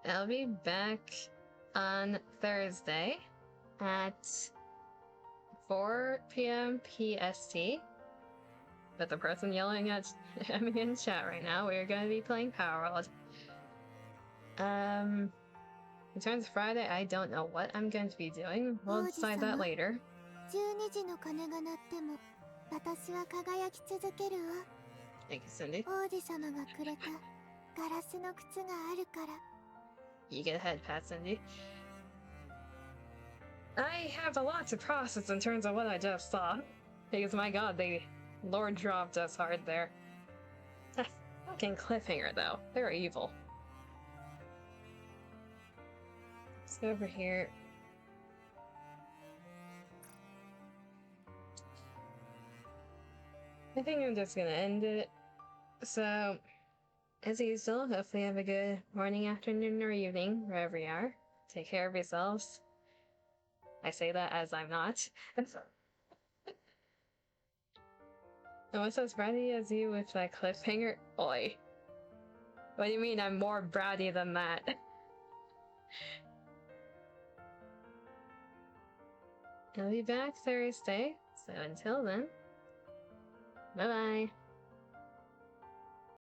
I'll be back on Thursday at 4 p.m. PST. But the person yelling at me in chat right now, we're going to be playing Power World. Returns Friday, I don't know what I'm going to be doing. We'll decide that later. 12時の鐘が鳴っても私は輝き続けるわ。 Thank you, Cindy. 王子様がくれたガラスの靴があるから。 You get ahead, Pat Cindy. I have a lot to process in terms of what I just saw. Because my god, they Lord dropped us hard there. Fucking cliffhanger though. They're evil. Let's go over here. I think I'm just gonna end it. So, as usual, hopefully you have a good morning, afternoon, or evening, wherever you are. Take care of yourselves. I say that as I'm not. And what's as bratty as you with that cliffhanger? Oi. What do you mean I'm more bratty than that? I'll be back Thursday, so until then, bye-bye.